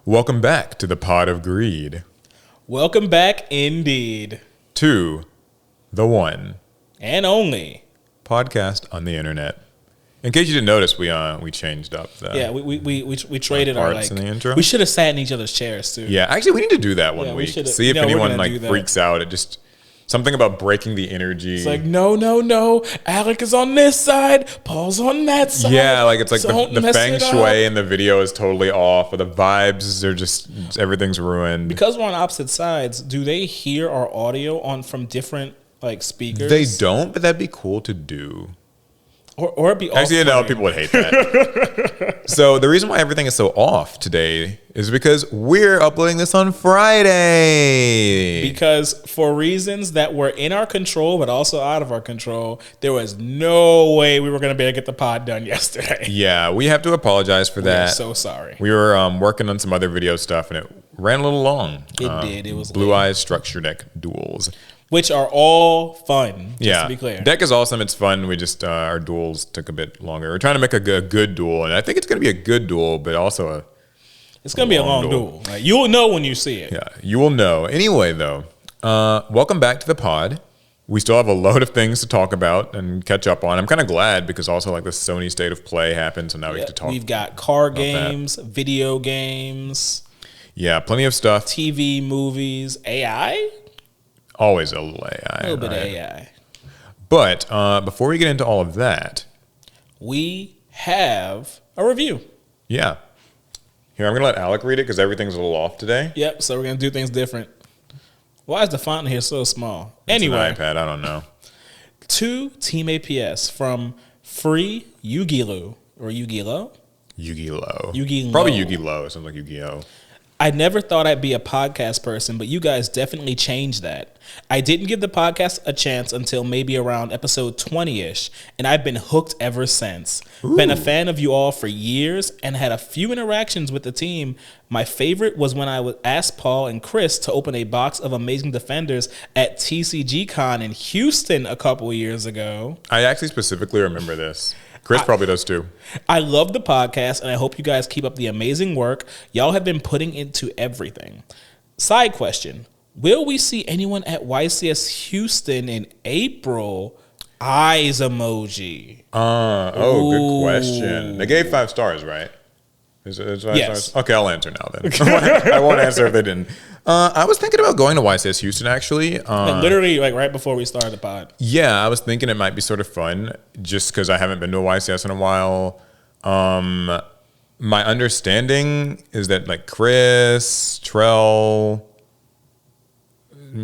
Welcome back to the Pod of Greed. Welcome back, indeed. To the one and only podcast on the internet. In case you didn't notice, we changed up the we traded our parts in the intro. We should have sat in each other's chairs too. Yeah, actually, we need to do that one week. See if anyone freaks out. It just something about breaking the energy. It's like no. Alec is on this side. Paul's on that side. Yeah, like it's like the feng shui in the video is totally off, or the vibes are just everything's ruined. Because we're on opposite sides, do they hear our audio from different speakers? They don't, but that'd be cool to do. Or it'd be actually, no, people would hate that. So the reason why everything is so off today is because we're uploading this on Friday. Because for reasons that were in our control but also out of our control, there was no way we were going to be able to get the pod done yesterday. Yeah, we have to apologize for that. We're so sorry. We were working on some other video stuff and it ran a little long. It did. It was Blue Eyes Structure Deck Duels. Which are all fun, to be clear. Deck is awesome. It's fun. We just, our duels took a bit longer. We're trying to make a good duel, and I think it's going to be a good duel, but also it's going to be a long duel. Like, you'll know when you see it. Yeah, you will know. Anyway, though, welcome back to the pod. We still have a load of things to talk about and catch up on. I'm kind of glad because also the Sony State of Play happened, so now we have to talk. We've got card games, video games. Yeah, plenty of stuff. TV, movies, AI. Always a little AI. A little bit of AI. But before we get into all of that, we have a review. Yeah. Here, I'm going to let Alec read it because everything's a little off today. Yep, so we're going to do things different. Why is the font here so small? It's an iPad, I don't know. To Team APS from Free Yu-Gi-Oh! Or Yu-Gi-Oh? Yu-Gi-Oh! Probably Yu-Gi-Oh! Sounds like Yu-Gi-Oh! I never thought I'd be a podcast person, but you guys definitely changed that. I didn't give the podcast a chance until maybe around episode 20-ish, and I've been hooked ever since. Ooh. Been a fan of you all for years and had a few interactions with the team. My favorite was when I would ask Paul and Chris to open a box of Amazing Defenders at TCG Con in Houston a couple of years ago. I actually specifically remember this. Chris probably does too. I love the podcast, and I hope you guys keep up the amazing work y'all have been putting into everything. Side question. Will we see anyone at YCS Houston in April? Eyes emoji. Good question. They gave 5 stars, right? Is it 5 stars? Okay, I'll answer now then. I won't answer if they didn't. I was thinking about going to YCS Houston, actually. Literally, right before we started the pod. Yeah, I was thinking it might be sort of fun, just because I haven't been to a YCS in a while. My understanding is that, Chris, Trell,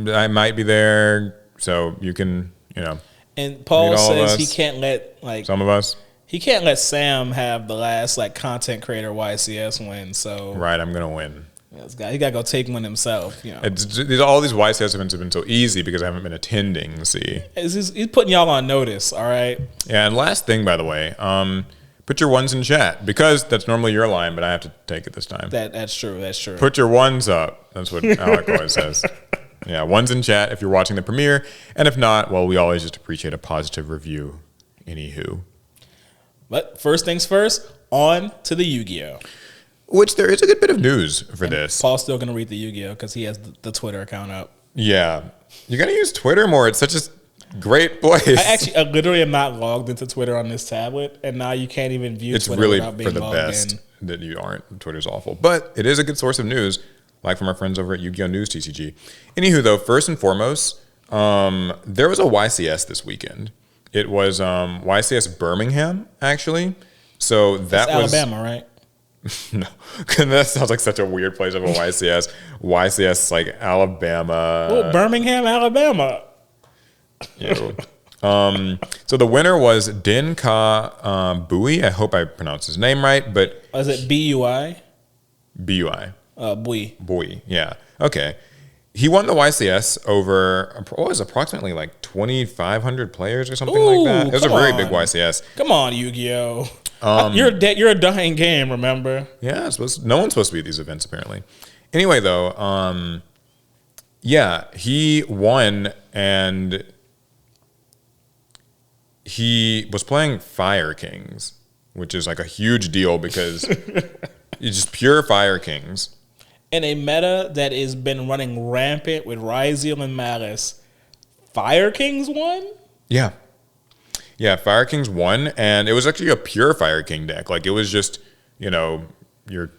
I might be there, so you can, And Paul says he can't let, some of us. He can't let Sam have the last content creator YCS win. So right, I'm gonna win. He gotta go take one himself. All these YCS events have been so easy because I haven't been attending. See, he's putting y'all on notice. All right. Yeah, and last thing, by the way, put your ones in chat because that's normally your line, but I have to take it this time. That's true. That's true. Put your ones up. That's what Alec always says. Yeah, ones in chat if you're watching the premiere, and if not, well, we always just appreciate a positive review. Anywho. But first things first, on to the Yu-Gi-Oh! Which there is a good bit of news for this. Paul's still going to read the Yu-Gi-Oh! Because he has the Twitter account up. Yeah. You're going to use Twitter more. It's such a great place. I literally am not logged into Twitter on this tablet, and now you can't even view Twitter without being logged in. It's really for the best that you aren't. Twitter's awful. But it is a good source of news, like from our friends over at Yu-Gi-Oh! News TCG. Anywho, though, first and foremost, there was a YCS this weekend. It was YCS Birmingham, actually. So that was Alabama, right? No, that sounds like such a weird place of a YCS. YCS Alabama. Oh, Birmingham, Alabama. So the winner was Din Ka Bui. I hope I pronounced his name right, but was it B-U-I? B-U-I. Bui. Bui. Yeah. Okay. He won the YCS over approximately 2,500 players or something like that. It was a very big YCS. Come on, Yu-Gi-Oh! You're a dying game, remember? Yeah, no one's supposed to be at these events apparently. Anyway, though, he won and he was playing Fire Kings, which is a huge deal because it's just pure Fire Kings. In a meta that has been running rampant with Ryzeal and Malice, Fire Kings won? Yeah. Yeah, Fire Kings won, and it was actually a pure Fire King deck. Like, it was just, your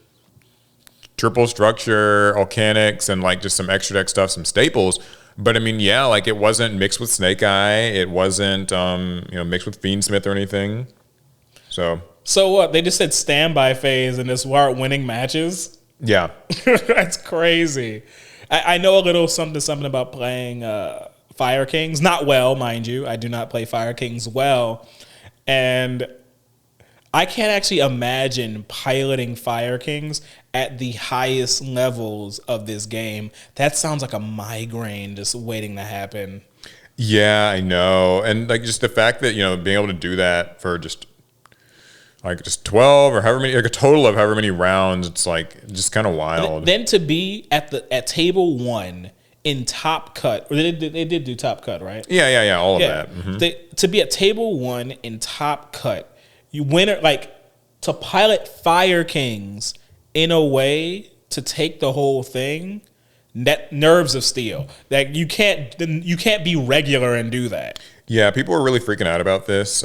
triple structure, Volcanics, and, like, just some extra deck stuff, some staples. But, I mean, yeah, like, it wasn't mixed with Snake Eye. It wasn't, mixed with Fiendsmith or anything. So what? They just said standby phase and just weren't winning matches? Yeah. That's crazy. I know a little something about playing Fire Kings. Not well, mind you. I do not play Fire Kings well. And I can't actually imagine piloting Fire Kings at the highest levels of this game. That sounds like a migraine just waiting to happen. Yeah, I know. And like just the fact that, being able to do that for just 12 or however many, like a total of however many rounds, it's like just kind of wild. Then to be at table 1 in top cut, or they did do top cut, right? Yeah, all of that. Mm-hmm. To be at table 1 in top cut, you win it, like to pilot Fire Kings in a way to take the whole thing. Nerves of steel. Like you can't be regular and do that. Yeah, people were really freaking out about this.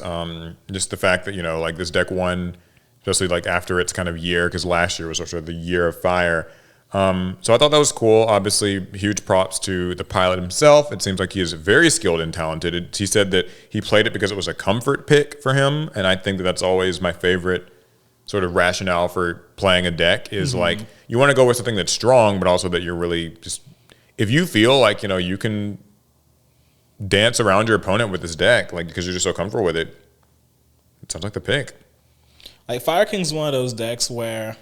Just the fact that, like this deck won, especially like after its kind of year, because last year was sort of the year of fire. So I thought that was cool. Obviously, huge props to the pilot himself. It seems like he is very skilled and talented. He said that he played it because it was a comfort pick for him. And I think that that's always my favorite sort of rationale for playing a deck is like, you want to go with something that's strong, but also that you're really just, if you feel like, you can dance around your opponent with this deck, like because you're just so comfortable with it, it sounds like the pick. Like Fire King's one of those decks where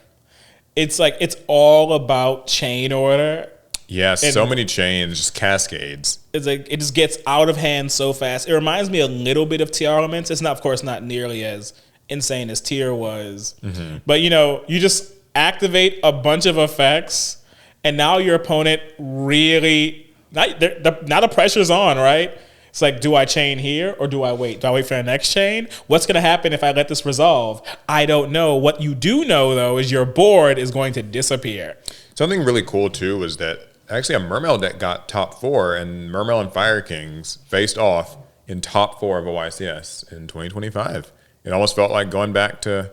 it's like it's all about chain order. Yeah, so many chains, just cascades. It's like it just gets out of hand so fast. It reminds me a little bit of Tier Elements. It's not, of course, not nearly as insane as Tier was, but you just activate a bunch of effects, and now your opponent really. Now the pressure's on, right? It's like, do I chain here or do I wait? Do I wait for the next chain? What's going to happen if I let this resolve? I don't know. What you do know, though, is your board is going to disappear. Something really cool, too, was that actually a Mermail deck got top 4, and Mermail and Fire Kings faced off in top 4 of a YCS in 2025. It almost felt like going back to,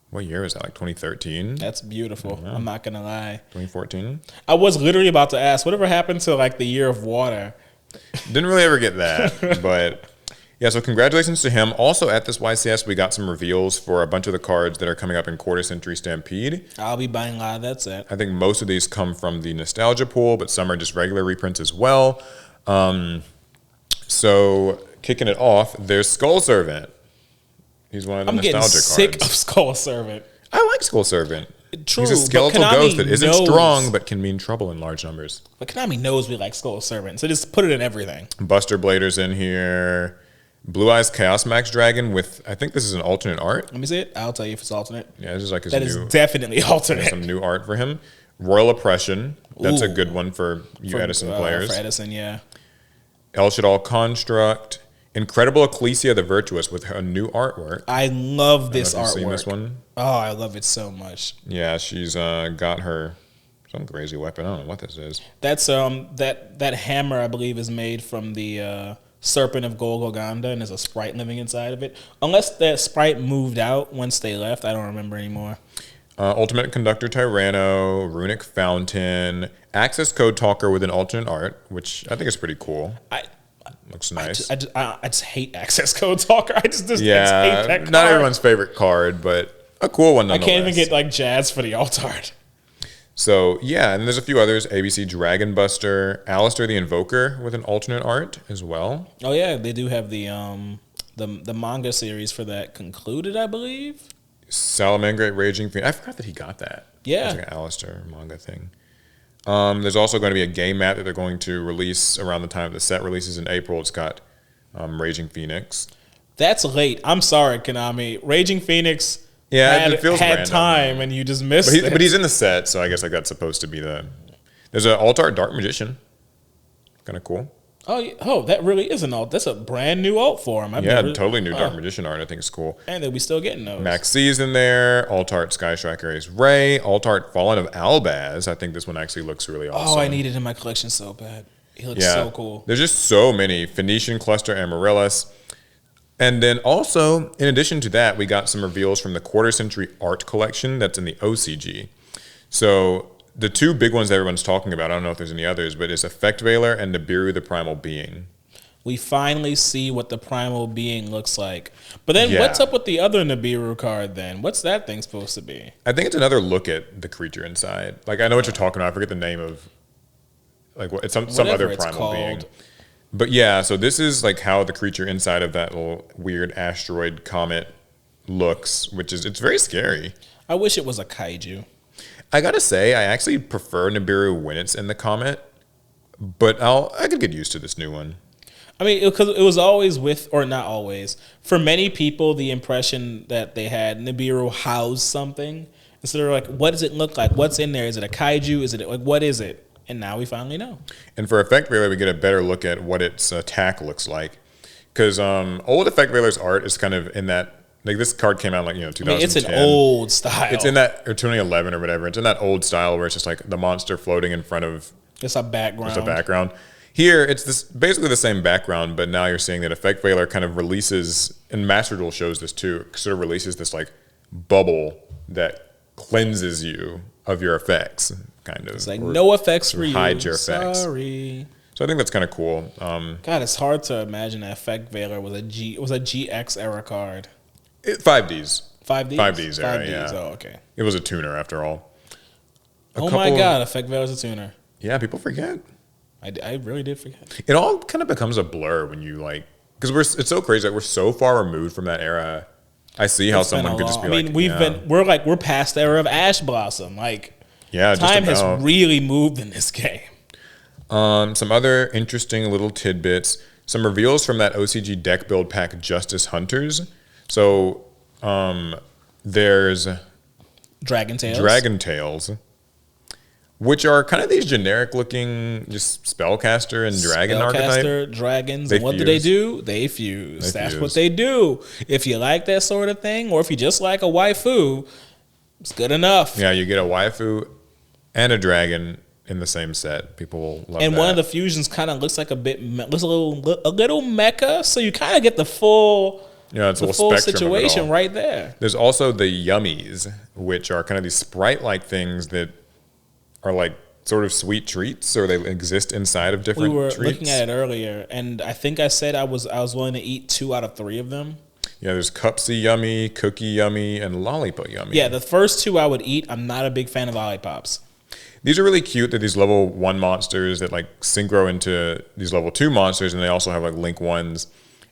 what year was that, like 2013? That's beautiful. I'm not going to lie. 2014? I was literally about to ask, whatever happened to like the Year of Water? Didn't really ever get that, but yeah, so congratulations to him. Also at this YCS, we got some reveals for a bunch of the cards that are coming up in Quarter Century Stampede. I'll be buying a lot of that set. I think most of these come from the Nostalgia pool, but some are just regular reprints as well. So kicking it off, there's Skull Servant. He's one of the nostalgia cards. I'm getting sick of Skull Servant. I like Skull Servant. True, he's a skeletal ghost that isn't strong, but can mean trouble in large numbers. But Konami knows we like Skull Servant, so just put it in everything. Buster Blader's in here. Blue Eyes Chaos Max Dragon with, I think this is an alternate art. Let me see it. I'll tell you if it's alternate. Yeah, this is like his that new. That is definitely alternate. Some new art for him. Royal Oppression. That's a good one for you Edison players. For Edison, yeah. El Shaddai Construct. Incredible Ecclesia the Virtuous with her new artwork. I love this artwork. Have you seen this one? Oh, I love it so much. Yeah, she's got her some crazy weapon. I don't know what this is. That's that hammer I believe is made from the Serpent of Golganda, and there's a sprite living inside of it. Unless that sprite moved out once they left, I don't remember anymore. Ultimate Conductor Tyranno, Runic Fountain, Access Code Talker with an alternate art, which I think is pretty cool. Looks nice. I just hate Access Code Talker. I just hate that card. Not everyone's favorite card, but a cool one nonetheless. I can't even get like jazz for the alt art. So yeah, and there's a few others. ABC Dragon Buster, Alistair the Invoker with an alternate art as well. Oh yeah, they do have the manga series for that concluded, I believe. Salamangreat Raging Fiend. I forgot that he got that. Yeah. It's like an Alistair manga thing. There's also going to be a game map that they're going to release around the time the set releases in April. It's got Raging Phoenix. That's late. I'm sorry, Konami. Raging Phoenix had time and you just missed it. But he's in the set, so I guess like that's supposed to be the... There's an alt art Dark Magician. Kind of cool. That really is an alt. That's a brand new alt for him. Totally new Dark Magician art. I think it's cool. And then we still getting those. Max C's in there. Alt art Sky Striker Ace Ray. Alt art Fallen of Albaz. I think this one actually looks really awesome. Oh, I need it in my collection so bad. He looks so cool. There's just so many. Phoenician Cluster Amaryllis. And then also, in addition to that, we got some reveals from the Quarter Century Art Collection that's in the OCG. So the two big ones that everyone's talking about, I don't know if there's any others, but it's Effect Veiler and Nibiru the Primal Being. We finally see what the Primal Being looks like. But then what's up with the other Nibiru card then? What's that thing supposed to be? I think it's another look at the creature inside. Like, I know what you're talking about. I forget the name of, like, it's some other Primal Being. But yeah, so this is like how the creature inside of that little weird asteroid comet looks, it's very scary. I wish it was a kaiju. I gotta say, I actually prefer Nibiru when it's in the comet, but I could get used to this new one. I mean, because it was always or not always, for many people, the impression that they had Nibiru housed something. And so they're like, what does it look like? What's in there? Is it a kaiju? Is it like, what is it? And now we finally know. And for Effect Veiler, we get a better look at what its attack looks like. Because old Effect Veiler's art is kind of in that, like this card came out like, 2010. I mean, it's an old style. It's in that, or 2011 or whatever. It's in that old style where it's just like the monster floating in front of. It's a background. Here, it's basically the same background, but now you're seeing that Effect Veiler kind of releases, and Master Duel shows this too, sort of releases this like bubble that cleanses you of your effects. Kind of. It's like no effects for you. Hide your effects. Sorry. So I think that's kind of cool. God, it's hard to imagine that Effect Veiler was a GX era card. 5Ds. 5Ds? 5Ds era, 5Ds, yeah. Oh, okay. It was a tuner after all. My God, Effect Veiler's a tuner. Yeah, people forget. I really did forget. It all kind of becomes a blur when you like, because it's so crazy. Like we're so far removed from that era. I see how someone could just be like, we're past the era of Ash Blossom. Like, yeah, time has really moved in this game. Some other interesting little tidbits. Some reveals from that OCG deck build pack, Justice Hunters. So there's Dragon Tails, which are kind of these generic looking just spellcaster and dragon archetype. Dragons. And what do? They fuse. That's what they do. If you like that sort of thing, or if you just like a waifu, it's good enough. Yeah, you get a waifu and a dragon in the same set. People will love that. And one of the fusions kind of looks like a little mecha, so you kind of get the full it's a full situation right there. There's also the Yummies, which are kind of these sprite-like things that are like sort of sweet treats, or they exist inside of different treats. We were looking at it earlier, and I think I said I was willing to eat 2 out of 3 of them. Yeah, there's Cupsy Yummy, Cookie Yummy, and Lollipop Yummy. Yeah, the first 2 I would eat. I'm not a big fan of lollipops. These are really cute. They're these level 1 monsters that like synchro into these level 2 monsters, and they also have like link 1s.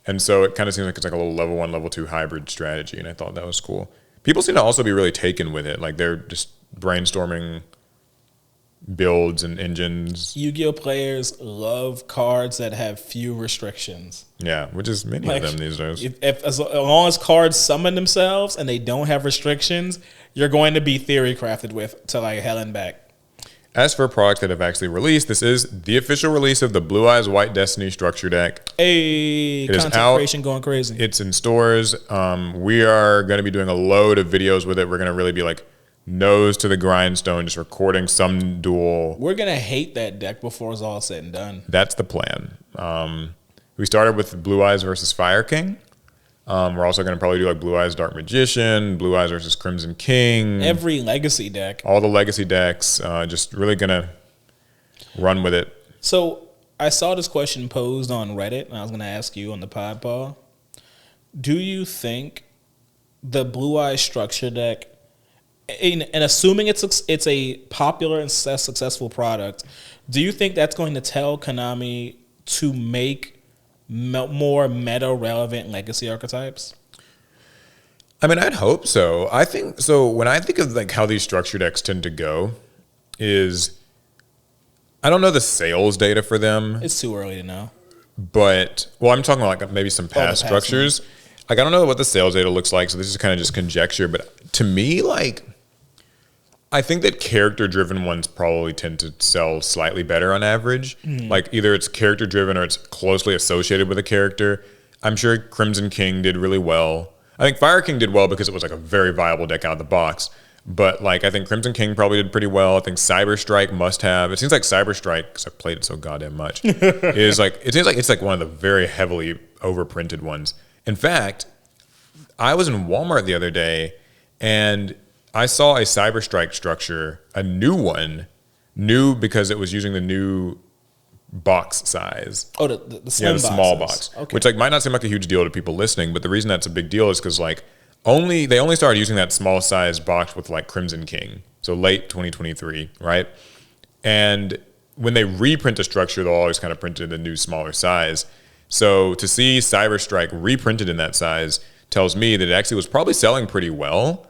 And so it kind of seems like it's like a little level 1, level 2 hybrid strategy, and I thought that was cool. People seem to also be really taken with it. Like they're just brainstorming builds and engines. Yu-Gi-Oh players love cards that have few restrictions. Yeah, which is many of them these days. As long as cards summon themselves and they don't have restrictions, you're going to be theory crafted with to like hell and back. As for products that have actually released, this is the official release of the Blue Eyes White Destiny structure deck. Hey, content creation going crazy. It's in stores. We are going to be doing a load of videos with it. We're going to really be like nose to the grindstone, just recording some duel. We're going to hate that deck before it's all said and done. That's the plan. We started with Blue Eyes versus Fire King. We're also going to probably do like Blue Eyes Dark Magician, Blue Eyes versus Crimson King. Every legacy deck. All the legacy decks. Just really going to run with it. So I saw this question posed on Reddit, and I was going to ask you on the pod, Paul. Do you think the Blue Eyes structure deck, and assuming it's a popular and successful product, do you think that's going to tell Konami to make more meta-relevant legacy archetypes? I mean, I'd hope so. I think so. When I think of like how these structure decks tend to go, is I don't know the sales data for them. It's too early to know. But I'm talking about like maybe some past structures. Like I don't know what the sales data looks like, so this is kind of just conjecture. But to me, like I think that character-driven ones probably tend to sell slightly better on average. Like either it's character-driven or it's closely associated with a character. I'm sure Crimson King did really well. I think Fire King did well because it was like a very viable deck out of the box. But like I think Crimson King probably did pretty well. I think Cyber Strike must have. It seems like Cyber Strike, because I've played it so goddamn much, is like it seems like it's like one of the very heavily overprinted ones. In fact, I was in Walmart the other day and I saw a Cyber Strike structure, a new one, new because it was using the new box size. Oh, the slim small boxes. box, Okay. which like might not seem like a huge deal to people listening, but the reason that's a big deal is because like they only started using that small size box with like Crimson King, so late 2023, right? And when they reprint a structure, they'll always kind of print it in the new smaller size. So to see Cyber Strike reprinted in that size tells me that it actually was probably selling pretty well.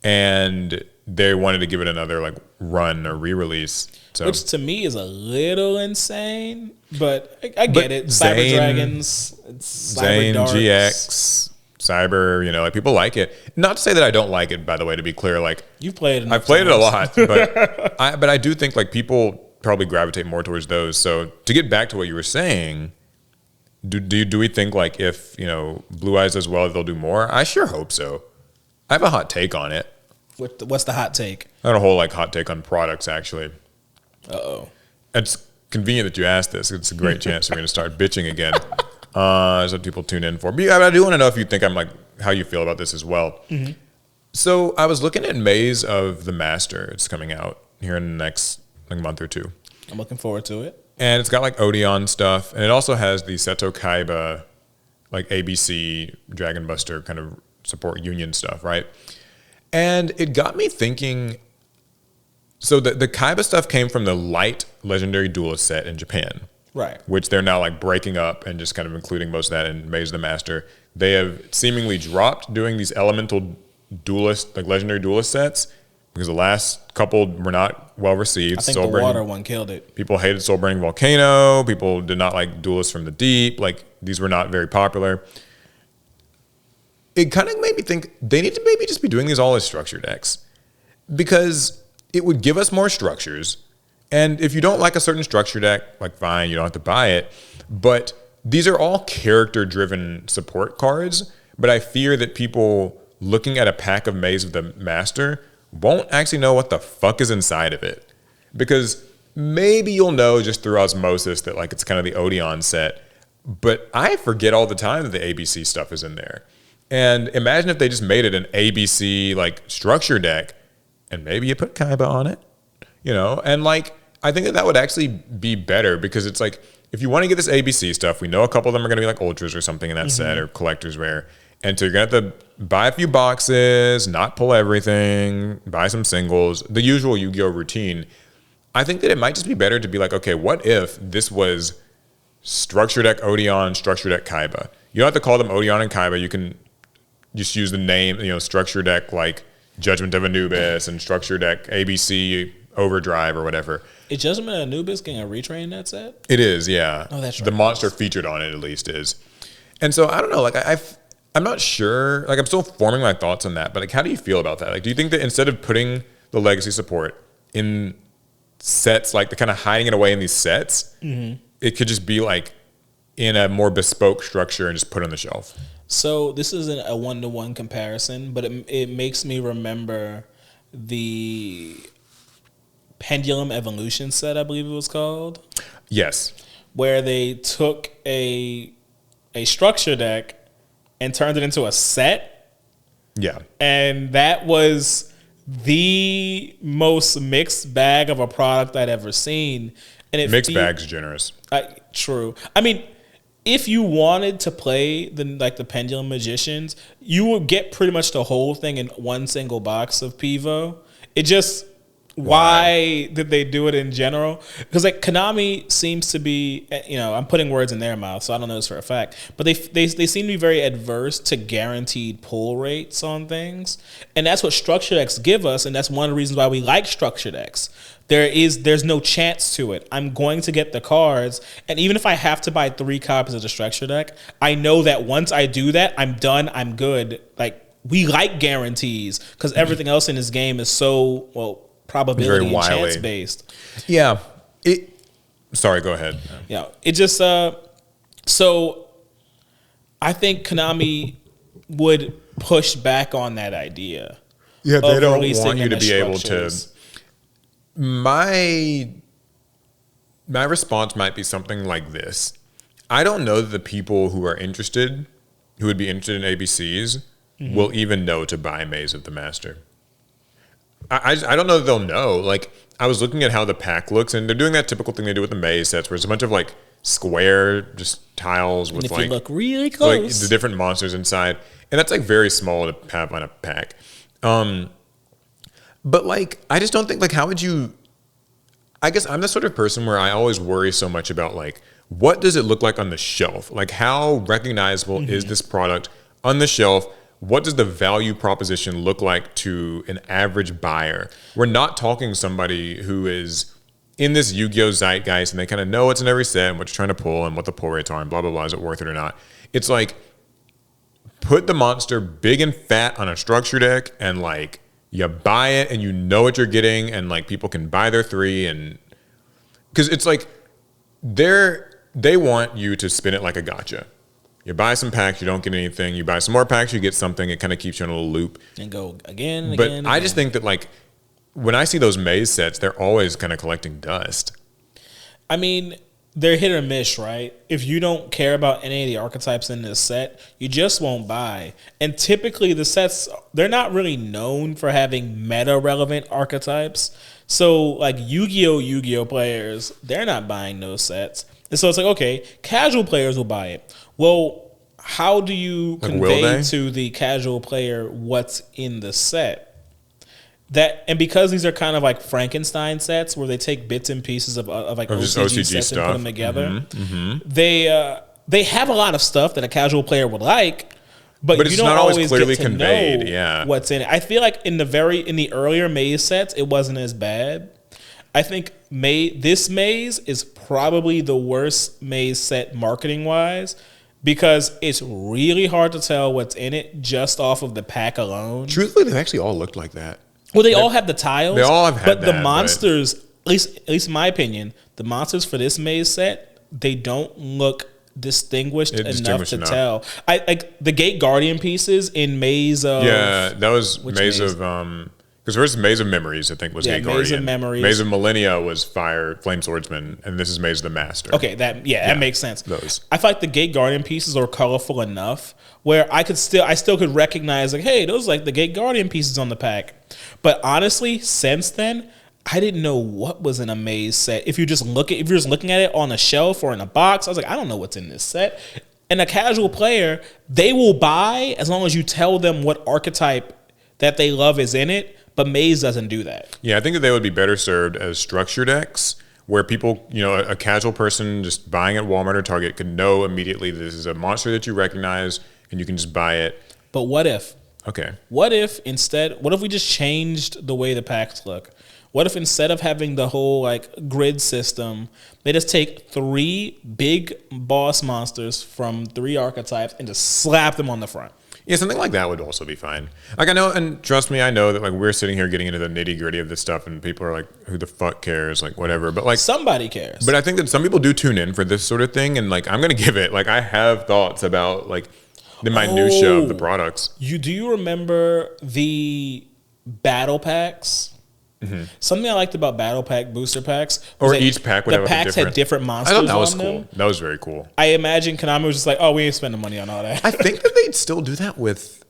And they wanted to give it another like run or re-release. So, which to me is a little insane, but I get it. Cyber Dragons, Cyber Zane, Darks. GX, Cyber, like people like it. Not to say that I don't like it, by the way, to be clear. Like You've played it. I've played it a lot, but I do think like people probably gravitate more towards those. So to get back to what you were saying, do we think like if Blue Eyes does well, they'll do more? I sure hope so. I have a hot take on it. What's the hot take? I have a whole like hot take on products actually. Uh-oh. It's convenient that you asked this. It's a great chance for me to start bitching again. That's what people tune in for. But I do want to know if you think I'm like how you feel about this as well. Mm-hmm. So I was looking at Maze of the Master. It's coming out here in the next month or two. I'm looking forward to it. And it's got like Odeon stuff, and it also has the Seto Kaiba, like ABC Dragon Buster kind of support union stuff, right? And it got me thinking. So the Kaiba stuff came from the light Legendary Duelist set in Japan, right? Which they're now like breaking up and just kind of including most of that in Maze of the Master. They have seemingly dropped doing these elemental duelist, like Legendary Duelist sets, because the last couple were not well received. I think the water one killed it. People hated Soul Burning Volcano. People did not like Duelists from the Deep. Like these were not very popular. It kind of made me think they need to maybe just be doing these all as structure decks, because it would give us more structures. And if you don't like a certain structure deck, like fine, you don't have to buy it. But these are all character-driven support cards. But I fear that people looking at a pack of Maze of the Master won't actually know what the fuck is inside of it. Because maybe you'll know just through osmosis that like it's kind of the Odeon set. But I forget all the time that the ABC stuff is in there. And imagine if they just made it an ABC like structure deck, and maybe you put Kaiba on it, and like I think that would actually be better, because it's like if you want to get this ABC stuff, we know a couple of them are going to be like ultras or something in that set, or collector's rare, and so you're going to have to buy a few boxes, not pull everything, buy some singles, the usual Yu-Gi-Oh routine. I think that it might just be better to be like, okay, what if this was structure deck Odeon, structure deck Kaiba? You don't have to call them Odeon and Kaiba. You can just use the name, structure deck like Judgment of Anubis and structure deck ABC Overdrive or whatever. Is Judgment of Anubis getting a retrain in that set? It is, yeah. Oh, that's right. The monster featured on it at least is. And so I don't know, like I'm not sure, like I'm still forming my thoughts on that, but like how do you feel about that? Like do you think that instead of putting the legacy support in sets, like the kind of hiding it away in these sets, it could just be like in a more bespoke structure and just put it on the shelf? So this isn't a one-to-one comparison, but it makes me remember the Pendulum Evolution set, I believe it was called. Yes. Where they took a structure deck and turned it into a set. Yeah. And that was the most mixed bag of a product I'd ever seen. And mixed bag's generous. True. I mean, if you wanted to play the Pendulum Magicians, you would get pretty much the whole thing in one single box of Pivo. It just why did they do it in general? Because like Konami seems to be, I'm putting words in their mouth, so I don't know this for a fact, but they seem to be very adverse to guaranteed pull rates on things, and that's what structure decks give us, and that's one of the reasons why we like structure decks. There's no chance to it. I'm going to get the cards, and even if I have to buy 3 copies of the structure deck, I know that once I do that, I'm done, I'm good. Like, we like guarantees, because everything else in this game is so, probability and wily. chance based. Yeah. Sorry, go ahead. Yeah, it just so I think Konami would push back on that idea. Yeah, they don't releasing want you them to as be able to. structures. My response might be something like this. I don't know that the people who would be interested in ABCs, will even know to buy Maze of the Master. I don't know that they'll know. Like, I was looking at how the pack looks, and they're doing that typical thing they do with the Maze sets, where it's a bunch of like square just tiles with And if like you look really like close, the different monsters inside, and that's like very small to have on a pack. But like, I just don't think, like, how would you? I guess I'm the sort of person where I always worry so much about like, what does it look like on the shelf? Like, how recognizable is this product on the shelf? What does the value proposition look like to an average buyer? We're not talking somebody who is in this Yu-Gi-Oh! Zeitgeist and they kind of know what's in every set and what you're trying to pull and what the pull rates are and blah, blah, blah. Is it worth it or not? It's like, put the monster big and fat on a structure deck and like, you buy it and you know what you're getting and like people can buy their 3 and because it's like they want you to spin it like a gacha. You buy some packs, you don't get anything. You buy some more packs, you get something. It kind of keeps you in a little loop. and go again and But again. I just think that like when I see those Maze sets, they're always kind of collecting dust. I mean, they're hit or miss, right? If you don't care about any of the archetypes in this set, you just won't buy. And typically the sets, they're not really known for having meta-relevant archetypes. So like Yu-Gi-Oh players, they're not buying those sets. And so it's like, okay, casual players will buy it. Well, how do you convey to the casual player what's in the set? And because these are kind of like Frankenstein sets where they take bits and pieces of like OCG sets and put them together, they have a lot of stuff that a casual player would like, but it's you don't not always always clearly get to conveyed. know what's in it. I feel like in the earlier Maze sets, it wasn't as bad. I think this Maze is probably the worst Maze set marketing wise, because it's really hard to tell what's in it just off of the pack alone. Truthfully, they actually all looked like that. Well, they all have the tiles. They all have had but that, the monsters, at least in my opinion, the monsters for this Maze set, they don't look distinguished enough to tell. I like the Gate Guardian pieces in Maze of that was Maze of because first Maze of Memories, I think, was Gate Guardian. Maze of Memories. Maze of Millennia was Flame Swordsman, and this is Maze of the Master. Okay, that makes sense. Those. I feel like the Gate Guardian pieces are colorful enough where I still could recognize like, hey, those are like the Gate Guardian pieces on the pack. But honestly, since then, I didn't know what was in a Maze set. If you're just looking at it on a shelf or in a box, I was like, I don't know what's in this set. And a casual player, they will buy as long as you tell them what archetype that they love is in it. But Maze doesn't do that. Yeah, I think that they would be better served as structure decks where people, a casual person just buying at Walmart or Target could know immediately this is a monster that you recognize and you can just buy it. But what if? Okay. What if we just changed the way the packs look? What if instead of having the whole like grid system, they just take 3 big boss monsters from 3 archetypes and just slap them on the front? Yeah, something like that would also be fine. Like I know, and trust me, I know that like we're sitting here getting into the nitty gritty of this stuff, and people are like, "Who the fuck cares?" Like whatever. But like somebody cares. But I think that some people do tune in for this sort of thing, and like I'm gonna give it. Like I have thoughts about like the minutia of the products. Do you remember the battle packs? Mm-hmm. Something I liked about battle pack booster packs, or each pack would have the packs had different monsters. I thought that was on cool. them. That was very cool. I imagine Konami was just like, "Oh, we ain't spending money on all that." I think that they'd still do that with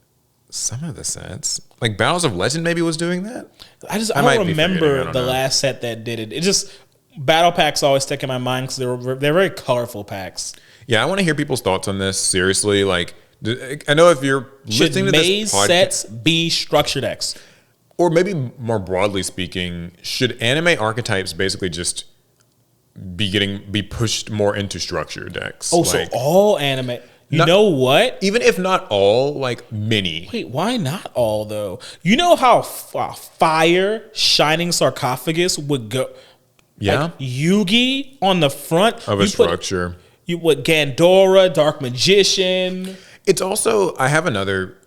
some of the sets. Like Battles of Legend maybe was doing that. I don't remember the last set that did it. It just battle packs always stick in my mind because they're very colorful packs. Yeah, I want to hear people's thoughts on this. Seriously, like I know if you're listening to this podcast, sets be structure decks? Or maybe more broadly speaking, should anime archetypes basically just be pushed more into structure decks? Oh, like, so all anime. You know what? Even if not all, like many. Wait, why not all though? You know how fire Shining Sarcophagus would go? Yeah. Like Yugi on the front of a structure. You Gandora, Dark Magician. It's also, I have another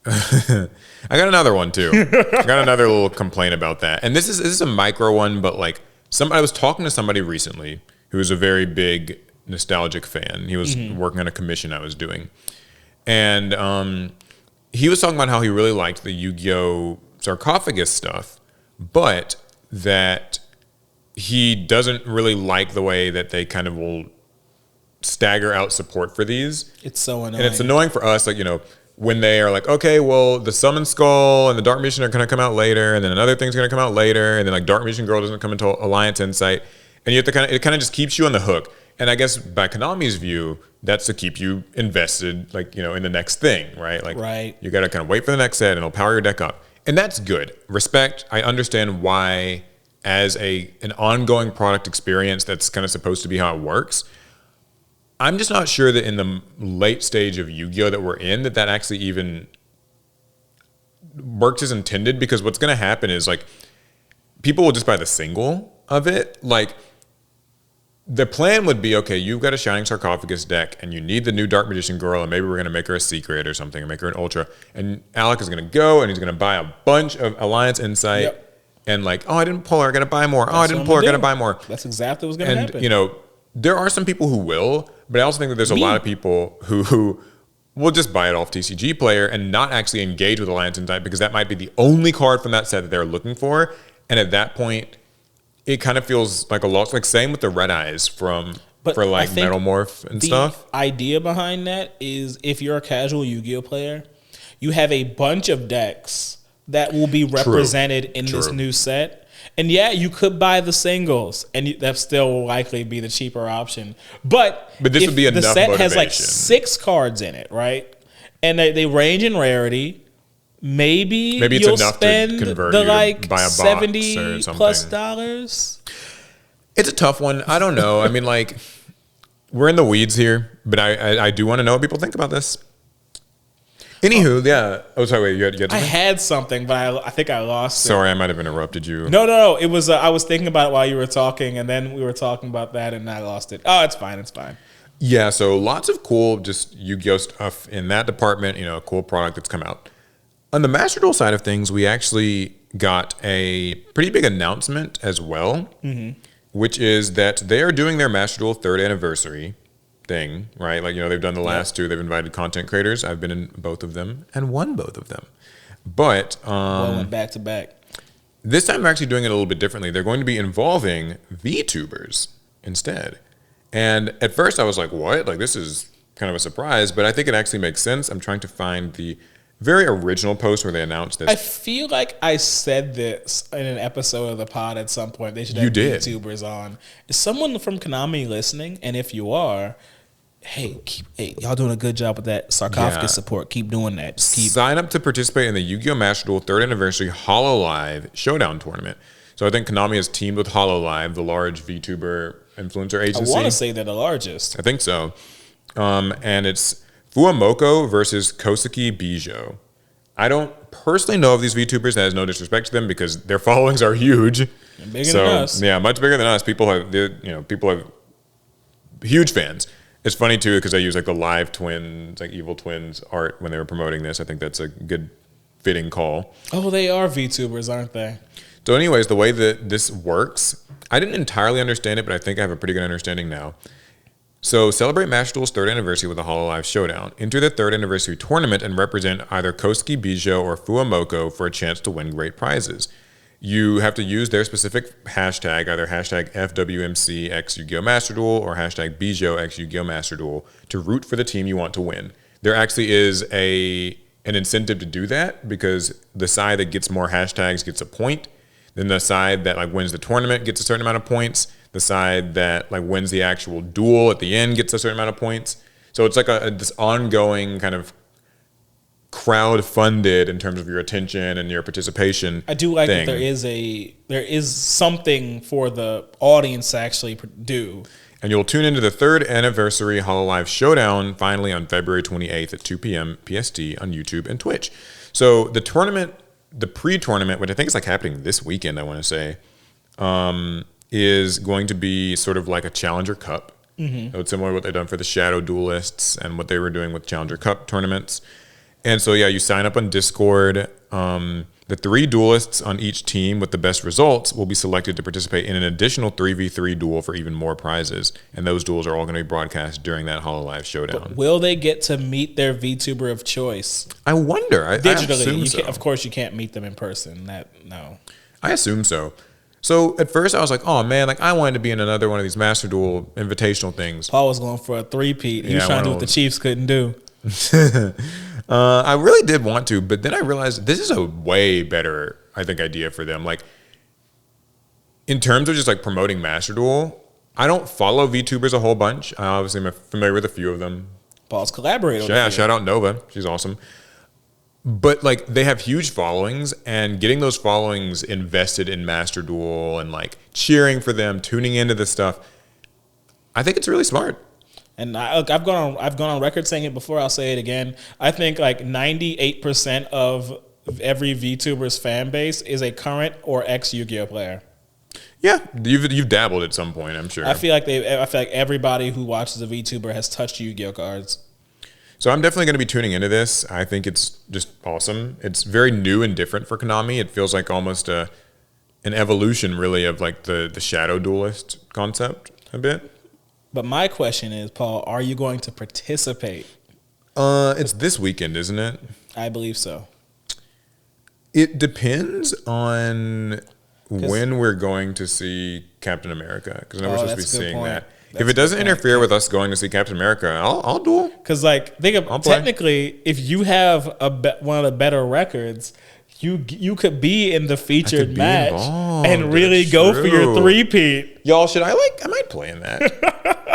I got another one too. I got another little complaint about that. And this is a micro one, but like I was talking to somebody recently who was a very big nostalgic fan. He was working on a commission I was doing. And he was talking about how he really liked the Yu-Gi-Oh! Sarcophagus stuff, but that he doesn't really like the way that they kind of will stagger out support for these. It's so annoying. And it's annoying for us, like, you know, when they are like, okay, well, the Summon Skull and the Dark Magician are going to come out later, and then another thing's going to come out later, and then like Dark Magician Girl doesn't come until Alliance Insight, and you have to it kind of just keeps you on the hook. And I guess by Konami's view, that's to keep you invested, like, you know, in the next thing, right? Like, right. You got to kind of wait for the next set, and it'll power your deck up. And that's good. Respect. I understand why, as an ongoing product experience, that's kind of supposed to be how it works. I'm just not sure that in the late stage of Yu-Gi-Oh! That we're in, that actually even works as intended, because what's going to happen is, like, people will just buy the single of it. Like, the plan would be, okay, you've got a Shining Sarcophagus deck, and you need the new Dark Magician Girl, and maybe we're going to make her a secret or something, or make her an ultra. And Alec is going to go, and he's going to buy a bunch of Alliance Insight. Yep. And like, oh, I didn't pull her, I got to buy more. Oh, I didn't pull her, I got to buy more. That's exactly what's going to happen. And, you know, there are some people who will, but I also think that there's a lot of people who will just buy it off TCG Player and not actually engage with Alliance Insight, because that might be the only card from that set that they're looking for. And at that point, it kind of feels like a loss. Like, same with the Red Eyes for like Metal Morph and stuff. The idea behind that is, if you're a casual Yu-Gi-Oh player, you have a bunch of decks that will be represented in this new set. And yeah, you could buy the singles, and that still will likely be the cheaper option. But this would be enough motivation. The set has like 6 cards in it, right? And they range in rarity. Maybe it's you'll enough spend to convert the you like to buy a box $70 or something. plus. It's a tough one. I don't know. I mean, like, we're in the weeds here, but I do want to know what people think about this. Anywho, yeah. Oh, sorry, wait, you had I had something, but I think I lost it. Sorry, I might have interrupted you. No. It was I was thinking about it while you were talking, and then we were talking about that, and I lost it. Oh, it's fine. Yeah, so lots of cool just Yu-Gi-Oh stuff in that department. You know, a cool product that's come out. On the Master Duel side of things, we actually got a pretty big announcement as well, which is that they are doing their Master Duel 3rd anniversary thing, right? Like, you know, they've done the last 2. They've invited content creators. I've been in both of them and won both of them. But went back to back. This time they're actually doing it a little bit differently. They're going to be involving VTubers instead. And at first I was like, what? Like, this is kind of a surprise, but I think it actually makes sense. I'm trying to find the very original post where they announced this. I feel like I said this in an episode of the pod at some point. They should have VTubers on. Is someone from Konami listening? And if you are, hey, y'all doing a good job with that sarcophagus support. Keep doing that. Sign up to participate in the Yu-Gi-Oh! Master Duel 3rd Anniversary HoloLive Showdown Tournament. So I think Konami has teamed with HoloLive, the large VTuber influencer agency. I want to say they're the largest. I think so. And it's Fuamoko versus Kosuke Bijo. I don't personally know of these VTubers. That has no disrespect to them, because their followings are huge. And bigger than us. Yeah, much bigger than us. People have huge fans. It's funny too, because I use like the live twins, like Evil Twins art when they were promoting this. I think that's a good fitting call. Oh, they are VTubers, aren't they? So anyways, the way that this works, I didn't entirely understand it, but I think I have a pretty good understanding now. So celebrate Master Duel's 3rd anniversary with a HoloLive Showdown. Enter the 3rd anniversary tournament and represent either Kosuke Bijo or Fuamoko for a chance to win great prizes. You have to use their specific hashtag, either hashtag FWMCX Yu-Gi-Oh! Master Duel or hashtag Bijo X Yu-Gi-Oh! Master Duel, to root for the team you want to win. There actually is an incentive to do that, because the side that gets more hashtags gets a point. Then the side that like wins the tournament gets a certain amount of points. The side that like wins the actual duel at the end gets a certain amount of points. So it's like this ongoing kind of crowd-funded in terms of your attention and your participation. I do like that there is something for the audience to actually do. And you'll tune into the 3rd anniversary HoloLive Showdown finally on February 28th at 2 p.m. PST on YouTube and Twitch. So the tournament, the pre-tournament, which I think is like happening this weekend, I want to say, is going to be sort of like a Challenger Cup. So it's similar to what they've done for the Shadow Duelists and what they were doing with Challenger Cup tournaments. And so, yeah, you sign up on Discord. The 3 duelists on each team with the best results will be selected to participate in an additional 3v3 duel for even more prizes. And those duels are all going to be broadcast during that HoloLive showdown. But will they get to meet their VTuber of choice? I wonder. Digitally, I assume so. of course, you can't meet them in person. No. I assume so. So at first I was like, oh man, like I wanted to be in another one of these Master Duel invitational things. Paul was going for a 3-peat. He was trying to do what the Chiefs couldn't do. I really did want to, but then I realized this is a way better, I think, idea for them. Like, in terms of just like promoting Master Duel, I don't follow VTubers a whole bunch. I obviously am familiar with a few of them. Paul's collaborator. Yeah, shout out Nova. She's awesome. But like they have huge followings, and getting those followings invested in Master Duel and like cheering for them, tuning into this stuff, I think it's really smart. And I've gone on record saying it before. I'll say it again. I think like 98% of every VTuber's fan base is a current or ex Yu-Gi-Oh player. Yeah, you've dabbled at some point, I'm sure. I feel like everybody who watches a VTuber has touched Yu-Gi-Oh cards. So I'm definitely going to be tuning into this. I think it's just awesome. It's very new and different for Konami. It feels like almost an evolution, really, of like the Shadow Duelist concept a bit. But my question is, Paul, are you going to participate? It's this weekend, isn't it? I believe so. It depends on when we're going to see Captain America, because I know we're supposed to be seeing that. If it doesn't interfere with us going to see Captain America, I'll duel. Because like, think of technically, if you have one of the better records, you could be in the featured match and really go for your 3-peat. Y'all, I might play in that.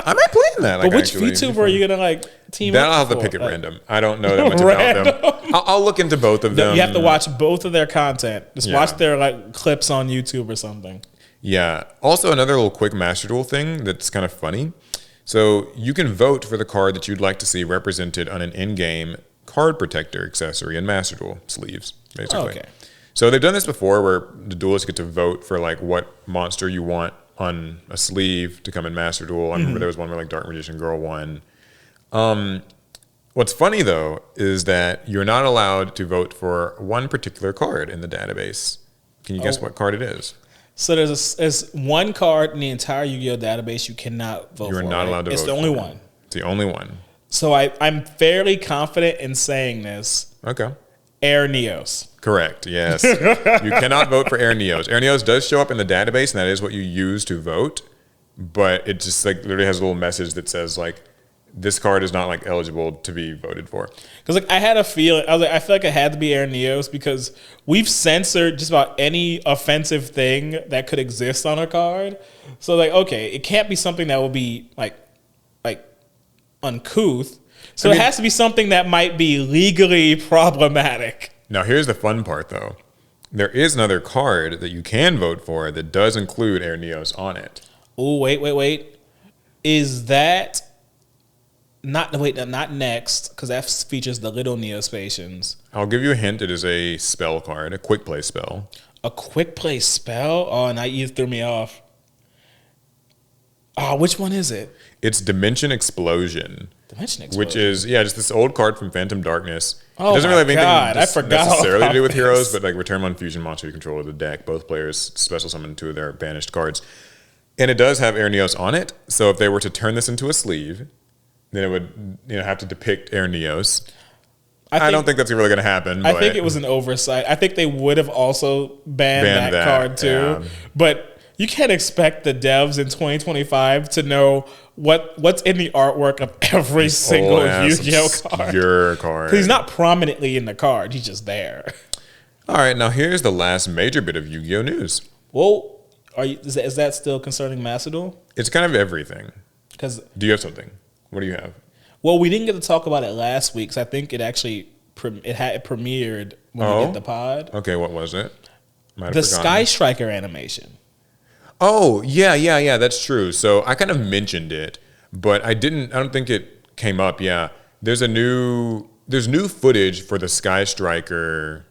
I might play in that. Like, but which VTuber are you gonna like team up? I'll have to pick it random. I don't know that much about them. I'll look into both of them. You have to watch both of their content. Just watch their like clips on YouTube or something. Yeah. Also, another little quick Master Duel thing that's kind of funny. So you can vote for the card that you'd like to see represented on an in-game card protector accessory in Master Duel sleeves, basically. Okay. So they've done this before where the duelists get to vote for like what monster you want on a sleeve to come in Master Duel. I remember there was one where like Dark Magician Girl won. What's funny though is that you're not allowed to vote for one particular card in the database. Can you guess what card it is? So there's one card in the entire Yu-Gi-Oh database you cannot vote for. You're not allowed to vote. It's the only one. It's the only one. So I'm fairly confident in saying this. Okay. Air Neos. Correct, yes. You cannot vote for Air Neos. Air Neos does show up in the database, and that is what you use to vote. But it just like literally has a little message that says like, this card is not like eligible to be voted for. Because like I had a feeling, I feel like it had to be Air Neos because we've censored just about any offensive thing that could exist on a card. So like, okay, it can't be something that will be like uncouth. So it has to be something that might be legally problematic. Now here's the fun part though. There is another card that you can vote for that does include Air Neos on it. Oh, wait. Is that not next, because that features the little Neospatians. I'll give you a hint. It is a spell card, a quick play spell. A quick play spell? Oh, now you threw me off. Oh, which one is it? It's Dimension Explosion. Dimension Explosion? Which is, just this old card from Phantom Darkness. Oh, it doesn't really have anything necessarily to do with heroes, but like return one fusion monster you control with the deck. Both players special summon 2 of their banished cards. And it does have Air Neos on it. So if they were to turn this into a sleeve, then it would have to depict Air Neos. I don't think that's really going to happen. I think it was an oversight. I think they would have also banned that card too. Yeah. But you can't expect the devs in 2025 to know what's in the artwork of every single Yu-Gi-Oh card. Your card. He's not prominently in the card. He's just there. All right, now here's the last major bit of Yu-Gi-Oh news. Well, is that still concerning Master Duel? It's kind of everything. Do you have something? What do you have? Well, we didn't get to talk about it last week, so I think it actually premiered when we did the pod. Okay, what was it? The Sky Striker animation. Oh, yeah, that's true. So I kind of mentioned it, but I don't think it came up. Yeah. There's new footage for the Sky Striker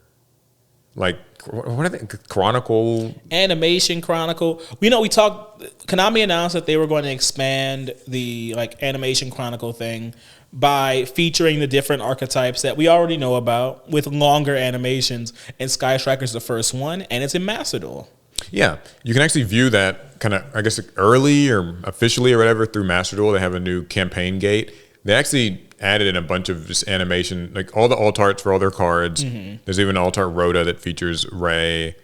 like what are they? Chronicle Animation Chronicle. We talked. Konami announced that they were going to expand the like Animation Chronicle thing by featuring the different archetypes that we already know about with longer animations. And Sky Striker's the first one, and it's in Master Duel. Yeah, you can actually view that kind of, I guess, early or officially or whatever through Master Duel. They have a new campaign gate. They actually added in a bunch of just animation, like all the alt arts for all their cards. Mm-hmm. There's even an alt art Rhoda that features Ray,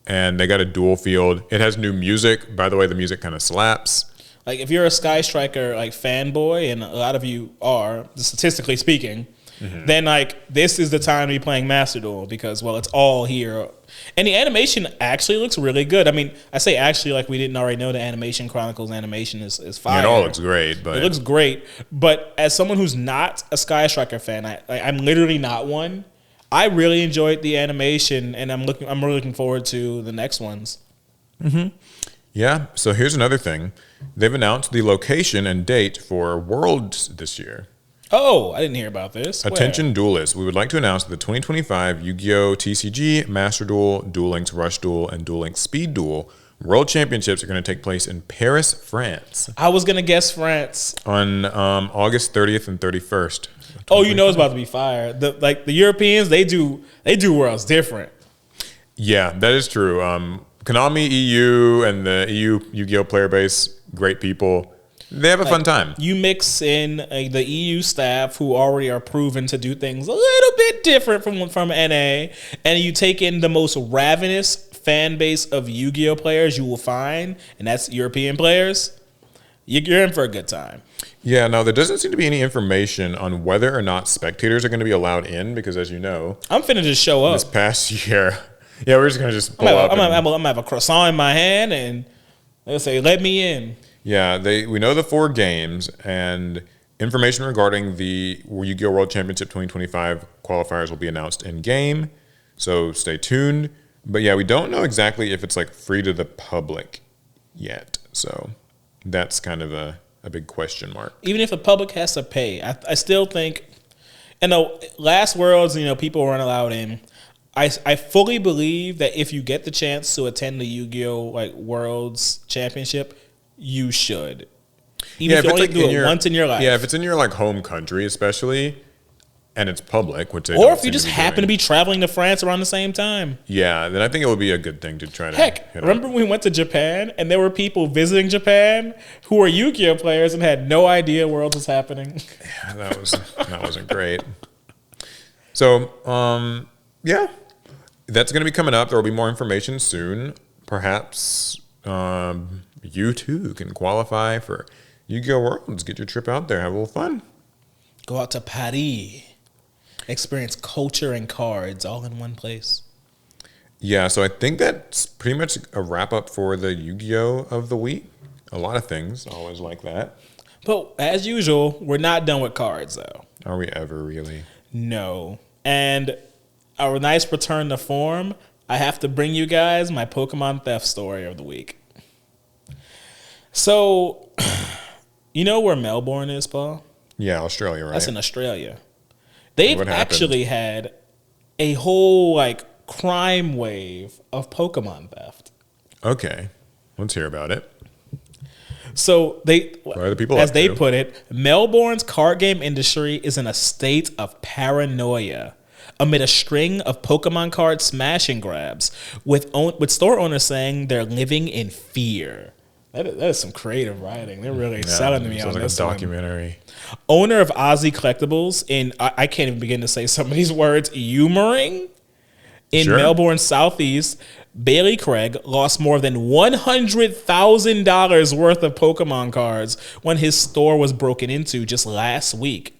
and they got a duel field. It has new music. By the way, the music kind of slaps. Like if you're a Sky Striker like fanboy, and a lot of you are, statistically speaking, then like this is the time to be playing Master Duel because it's all here. And the animation actually looks really good. I mean, I say actually like we didn't already know the Animation Chronicles animation is fire. It all looks great, but it looks great. But as someone who's not a Sky Striker fan, I'm literally not one. I really enjoyed the animation, and I'm really looking forward to the next ones. Mm-hmm. Yeah. So here's another thing: they've announced the location and date for Worlds this year. Oh, I didn't hear about this. Attention duelists. We would like to announce that the 2025 Yu-Gi-Oh! TCG, Master Duel, Duel Links Rush Duel, and Duel Links Speed Duel World Championships are going to take place in Paris, France. I was going to guess France. On August 30th and 31st. Oh, you know it's about to be fire. The Europeans, they do Worlds different. Yeah, that is true. Konami EU and the EU Yu-Gi-Oh! Player base, great people. They have a fun time. You mix in the EU staff who already are proven to do things a little bit different from NA, and you take in the most ravenous fan base of Yu-Gi-Oh! Players you will find, and that's European players. You're in for a good time. Yeah, no, there doesn't seem to be any information on whether or not spectators are going to be allowed in because, as you know, I'm finna just show up. This past year, yeah, we're just going to just pull up. I'm gonna have a croissant in my hand, and they'll say, "Let me in." Yeah, we know the 4 games, and information regarding the Yu-Gi-Oh! World Championship 2025 qualifiers will be announced in game, so stay tuned. But yeah, we don't know exactly if it's like free to the public yet, so that's kind of a big question mark. Even if the public has to pay, I still think, and the last Worlds, people weren't allowed in. I fully believe that if you get the chance to attend the Yu-Gi-Oh! Worlds Championship, you should. Even if you only do it once in your life. Yeah, if it's in your home country, especially, and it's public, which or if you just happen to be traveling to France around the same time. Yeah, then I think it would be a good thing to try to. Heck, remember when we went to Japan and there were people visiting Japan who were Yu-Gi-Oh! Players and had no idea Worlds was happening. Yeah, that wasn't great. So, yeah, that's going to be coming up. There will be more information soon. Perhaps you too can qualify for Yu-Gi-Oh! Worlds. Get your trip out there. Have a little fun. Go out to Paris. Experience culture and cards all in one place. Yeah, so I think that's pretty much a wrap-up for the Yu-Gi-Oh! Of the week. A lot of things. Always like that. But as usual, we're not done with cards, though. Are we ever really? No. And our nice return to form, I have to bring you guys my Pokemon theft story of the week. So, you know where Melbourne is, Paul? Yeah, Australia, right? That's in Australia. They've actually had a whole crime wave of Pokemon theft. Okay, let's hear about it. So what are the people as up they to? put it, Melbourne's card game industry is in a state of paranoia amid a string of Pokemon card smash and grabs, with store owners saying they're living in fear. That is some creative writing. They're really selling me on this. Sounds like a documentary. Owner of Aussie Collectibles in I can't even begin to say some of these words. Umering in Melbourne Southeast, Bailey Craig lost more than $100,000 worth of Pokemon cards when his store was broken into just last week.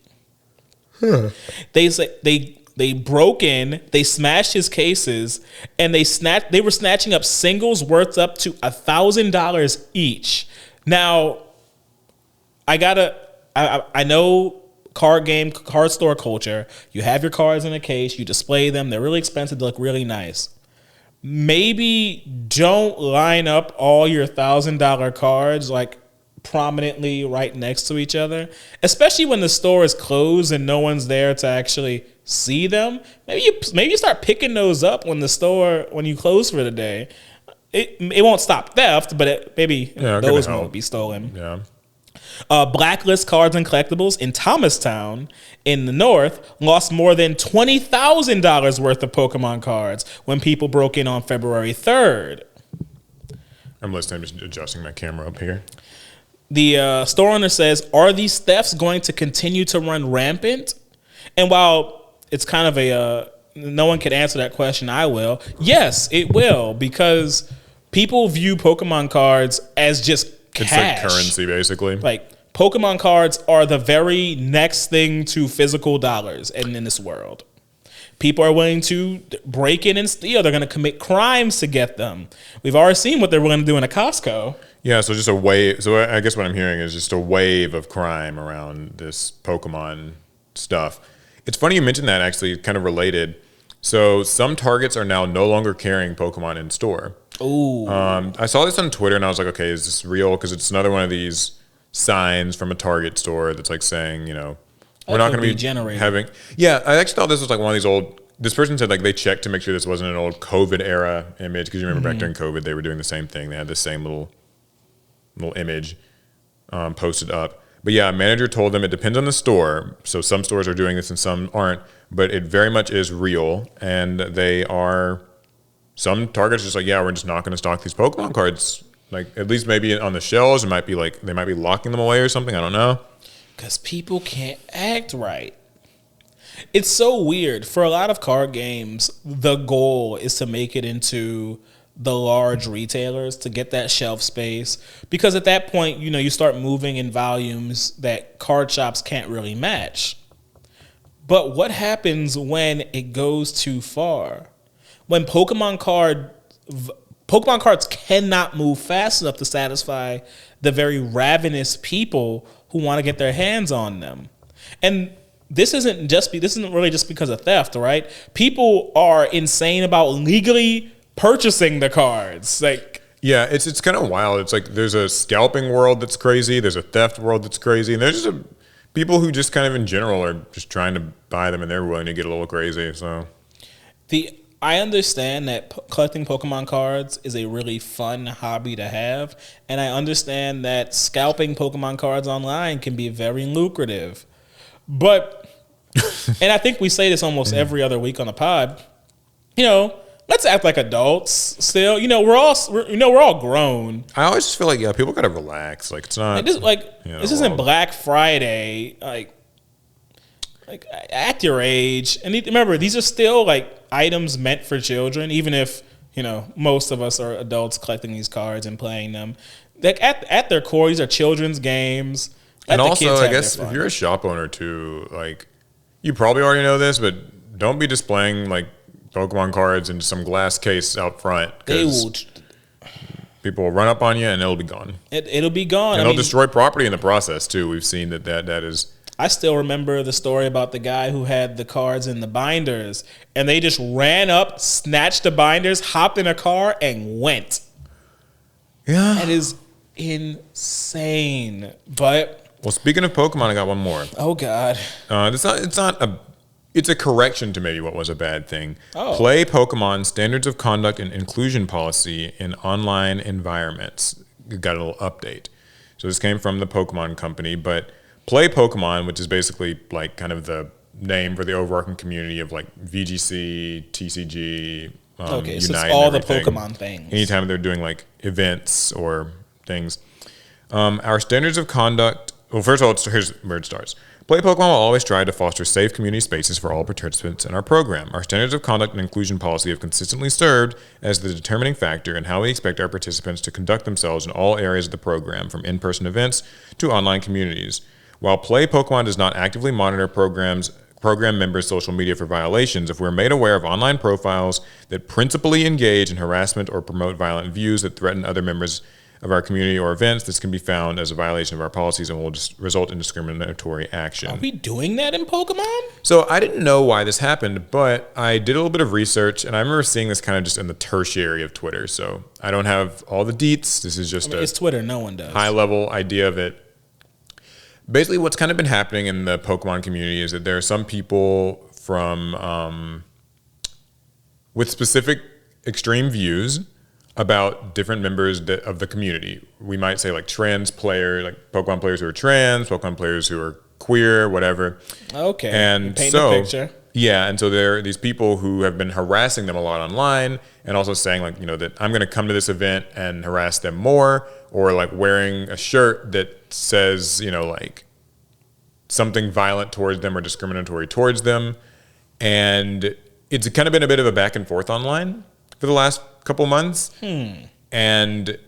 They broke in, they smashed his cases, and they were snatching up singles worth up to $1,000 each. Now, I know card store culture. You have your cards in a case, you display them, they're really expensive, they look really nice. Maybe don't line up all your $1,000 cards prominently right next to each other, especially when the store is closed and no one's there to actually see them. Maybe you start picking those up when you close for the day. It won't stop theft, but maybe those won't be stolen. Yeah. Blacklist Cards and Collectibles in Thomastown in the north lost more than $20,000 worth of Pokemon cards when people broke in on February 3rd. I'm listening. I'm just adjusting my camera up here. The store owner says, are these thefts going to continue to run rampant? And while it's kind of no one can answer that question, I will. Yes, it will, because people view Pokemon cards as just cash. It's like currency, basically. Like, Pokemon cards are the very next thing to physical dollars in this world. People are willing to break in and steal. They're going to commit crimes to get them. We've already seen what they're willing to do in a Costco. Yeah, so just a wave. So I guess what I'm hearing is just a wave of crime around this Pokemon stuff. It's funny you mentioned that, actually, kind of related. So some Targets are now no longer carrying Pokemon in store. Ooh. I saw this on Twitter and I was like, okay, is this real? Because it's another one of these signs from a Target store that's like saying, we're not going to be having. Yeah, I actually thought this was like one of these old. This person said like they checked to make sure this wasn't an old COVID era image, because you remember back during COVID they were doing the same thing. They had the same little image posted up. But yeah, a manager told them it depends on the store. So some stores are doing this and some aren't. But it very much is real, and they are. Some Targets just like, yeah, we're just not going to stock these Pokemon cards. Like, at least maybe on the shelves, it might be like they might be locking them away or something. I don't know. Because people can't act right. It's so weird. For a lot of card games, the goal is to make it into the large retailers to get that shelf space. Because at that point, you start moving in volumes that card shops can't really match. But what happens when it goes too far? When Pokemon cards cannot move fast enough to satisfy the very ravenous people who want to get their hands on them. And this isn't really just because of theft, right? People are insane about legally purchasing the cards. Like, yeah, it's kind of wild. It's like there's a scalping world that's crazy, there's a theft world that's crazy, and there's just people who just kind of in general are just trying to buy them and they're willing to get a little crazy. So I understand that collecting Pokemon cards is a really fun hobby to have, and I understand that scalping Pokemon cards online can be very lucrative. But, and I think we say this almost every other week on the pod, let's act like adults still. We're all grown. I always just feel like, yeah, people gotta relax. Like, it's not this isn't Black Friday. Like act your age, and remember, these are still like items meant for children, even if most of us are adults collecting these cards and playing them. Like at their core, these are children's games. And also, I guess if you're a shop owner too, like, you probably already know this, but don't be displaying like Pokemon cards in some glass case out front, because people will run up on you and it'll be gone. It'll be gone, and it'll destroy property in the process too. We've seen that is. I still remember the story about the guy who had the cards in the binders, and they just ran up, snatched the binders, hopped in a car, and went. Yeah. That is insane. But, well, speaking of Pokemon, I got one more. Oh God. It's a correction to maybe what was a bad thing. Oh. Play Pokemon Standards of Conduct and Inclusion Policy in Online Environments. Got a little update. So this came from the Pokemon company, but Play Pokemon, which is basically like kind of the name for the overarching community of like VGC, TCG, okay, Unite, so it's all the Pokemon things. Anytime they're doing like events or things. Our standards of conduct. Well, first of all, here's where it starts. Play Pokemon will always strive to foster safe community spaces for all participants in our program. Our standards of conduct and inclusion policy have consistently served as the determining factor in how we expect our participants to conduct themselves in all areas of the program, from in-person events to online communities. While Play Pokemon does not actively monitor program members' social media for violations, if we're made aware of online profiles that principally engage in harassment or promote violent views that threaten other members of our community or events, this can be found as a violation of our policies and will just result in discriminatory action. Are we doing that in Pokemon? So I didn't know why this happened, but I did a little bit of research, and I remember seeing this kind of just in the tertiary of Twitter. So I don't have all the deets. This is just it's Twitter. No one does. High-level idea of it. Basically, what's kind of been happening in the Pokemon community is that there are some people from with specific extreme views about different members of the community. We might say like trans player, like Pokemon players who are trans, Pokemon players who are queer, whatever. Okay. And paint so, the picture. yeah, and so there are these people who have been harassing them a lot online and also saying like, that I'm going to come to this event and harass them more, or like wearing a shirt that says, like something violent towards them or discriminatory towards them. And it's kind of been a bit of a back and forth online for the last couple months. And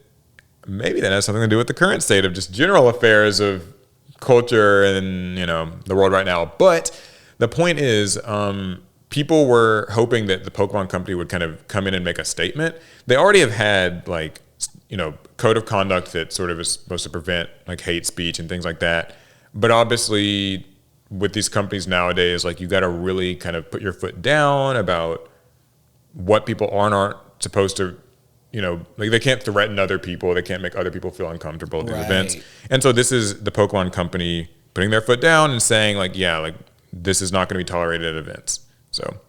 maybe that has something to do with the current state of just general affairs of culture and, the world right now. But the point is, people were hoping that the Pokemon company would kind of come in and make a statement. They already have had like, code of conduct that sort of is supposed to prevent like hate speech and things like that. But obviously with these companies nowadays, like you got to really kind of put your foot down about what people aren't supposed to, like they can't threaten other people. They can't make other people feel uncomfortable at these events. And so this is the Pokemon company putting their foot down and saying like, yeah, like this is not going to be tolerated at events. So,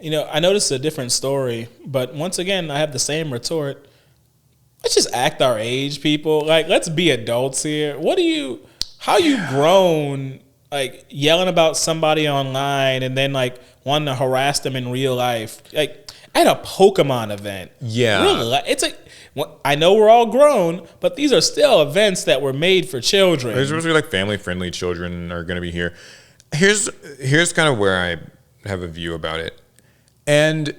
I noticed a different story, but once again, I have the same retort. Let's just act our age, people. Like, let's be adults here. How you grown, like yelling about somebody online and then like wanting to harass them in real life, like at a Pokemon event. Yeah. Really, it's like, I know we're all grown, but these are still events that were made for children. There's supposed to be like family-friendly children are going to be here. Here's kind of where I have a view about it. And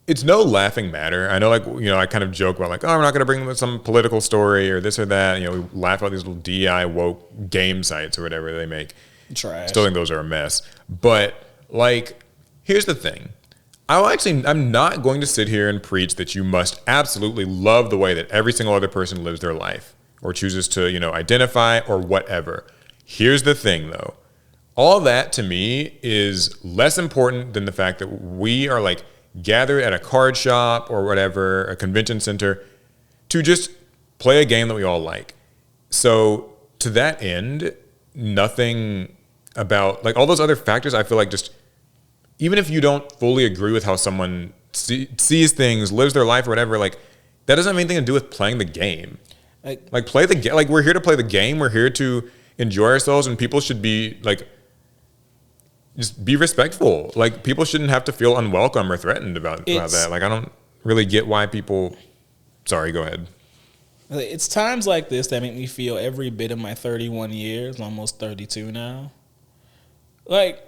it's no laughing matter. I know, like, I kind of joke about, like, oh, we're not going to bring them some political story or this or that. We laugh about these little DI woke game sites or whatever they make. Trash. Still think those are a mess. But, like, here's the thing. I'm not going to sit here and preach that you must absolutely love the way that every single other person lives their life or chooses to, identify or whatever. Here's the thing, though. All that, to me, is less important than the fact that we are, like, gathered at a card shop or whatever, a convention center, to just play a game that we all like. So to that end, nothing about like all those other factors, I feel like just even if you don't fully agree with how someone sees things, lives their life or whatever, like that doesn't have anything to do with playing the game. Like play the game. Like we're here to play the game. We're here to enjoy ourselves, and people should be like just be respectful. Like people shouldn't have to feel unwelcome or threatened about that. Like I don't really get why people. Sorry, go ahead. It's times like this that make me feel every bit of my 31 years, almost 32 now. Like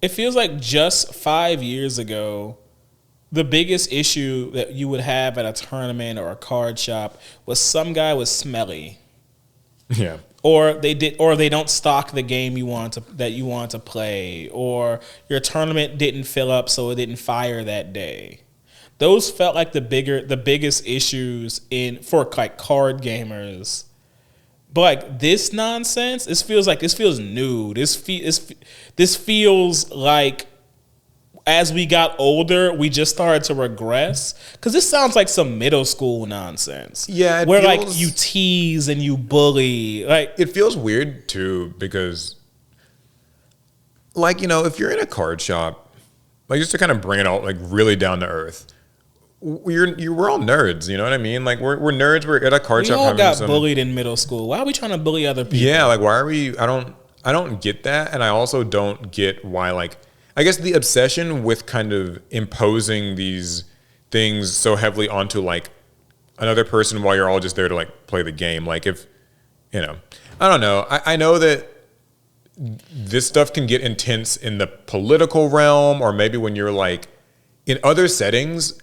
it feels like just 5 years ago, the biggest issue that you would have at a tournament or a card shop was some guy was smelly. Yeah. Or they don't stock the game that you want to play, or your tournament didn't fill up, so it didn't fire that day. Those felt like the biggest issues for like card gamers. But like this nonsense, this feels new. This feels like as we got older, we just started to regress. Because this sounds like some middle school nonsense. Yeah, where like you tease and you bully. Like it feels weird too because, like if you're in a card shop, like just to kind of bring it all like really down to earth, we're all nerds. You know what I mean? Like we're nerds. We're at a card shop. We all got bullied in middle school. Why are we trying to bully other people? Yeah, like why are we? I don't get that, and I also don't get why like. I guess the obsession with kind of imposing these things so heavily onto like another person while you're all just there to like play the game. Like if, I don't know. I know that this stuff can get intense in the political realm or maybe when you're like in other settings.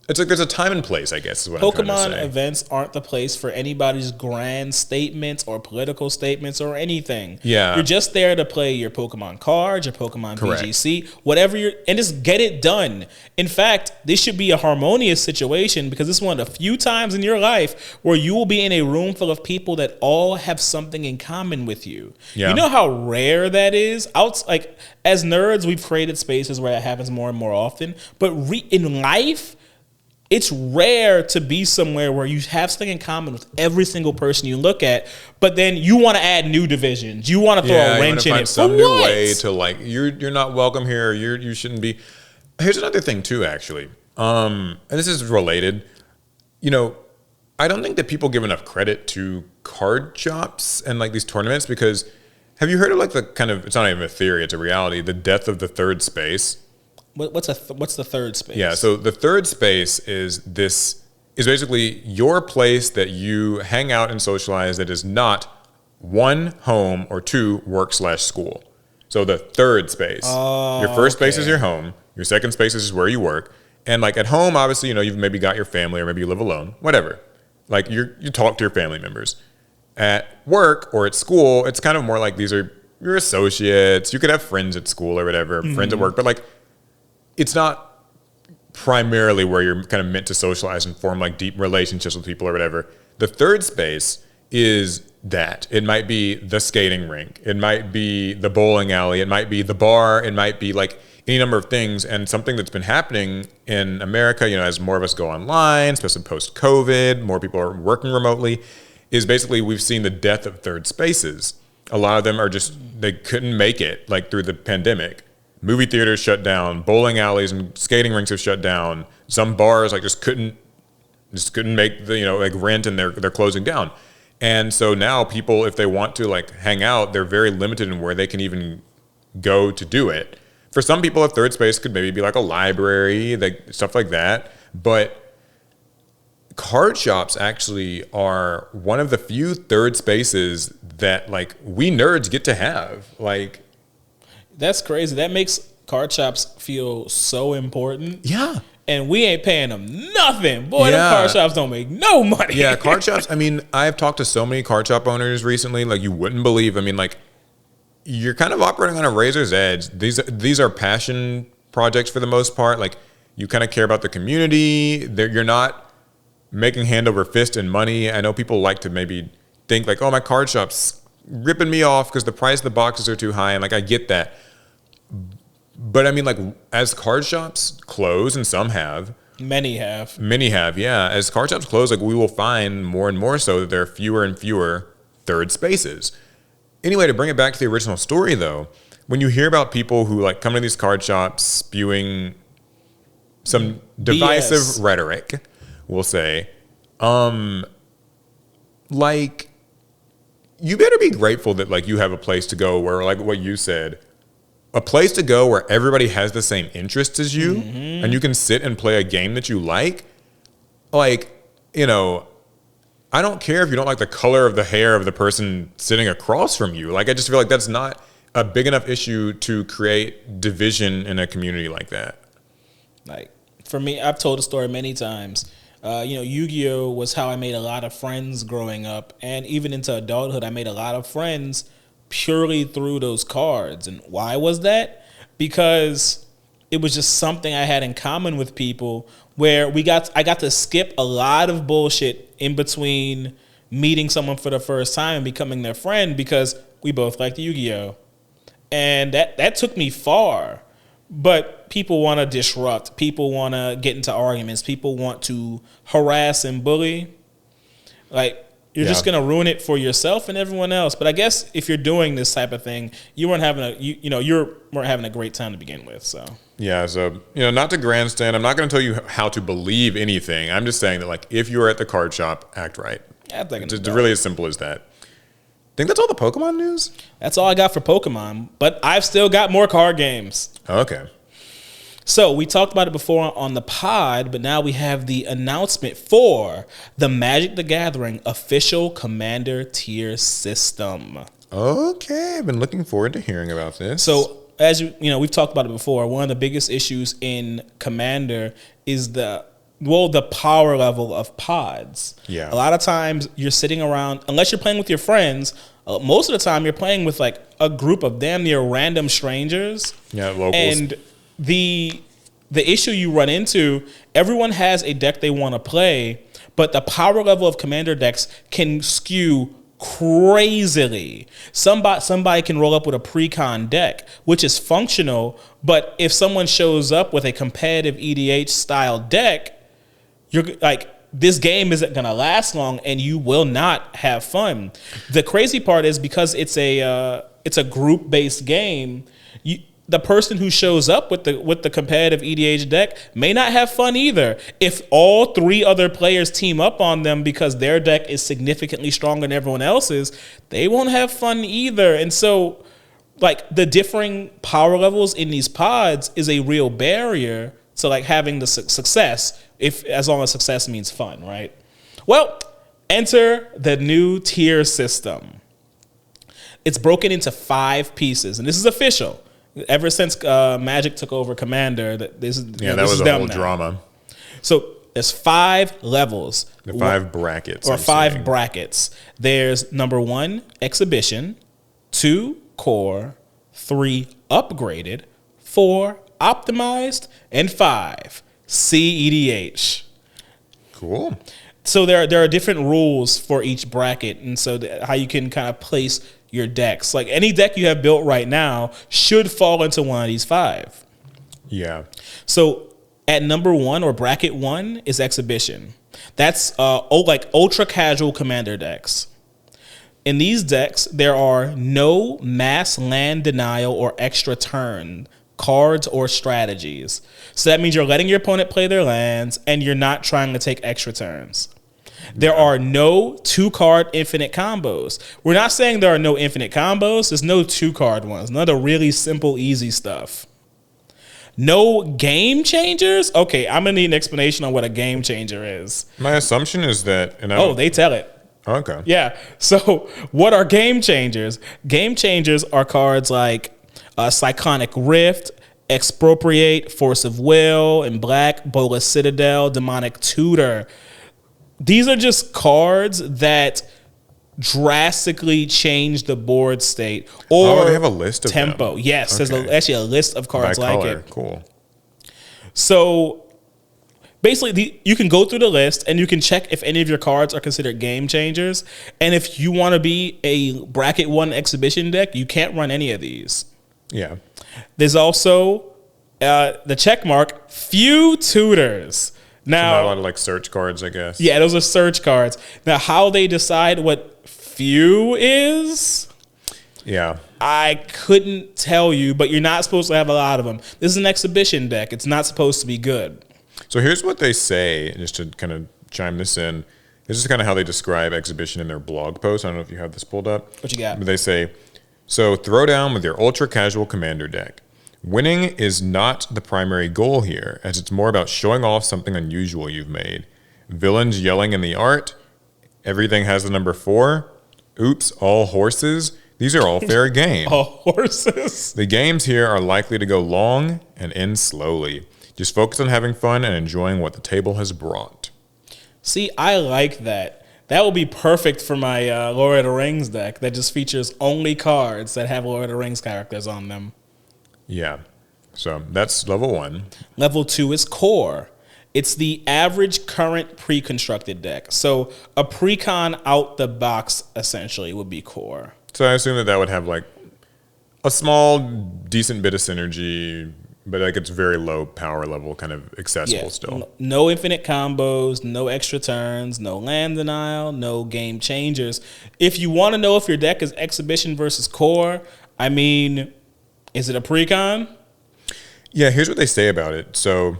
it's like there's a time and place, I guess, is what I'm trying to Pokemon say. events aren't the place for anybody's grand statements or political statements or anything. Yeah. You're just there to play your Pokemon cards, your Pokemon Correct. VGC, whatever and just get it done. In fact, this should be a harmonious situation because this is one of the few times in your life where you will be in a room full of people that all have something in common with you. Yeah. You know how rare that is? Like as nerds, we've created spaces where that happens more and more often, but in life, it's rare to be somewhere where you have something in common with every single person you look at, but then you want to add new divisions. You want to throw a wrench in it. Some new way to like you're not welcome here. You shouldn't be. Here's another thing too, actually, and this is related. You know, I don't think that people give enough credit to card shops and like these tournaments because have you heard of like the kind of, it's not even a theory, it's a reality, the death of the third space? What's the third space? Yeah, so the third space is basically your place that you hang out and socialize that is not 1, home, or 2, work/school. So the third space. Your first space is your home. Your second space is where you work. And like at home, obviously, you know, you've maybe got your family or maybe you live alone, whatever. Like you talk to your family members. At work or at school, it's kind of more like these are your associates. You could have friends at school or whatever, friends at work, but like it's not primarily where you're kind of meant to socialize and form like deep relationships with people or whatever. The third space is that. It might be the skating rink. It might be the bowling alley. It might be the bar. It might be like any number of things. And something that's been happening in America, you know, as more of us go online, especially post-COVID, more people are working remotely, is basically we've seen the death of third spaces. A lot of them are just, they couldn't make it like through the pandemic. Movie theaters shut down, bowling alleys and skating rinks have shut down. Some bars like just couldn't make the, you know, like Rant, and they're closing down. And so now people, if they want to like hang out, they're very limited in where they can even go to do it. For some people, a third space could maybe be like a library, like stuff like that. But card shops actually are one of the few third spaces that like we nerds get to have. Like, that's crazy. That makes card shops feel so important. yeah. And we ain't paying them nothing. Boy, them card shops don't make no money. Yeah, card shops. I mean, I've talked to so many card shop owners recently, like you wouldn't believe. I mean, like you're kind of operating on a razor's edge. These are passion projects for the most part. Like you kind of care about the community. You're not making hand over fist in money. I know people like to maybe think like, oh, my card shop's ripping me off because the price of the boxes are too high. And like, I get that. But I mean, like, as card shops close, and some have. Many have, yeah. As card shops close, like, we will find more and more so that there are fewer and fewer third spaces. Anyway, to bring it back to the original story, though, when you hear about people who, like, come to these card shops spewing some divisive BS. rhetoric, we'll say, like, you better be grateful that, like, you have a place to go where, like what you said, a place to go where everybody has the same interests as you, and you can sit and play a game that you like. Like, you know, I don't care if you don't like the color of the hair of the person sitting across from you. Like, I just feel like that's not a big enough issue to create division in a community like that. Like, for me, I've told the story many times. Yu-Gi-Oh! Was how I made a lot of friends growing up. And even into adulthood, I made a lot of friends purely through those cards. And why was that? Because it was just something I had in common with people where I got to skip a lot of bullshit in between meeting someone for the first time and becoming their friend because we both liked Yu-Gi-Oh! And that took me far. But people want to disrupt. People want to get into arguments. People want to harass and bully. Like, you're just going to ruin it for yourself and everyone else. But I guess if you're doing this type of thing, you weren't having a great time to begin with. So yeah, so not to grandstand. I'm not going to tell you how to believe anything. I'm just saying that, like, if you're at the card shop, act right. It's really as simple as that. Think that's all the Pokemon news? That's all I got for Pokemon, but I've still got more card games. Okay. So we talked about it before on the pod, but now we have the announcement for the Magic the Gathering official Commander tier system. Okay, I've been looking forward to hearing about this. So as we've talked about it before, one of the biggest issues in Commander is the Well, the power level of pods. Yeah. A lot of times you're sitting around, unless you're playing with your friends, most of the time you're playing with like a group of damn near random strangers. Yeah, locals. And the issue you run into, everyone has a deck they want to play, but the power level of commander decks can skew crazily. Somebody can roll up with a pre-con deck, which is functional, but if someone shows up with a competitive EDH style deck, you're like, this game isn't gonna last long, and you will not have fun. The crazy part is because it's a group based game. The person who shows up with the competitive EDH deck may not have fun either. If all 3 other players team up on them because their deck is significantly stronger than everyone else's, they won't have fun either. And so, like, the differing power levels in these pods is a real barrier to like having the success, as long as success means fun, right? Well, enter the new tier system. It's broken into 5 pieces, and this is official. Ever since Magic took over Commander, that was a whole drama. So there's 5 levels. The 5 brackets. Or 5 brackets. There's number 1, Exhibition, 2, Core, 3, Upgraded, 4, Optimized, and 5, CEDH. Cool. So there are different rules for each bracket, and so how you can kind of place your decks. Like any deck you have built right now should fall into one of these 5. Yeah. So at number 1 or bracket 1 is Exhibition. That's like ultra casual commander decks. In these decks, there are no mass land denial or extra turn cards or strategies. So that means you're letting your opponent play their lands and you're not trying to take extra turns. There are no 2-card infinite combos. We're not saying there are no infinite combos. There's no 2-card ones. None of the really simple, easy stuff. No game changers? Okay, I'm going to need an explanation on what a game changer is. My assumption is that... they tell it. Okay. Yeah. So what are game changers? Game changers are cards like Cyclonic Rift, Expropriate, Force of Will, in black, Bolas Citadel, Demonic Tutor. These are just cards that drastically change the board state or they have a list of tempo. them. Yes, Okay. there's actually a list of cards By like color. it. Cool. So basically, you can go through the list and you can check if any of your cards are considered game changers. And if you want to be a bracket 1 exhibition deck, you can't run any of these. Yeah. There's also the check mark, few tutors. Now, Not a lot of like search cards, I guess. Yeah, those are search cards. Now, how they decide what few is, Yeah. I couldn't tell you, but you're not supposed to have a lot of them. This is an exhibition deck. It's not supposed to be good. So here's what they say, just to kind of chime this in. This is kind of how they describe exhibition in their blog post. I don't know if you have this pulled up. What you got? But they say, so throw down with your ultra casual commander deck. Winning is not the primary goal here, as it's more about showing off something unusual you've made. Villains yelling in the art. Everything has the number 4. Oops, all horses. These are all fair game. All horses. The games here are likely to go long and end slowly. Just focus on having fun and enjoying what the table has brought. See, I like that. That would be perfect for my Lord of the Rings deck that just features only cards that have Lord of the Rings characters on them. Yeah. So that's level 1. Level 2 is core. It's the average current pre-constructed deck. So a pre-con out the box essentially would be core. So I assume that would have like a small, decent bit of synergy, but like it's very low power level, kind of accessible still. No infinite combos, no extra turns, no land denial, no game changers. If you want to know if your deck is exhibition versus core, I mean, is it a pre-con? Yeah, here's what they say about it. So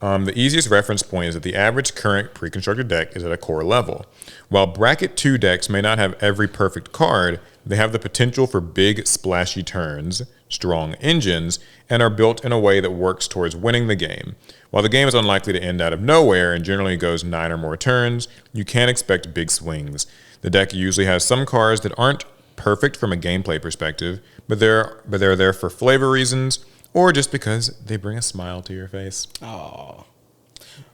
the easiest reference point is that the average current pre-constructed deck is at a core level. While bracket 2 decks may not have every perfect card, they have the potential for big splashy turns, strong engines, and are built in a way that works towards winning the game. While the game is unlikely to end out of nowhere and generally goes 9 or more turns, you can expect big swings. The deck usually has some cards that aren't perfect from a gameplay perspective, but they're there for flavor reasons or just because they bring a smile to your face. Oh.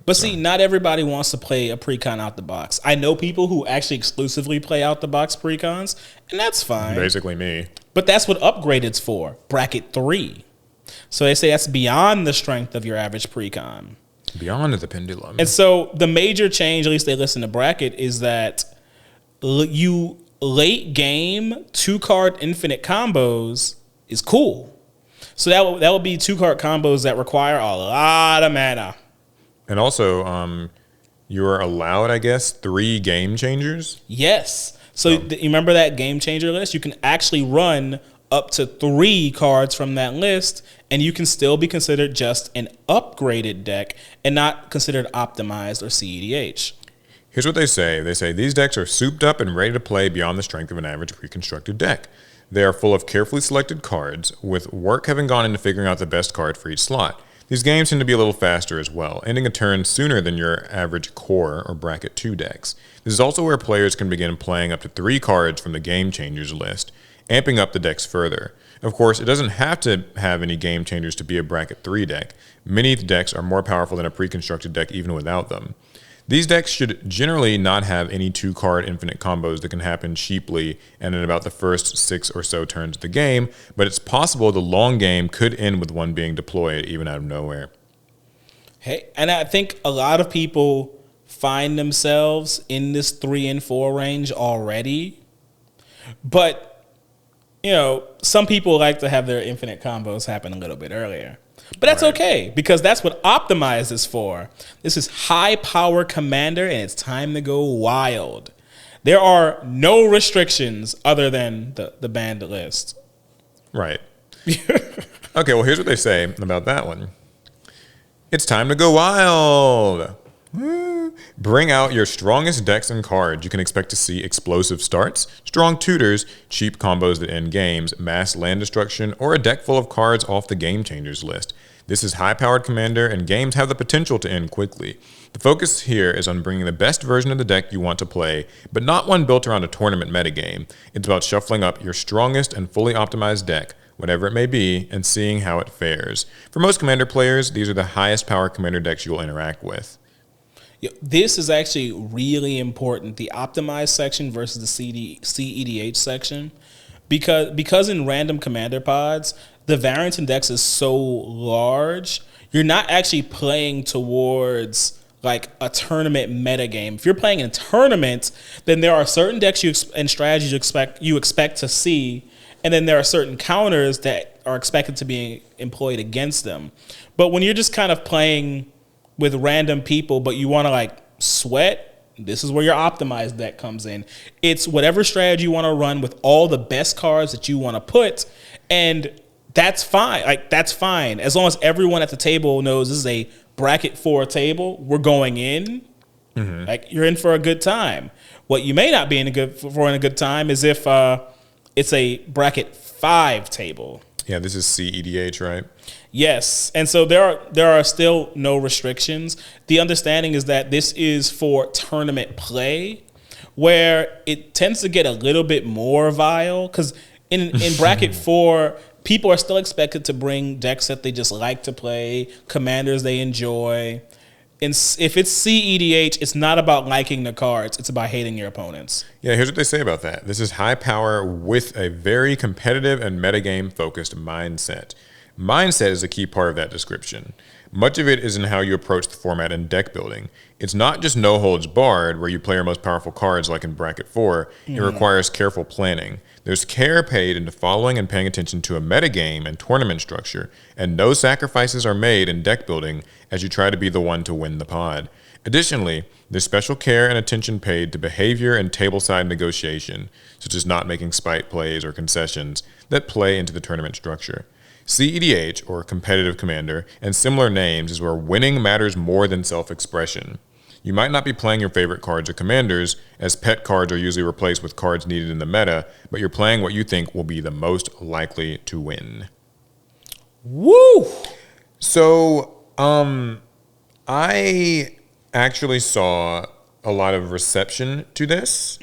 But see, not everybody wants to play a precon out the box. I know people who actually exclusively play out the box precons, and that's fine. Basically me. But that's what Upgraded's for, bracket 3. So they say that's beyond the strength of your average precon. Beyond the pendulum. And so the major change, at least they listen to bracket, is that you late game 2-card infinite combos is cool. So that will be 2-card combos that require a lot of mana. And also, you're allowed, I guess, 3 game changers? Yes. So you remember that game changer list? You can actually run up to 3 cards from that list, and you can still be considered just an upgraded deck and not considered optimized or CEDH. Here's what they say. They say, these decks are souped up and ready to play beyond the strength of an average pre-constructed deck. They are full of carefully selected cards, with work having gone into figuring out the best card for each slot. These games tend to be a little faster as well, ending a turn sooner than your average core or bracket 2 decks. This is also where players can begin playing up to 3 cards from the Game Changers list, amping up the decks further. Of course, it doesn't have to have any Game Changers to be a bracket 3 deck. Many decks are more powerful than a pre-constructed deck even without them. These decks should generally not have any 2-card infinite combos that can happen cheaply and in about the first 6 or so turns of the game, but it's possible the long game could end with one being deployed even out of nowhere. Hey, and I think a lot of people find themselves in this 3 and 4 range already, but some people like to have their infinite combos happen a little bit earlier. But that's okay, because that's what Optimize is for. This is high power commander, and it's time to go wild. There are no restrictions other than the banned list. Right. Okay, well, here's what they say about that one. It's time to go wild. Bring out your strongest decks and cards. You can expect to see explosive starts, strong tutors, cheap combos that end games, mass land destruction, or a deck full of cards off the Game Changers list. This is high-powered commander, and games have the potential to end quickly. The focus here is on bringing the best version of the deck you want to play, but not one built around a tournament metagame. It's about shuffling up your strongest and fully optimized deck, whatever it may be, and seeing how it fares. For most commander players, these are the highest power commander decks you'll interact with. This is actually really important, the optimized section versus the CEDH section, because in random commander pods, the variance index is so large, you're not actually playing towards like a tournament metagame. If you're playing in a tournament, then there are certain decks and strategies you expect to see, and then there are certain counters that are expected to be employed against them. But when you're just kind of playing with random people, but you want to like sweat, this is where your optimized deck comes in. It's whatever strategy you want to run with all the best cards that you want to put, and that's fine. Like, that's fine. As long as everyone at the table knows this is a bracket 4 table, we're going in. Mm-hmm. Like, you're in for a good time. What you may not be in a good time is if it's a bracket 5 table. Yeah, this is CEDH, right? Yes, and so there are still no restrictions. The understanding is that this is for tournament play, where it tends to get a little bit more vile, because in bracket 4, people are still expected to bring decks that they just like to play, commanders they enjoy. And if it's CEDH, it's not about liking the cards, it's about hating your opponents. Yeah, here's what they say about that. This is high power with a very competitive and metagame focused mindset. Mindset is a key part of that description. Much of it is in how you approach the format and deck building. It's not just no holds barred, where you play your most powerful cards like in bracket 4. It requires careful planning. There's care paid into following and paying attention to a metagame and tournament structure, and no sacrifices are made in deck building as you try to be the one to win the pod. Additionally, there's special care and attention paid to behavior and tableside negotiation, such as not making spite plays or concessions that play into the tournament structure. CEDH, or Competitive Commander, and similar names is where winning matters more than self-expression. You might not be playing your favorite cards or commanders, as pet cards are usually replaced with cards needed in the meta, but you're playing what you think will be the most likely to win. Woo! So, I actually saw a lot of reception to this.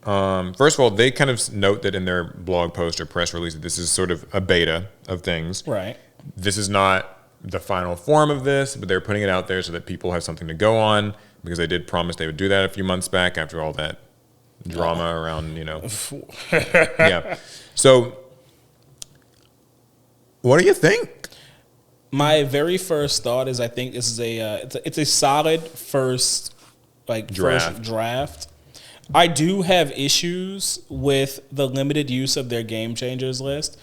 First of all, they kind of note that in their blog post or press release that this is sort of a beta of things. Right. This is not the final form of this, but they're putting it out there so that people have something to go on, because they did promise they would do that a few months back after all that drama around, yeah. So what do you think? My very first thought is I think this is it's a solid first draft. I do have issues with the limited use of their game changers list.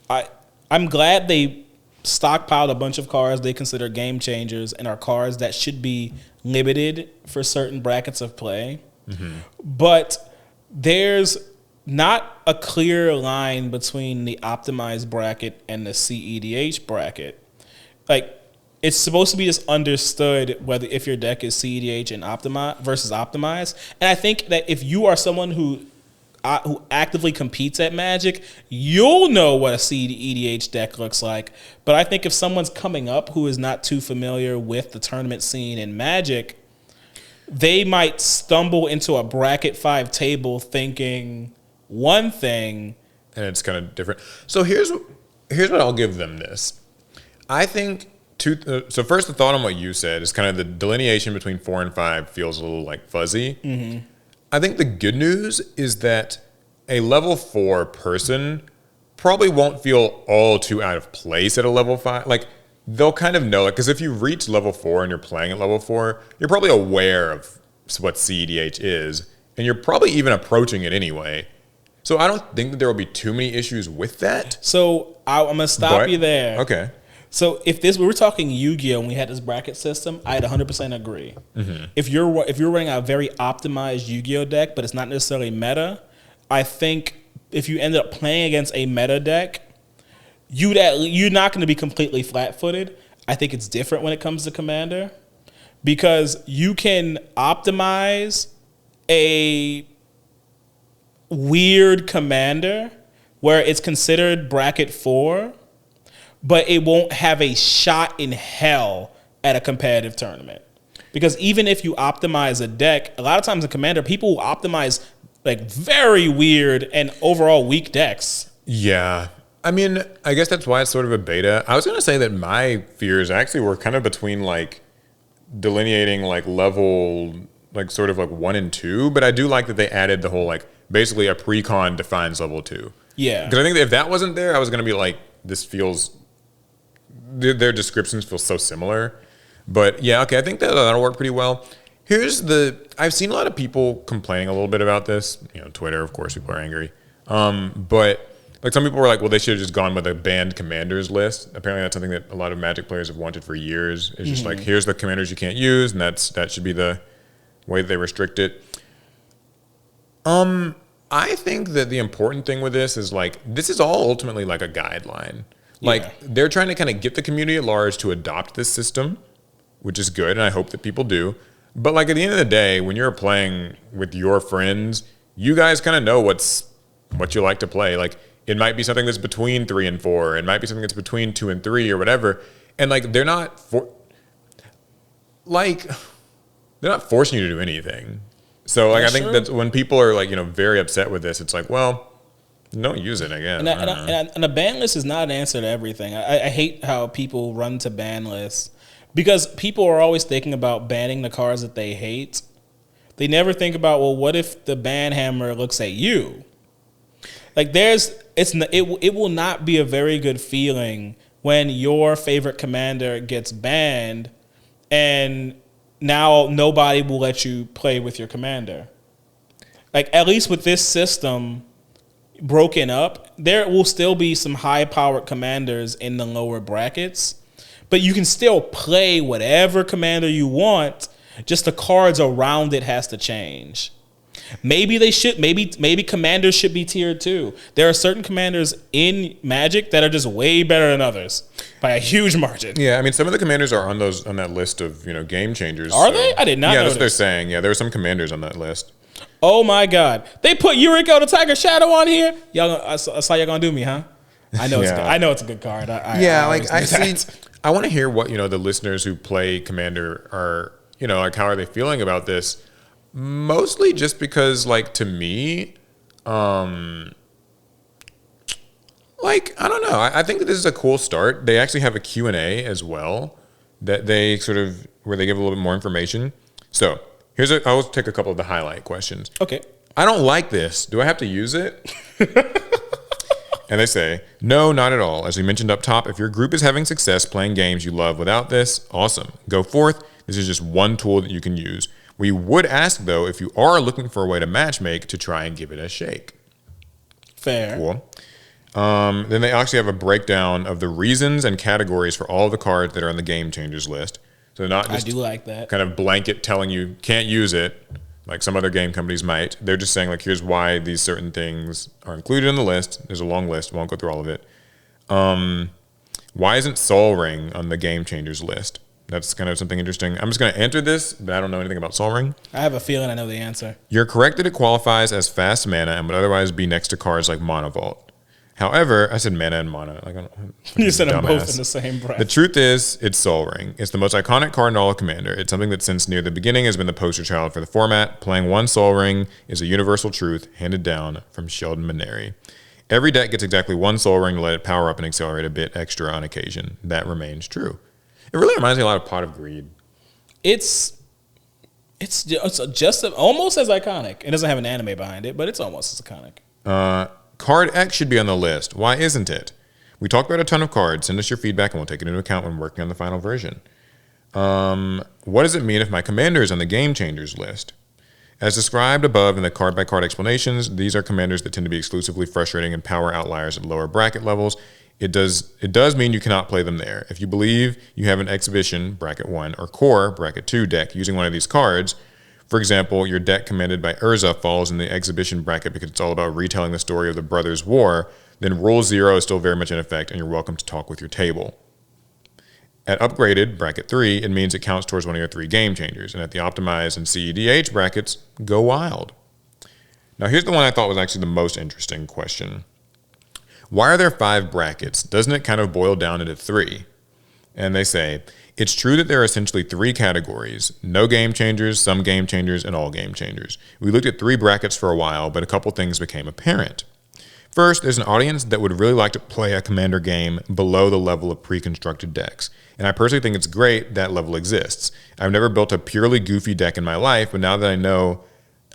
I'm glad they stockpiled a bunch of cards they consider game changers and are cards that should be limited for certain brackets of play. Mm-hmm. But there's not a clear line between the optimized bracket and the CEDH bracket. Like, it's supposed to be just understood whether if your deck is CEDH and versus optimized. And I think that if you are someone who actively competes at Magic, you'll know what a CEDH deck looks like. But I think if someone's coming up who is not too familiar with the tournament scene in Magic, they might stumble into a bracket 5 table thinking one thing, and it's kind of different. So here's what I'll give them this. I think so first, the thought on what you said is kind of the delineation between 4 and 5 feels a little like fuzzy. Mm-hmm. I think the good news is that a level 4 person probably won't feel all too out of place at a level 5. Like, they'll kind of know it, because if you reach level 4 and you're playing at level 4, you're probably aware of what CEDH is, and you're probably even approaching it anyway. So I don't think that there will be too many issues with that. So I'm going to stop you there. Okay. So if we were talking Yu-Gi-Oh! When we had this bracket system, I'd 100% agree. Mm-hmm. If you're running a very optimized Yu-Gi-Oh! Deck, but it's not necessarily meta, I think if you end up playing against a meta deck, you're not going to be completely flat-footed. I think it's different when it comes to Commander, because you can optimize a weird Commander where it's considered bracket 4, but it won't have a shot in hell at a competitive tournament. Because even if you optimize a deck, a lot of times in Commander, people will optimize like very weird and overall weak decks. Yeah. I mean, I guess that's why it's sort of a beta. I was going to say that my fears actually were kind of between like delineating like level, like sort of like 1 and 2, but I do like that they added the whole like basically a pre-con defines level 2. Yeah. Because I think that if that wasn't there, I was going to be like, this feels... Their descriptions feel so similar. But yeah, okay, I think that'll work pretty well. I've seen a lot of people complaining a little bit about this. Twitter, of course, people are angry. But like some people were like, well, they should have just gone with a banned commanders list. Apparently that's something that a lot of Magic players have wanted for years. It's just like, here's the commanders you can't use, and that should be the way that they restrict it. I think that the important thing with this is like, this is all ultimately like a guideline. Like, they're trying to kind of get the community at large to adopt this system, which is good, and I hope that people do. But, like, at the end of the day, when you're playing with your friends, you guys kind of know what you like to play. Like, it might be something that's between 3 and 4. It might be something that's between 2 and 3 or whatever. And, like, they're not forcing you to do anything. So, like, I think that when people are, like, very upset with this, it's like, well... Don't use it again. And a ban list is not an answer to everything. I hate how people run to ban lists, because people are always thinking about banning the cards that they hate. They never think about, well, what if the ban hammer looks at you? Like it will not be a very good feeling when your favorite commander gets banned and now nobody will let you play with your commander. Like, at least with this system broken up, there will still be some high-powered commanders in the lower brackets, but you can still play whatever commander you want, just the cards around it has to change. Maybe commanders should be tiered too. There are certain commanders in Magic that are just way better than others by a huge margin. Yeah, I mean, some of the commanders are on that list of game changers. Are they? I did not know. Yeah, that's what they're saying. Yeah, there are some commanders on that list. Oh my God! They put Yuriko the Tiger Shadow on here. Y'all, I saw y'all gonna do me, huh? I know it's a good card. I want to hear what the listeners who play Commander are. Like, how are they feeling about this? Mostly just because, like, to me, Like, I don't know. I think that this is a cool start. They actually have a Q&A as well that they sort of, where they give a little bit more information. So I'll take a couple of the highlight questions. Okay. I don't like this. Do I have to use it? And they say, no, not at all. As we mentioned up top, if your group is having success playing games you love without this, awesome. Go forth. This is just one tool that you can use. We would ask, though, if you are looking for a way to matchmake, to try and give it a shake. Fair. Cool. Then they actually have a breakdown of the reasons and categories for all the cards that are on the Game Changers list. So they're not just I do like that. kind of blanket telling you can't use it, like some other game companies might. They're just saying, like, here's why these certain things are included in the list. There's a long list. Won't go through all of it. Why isn't Sol Ring on the Game Changers list? That's kind of something interesting. I'm just going to answer this, but I don't know anything about Sol Ring. I have a feeling I know the answer. You're correct that it qualifies as fast mana and would otherwise be next to cards like Mana Vault. However, I said mana and mana. Like, You said them both in the same breath. The truth is, it's Sol Ring. It's the most iconic card in all of Commander. It's something that since near the beginning has been the poster child for the format. Playing one Sol Ring is a universal truth handed down from Sheldon Maneri. Every deck gets exactly one Sol Ring to let it power up and accelerate a bit extra on occasion. That remains true. It really reminds me a lot of Pot of Greed. It's just almost as iconic. It doesn't have an anime behind it, but it's almost as iconic. Card X should be on the list. Why isn't it? We talked about a ton of cards. Send us your feedback and we'll take it into account when working on the final version. What does it mean if my commander is on the Game Changers list? As described above in the card-by-card explanations, these are commanders that tend to be exclusively frustrating and power outliers at lower bracket levels. It does mean you cannot play them there. If you believe you have an Exhibition, bracket 1, or Core, bracket 2 deck using one of these cards, for example, your deck commanded by Urza falls in the Exhibition bracket because it's all about retelling the story of the Brothers' War, then Rule 0 is still very much in effect and you're welcome to talk with your table. At Upgraded, bracket 3, it means it counts towards one of your 3 Game Changers, and at the Optimized and CEDH brackets, go wild. Now here's the one I thought was actually the most interesting question. Why are there 5 brackets? Doesn't it kind of boil down into 3? And they say, it's true that there are essentially 3 categories: no Game Changers, some Game Changers, and all Game Changers. We looked at 3 brackets for a while, but a couple things became apparent. First, there's an audience that would really like to play a Commander game below the level of pre-constructed decks. And I personally think it's great that level exists. I've never built a purely goofy deck in my life, but now that I know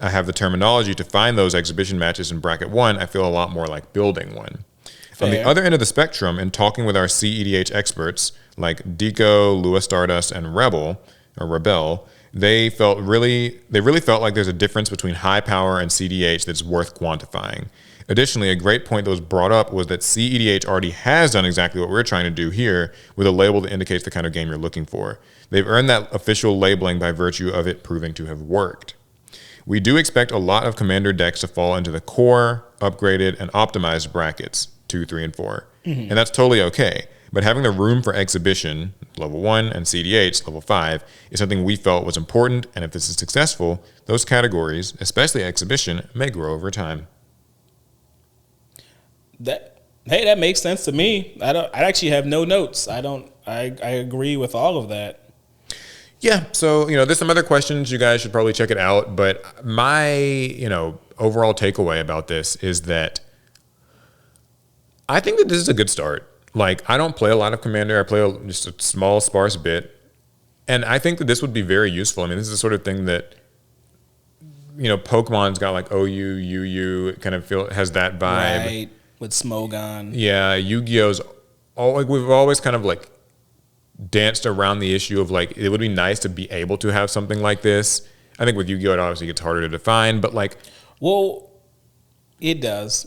I have the terminology to find those exhibition matches in bracket 1, I feel a lot more like building one. Fair. On the other end of the spectrum, in talking with our CEDH experts like Deco, Lua Stardust, and Rebel, they really felt like there's a difference between high power and CDH that's worth quantifying. Additionally, a great point that was brought up was that CEDH already has done exactly what we're trying to do here with a label that indicates the kind of game you're looking for. They've earned that official labeling by virtue of it proving to have worked. We do expect a lot of Commander decks to fall into the Core, Upgraded, and Optimized brackets, 2, 3, and 4. Mm-hmm. And that's totally okay. But having the room for Exhibition, level 1, and CDH, level 5, is something we felt was important, and if this is successful, those categories, especially Exhibition, may grow over time. That makes sense to me. I actually have no notes. I agree with all of that. Yeah, so, there's some other questions. You guys should probably check it out. But my, overall takeaway about this is that I think that this is a good start. Like, I don't play a lot of Commander. I play just a small, sparse bit. And I think that this would be very useful. I mean, this is the sort of thing that, Pokemon's got like OU, UU. It kind of has that vibe. Right, with Smogon. Yeah, Yu-Gi-Oh's, we've always kind of like danced around the issue of like, it would be nice to be able to have something like this. I think with Yu-Gi-Oh, it obviously gets harder to define, but like... Well... It does.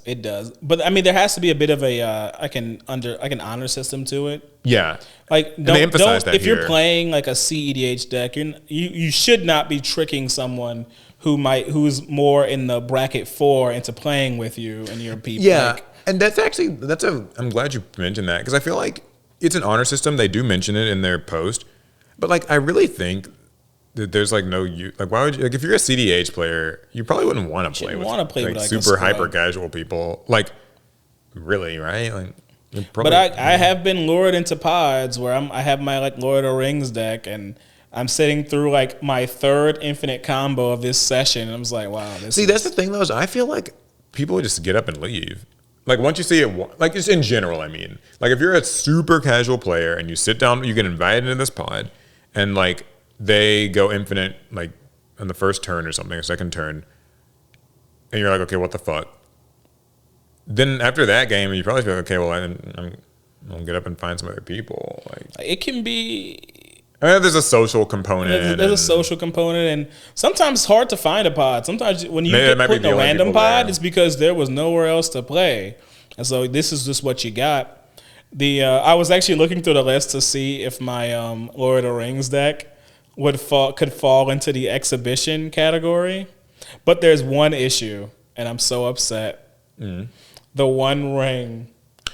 But I mean, there has to be a bit of a an honor system to it. Yeah. Like, they emphasize that if you're playing like a CEDH deck, you should not be tricking someone who's more in the bracket 4 into playing with you and your people. Yeah. And I'm glad you mentioned that, because I feel like it's an honor system. They do mention it in their post, but like, I really think that there's like why would you, like, if you're a CDH player, you probably wouldn't want to play with super hyper casual people, like, really, right? Like, but I have been lured into pods where I have my like Lord of the Rings deck, and I'm sitting through like my 3rd infinite combo of this session, and I'm just like, wow. That's the thing though, is I feel like people would just get up and leave. Like once you see it, like just in general, I mean, like if you're a super casual player and you sit down, you get invited into this pod, and like they go infinite, like on the first turn or something, or second turn, and you're like, okay, what the fuck? Then after that game, you probably feel like, okay, well, I'll get up and find some other people. Like It can be. I mean, there's a social component. There's a social component, and sometimes it's hard to find a pod. Sometimes when you get put in a random pod, it's because there was nowhere else to play, and so this is just what you got. I was actually looking through the list to see if my Lord of the Rings deck could fall into the exhibition category, but there's one issue, and I'm so upset. The One Ring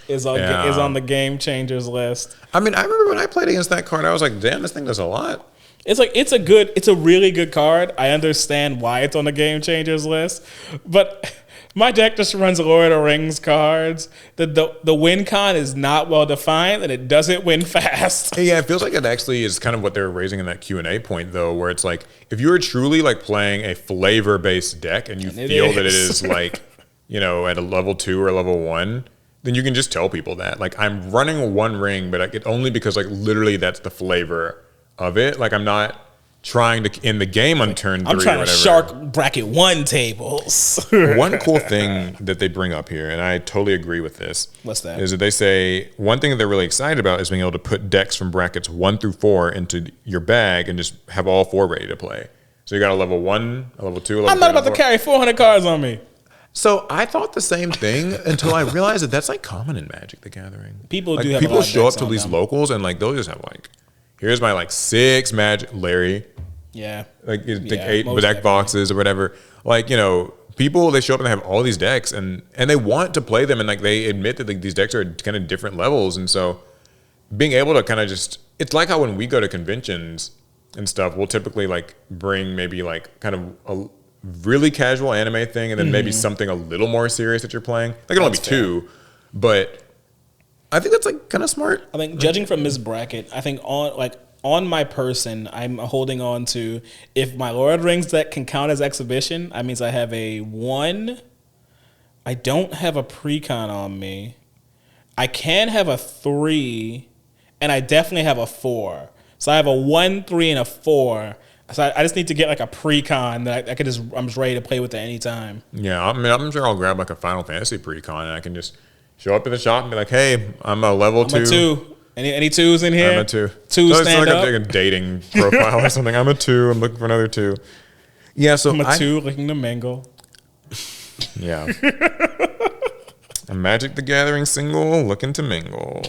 is on the Game Changers list. I mean, I remember when I played against that card, I was like, damn, this thing does a lot. It's a really good card. I understand why it's on the Game Changers list, but my deck just runs Lord of the Rings cards. The win con is not well defined, and it doesn't win fast. Yeah, it feels like it actually is kind of what they were raising in that Q&A point, though, where it's like, if you're truly like playing a flavor-based deck and you feel that it is like, you know, at a level 2 or level 1, then you can just tell people that. Like, I'm running One Ring, but it only because, like, literally that's the flavor of it. Like, I'm not trying to end the game on turn 3 I'm trying or whatever. to shark bracket 1 tables. One cool thing that they bring up here, and I totally agree with this. What's that? Is that they say one thing that they're really excited about is being able to put decks from brackets 1 through 4 into your bag and just have all 4 ready to play. So you got a level 1, a level 2, a level 3. I'm not about to carry 400 cards on me. So I thought the same thing until I realized that that's like common in Magic the Gathering. People like, do have people a lot of show up decks to on these them. locals and like they'll just have like, here's my like 6 Magic Larry, Yeah. like Yeah, 8 most deck definitely. boxes or whatever. Like, you know, people, they show up and they have all these decks and they want to play them and like they admit that like these decks are kind of different levels, and so being able to kind of just, it's like how when we go to conventions and stuff, we'll typically like bring maybe like kind of a really casual anime thing and then maybe something a little more serious that you're playing. Like it can only be That's fair. 2, but I think that's like kind of smart. I think judging from this bracket, I think on my person, I'm holding on to, if my Lord of the Rings deck can count as exhibition, that means I have a 1. I don't have a precon on me. I can have a 3, and I definitely have a 4. So I have a 1, 3, and a 4. So I just need to get like a precon that I'm just ready to play with at any time. Yeah, I mean, I'm sure I'll grab like a Final Fantasy precon and I can just show up at the shop and be like, hey, I'm a level 2. I'm a 2. Any 2s in here? I'm a 2. 2s So stand it's up. like a dating profile or something. I'm a 2. I'm looking for another 2. Yeah, so I'm a 2 looking to mingle. Yeah. A Magic the Gathering single looking to mingle.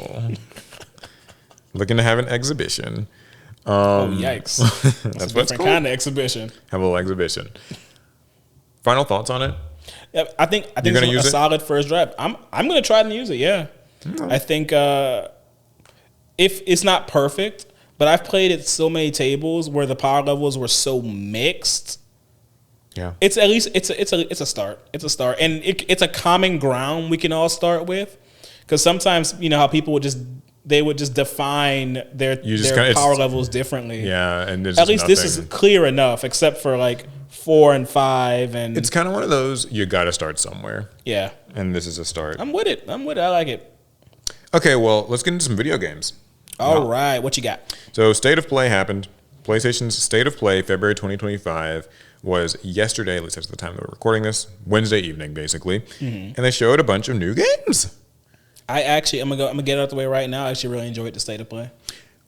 Looking to have an exhibition. Oh, yikes. That's a what's different cool. kind of exhibition. Have a little exhibition. Final thoughts on it? Yeah, I think You're gonna it's use a it? solid first draft. I'm going to try and use it, yeah. I think if it's not perfect, but I've played at so many tables where the power levels were so mixed. Yeah. It's at least it's a start. It's a start, and it's a common ground we can all start with, because sometimes you know how people would just define their power levels differently. Yeah, and At least this is clear enough, except for like 4 and 5, and it's kind of one of those, you got to start somewhere, yeah. and this is a start. I'm with it. I like it. Okay, well, let's get into some video games. All right, what you got? So State of Play happened. PlayStation's State of Play, February 2025, was yesterday, at least that's the time that we're recording this, Wednesday evening, basically. And they showed a bunch of new games. I'm gonna get it out the way right now. I actually really enjoyed the State of Play.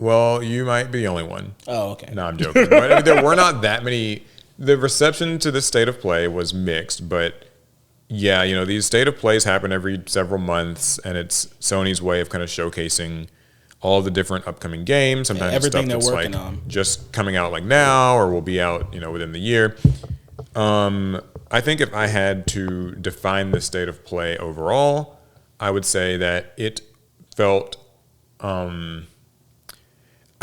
Well, you might be the only one. Oh, okay. No, I'm joking. But I mean, there were not that many. The reception to the State of Play was mixed, but yeah, you know, these State of Plays happen every several months, and it's Sony's way of kind of showcasing all the different upcoming games. Sometimes everything stuff they're that's working like on. just coming out like now, or will be out, you know, within the year. I think if I had to define the State of Play overall, I would say that it felt. I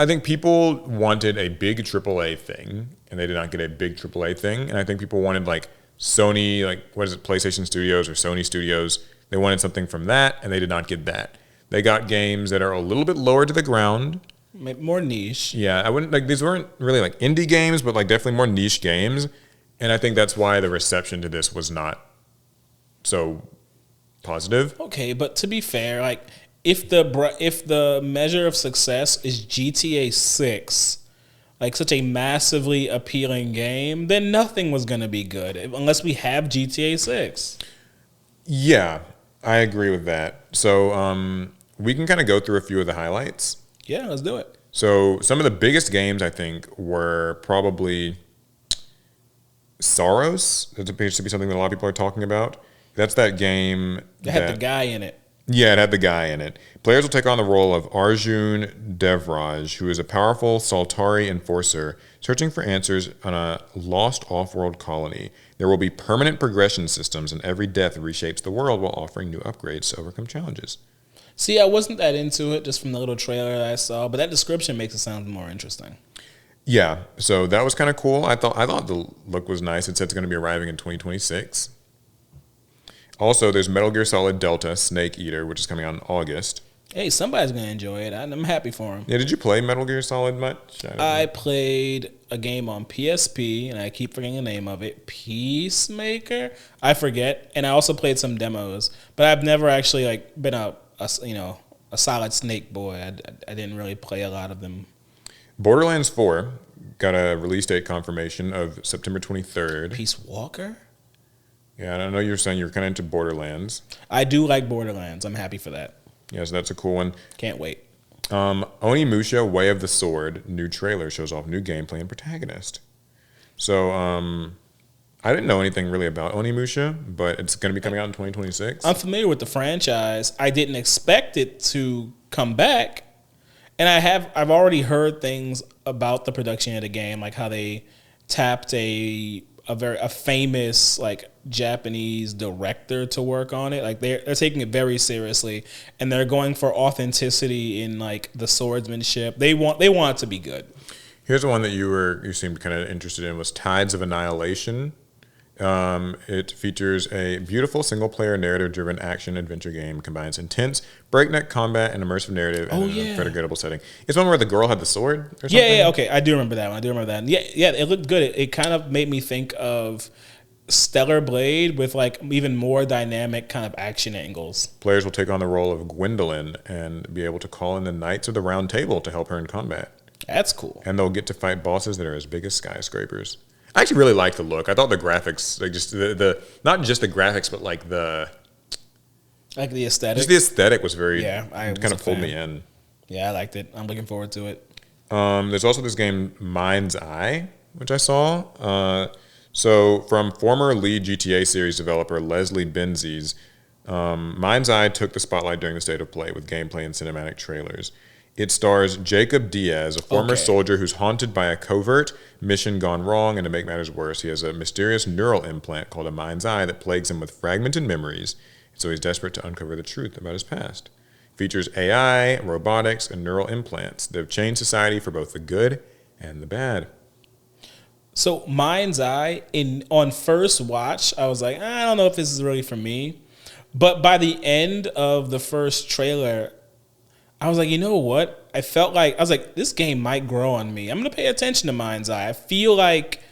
think people wanted a big AAA thing, and they did not get a big AAA thing. And I think people wanted like Sony, like what is it, PlayStation Studios or Sony Studios. They wanted something from that, and they did not get that. They got games that are a little bit lower to the ground. More niche. Yeah, I wouldn't like, these weren't really like indie games, but like definitely more niche games. And I think that's why the reception to this was not so positive. Okay, but to be fair, like if the measure of success is GTA 6, like such a massively appealing game, then nothing was going to be good unless we have GTA 6. Yeah, I agree with that. So we can kind of go through a few of the highlights. Yeah, let's do it. So some of the biggest games, I think, were probably Soros. That appears to be something that a lot of people are talking about. That's that game It had the guy in it. Yeah, it had the guy in it. Players will take on the role of Arjun Devraj, who is a powerful Saltari enforcer searching for answers on a lost off-world colony. There will be permanent progression systems, and every death reshapes the world while offering new upgrades to overcome challenges. See, I wasn't that into it just from the little trailer that I saw, but that description makes it sound more interesting. Yeah, so that was kind of cool. I thought the look was nice. It said it's going to be arriving in 2026. Also, there's Metal Gear Solid Delta Snake Eater, which is coming out in August. Hey, somebody's going to enjoy it. I'm happy for him. Yeah, did you play Metal Gear Solid much? I played a game on PSP, and I keep forgetting the name of it. Peacemaker? I forget. And I also played some demos, but I've never actually been a solid Snake boy. I didn't really play a lot of them. Borderlands 4 got a release date confirmation of September 23rd. Peace Walker? Yeah, I know you were saying you were kind of into Borderlands. I do like Borderlands. I'm happy for that. Yeah, so that's a cool one. Can't wait. Onimusha, Way of the Sword, new trailer shows off new gameplay and protagonist. So, I didn't know anything really about Onimusha, but it's going to be coming out in 2026. I'm familiar with the franchise. I didn't expect it to come back. And I've already heard things about the production of the game, like how they tapped a famous Japanese director to work on it. Like they're taking it very seriously, and they're going for authenticity in the swordsmanship. They want it to be good. Here's the one that you seemed kind of interested in was Tides of Annihilation. It features a beautiful single-player narrative-driven action-adventure game. Combines intense, breakneck combat and immersive narrative in an unforgettable setting. It's one where the girl had the sword or something? Yeah, okay. I do remember that one. Yeah, it looked good. It kind of made me think of Stellar Blade with even more dynamic kind of action angles. Players will take on the role of Gwendolyn and be able to call in the Knights of the Round Table to help her in combat. That's cool. And they'll get to fight bosses that are as big as skyscrapers. I actually really liked the look. I thought the graphics, just the not just the graphics, but the the aesthetic. Just the aesthetic was very kind of pulled me in. Yeah, I liked it. I'm looking forward to it. There's also this game Mind's Eye, which I saw. So from former lead GTA series developer Leslie Benzies, Mind's Eye took the spotlight during the State of Play with gameplay and cinematic trailers. It stars Jacob Diaz, a former soldier who's haunted by a covert mission gone wrong, and to make matters worse, he has a mysterious neural implant called a Mind's Eye that plagues him with fragmented memories, so he's desperate to uncover the truth about his past. It features AI, robotics, and neural implants. They've changed society for both the good and the bad. So Mind's Eye, on first watch, I was like, I don't know if this is really for me. But by the end of the first trailer, I was like, you know what? I was like, this game might grow on me. I'm going to pay attention to Mind's Eye. I feel like,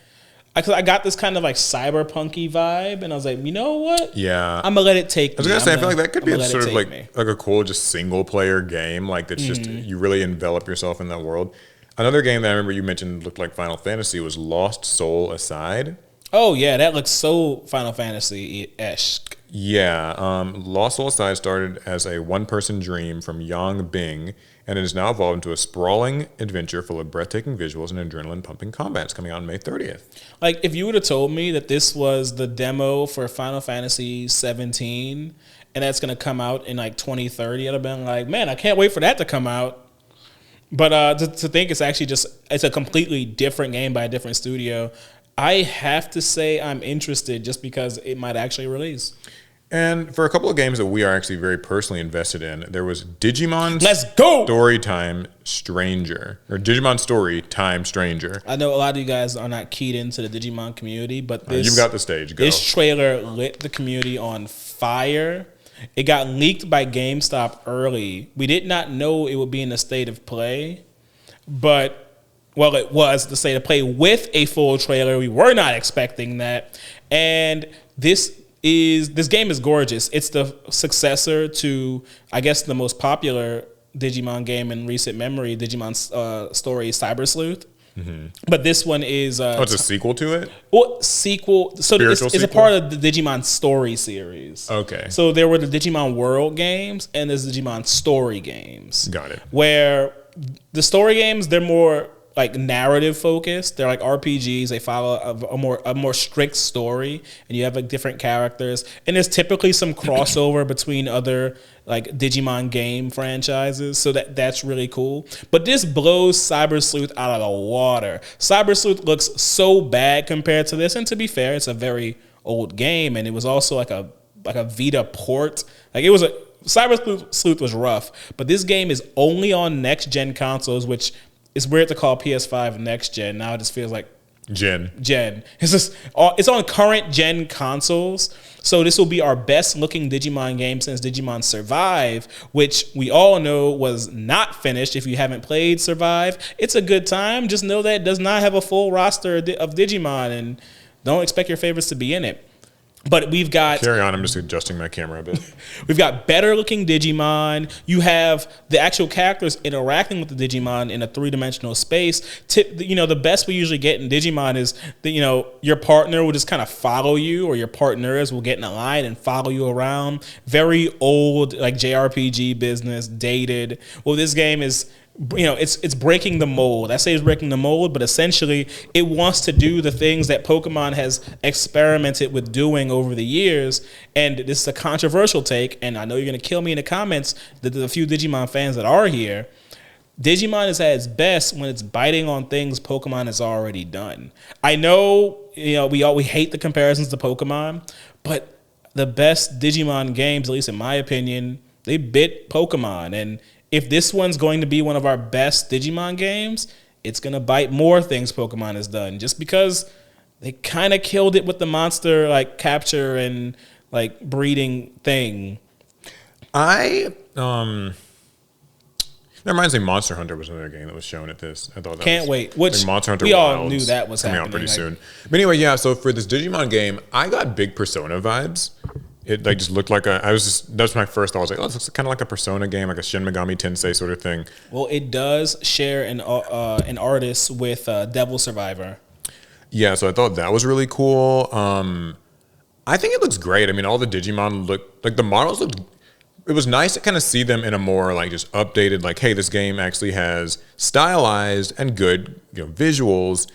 because I got this kind of cyberpunky vibe, and I was like, you know what? Yeah. I'm going to let it take me. I was going to say, I feel like that could be sort of like a cool, just single player game. That's just, you really envelop yourself in that world. Another game that I remember you mentioned looked like Final Fantasy was Lost Soul Aside. Oh, yeah. That looks so Final Fantasy-esque. Yeah, Lost Soul Aside started as a one-person dream from Yang Bing, and it has now evolved into a sprawling adventure full of breathtaking visuals and adrenaline-pumping combat. It's coming out on May 30th. If you would have told me that this was the demo for Final Fantasy 17, and that's going to come out in 2030, I'd have been like, man, I can't wait for that to come out. But to think it's actually it's a completely different game by a different studio, I have to say I'm interested just because it might actually release. And for a couple of games that we are actually very personally invested in, there was Digimon Storytime Stranger, or Digimon Storytime Stranger. I know a lot of you guys are not keyed into the Digimon community, but you've got the stage. Go. This trailer lit the community on fire. It got leaked by GameStop early. We did not know it would be in the State of Play, but it was the State of Play with a full trailer. We were not expecting that. And this is this game is gorgeous. It's the successor to, I guess, the most popular Digimon game in recent memory, Digimon Story Cyber Sleuth. Mm-hmm. But this one is it's a sequel to it? Well, sequel. So it's a part of the Digimon Story series. Okay. So there were the Digimon World games and there's Digimon Story games. Got it. Where the story games, they're more like narrative focused. They're like RPGs. They follow a more strict story, and you have like different characters. And there's typically some crossover between other like Digimon game franchises, so that's really cool. But this blows Cyber Sleuth out of the water. Cyber Sleuth looks so bad compared to this, and to be fair, it's a very old game, and it was also like a Vita port. Like it was a Cyber Sleuth was rough, but this game is only on next gen consoles, which it's weird to call PS5 next gen. Now it just feels like Gen. It's on current gen consoles. So this will be our best looking Digimon game since Digimon Survive, which we all know was not finished. If you haven't played Survive, it's a good time. Just know that it does not have a full roster of Digimon, and don't expect your favorites to be in it. But we've got... Carry on, I'm just adjusting my camera a bit. We've got better looking Digimon. You have the actual characters interacting with the Digimon in a three-dimensional space. The best we usually get in Digimon is that, your partner will just kind of follow you, or your partners will get in a line and follow you around. Very old, like JRPG business, dated. Well, this game is... it's breaking the mold. I say it's breaking the mold, but essentially it wants to do the things that Pokemon has experimented with doing over the years. And this is a controversial take, and I know you're going to kill me in the comments, the few Digimon fans that are here. Digimon is at its best when it's biting on things Pokemon has already done. I know, we hate the comparisons to Pokemon, but the best Digimon games, at least in my opinion, they bit Pokemon. And if this one's going to be one of our best Digimon games, it's going to bite more things Pokemon has done, just because they kind of killed it with the monster like capture and like breeding thing. That reminds me, Monster Hunter was another game that was shown at this. I thought that Can't wait. Which Monster Hunter we all Wilds knew that was coming happening. out pretty soon. But anyway, yeah. So for this Digimon game, I got big Persona vibes. It like just looked like that's my first thought. I was like, oh, this looks kind of like a Persona game, like a Shin Megami Tensei sort of thing. Well, it does share an artist with Devil Survivor. Yeah, so I thought that was really cool. I think it looks great. I mean, all the Digimon look like the models looked. It was nice to kind of see them in a more like just updated, like, hey, this game actually has stylized and good visuals.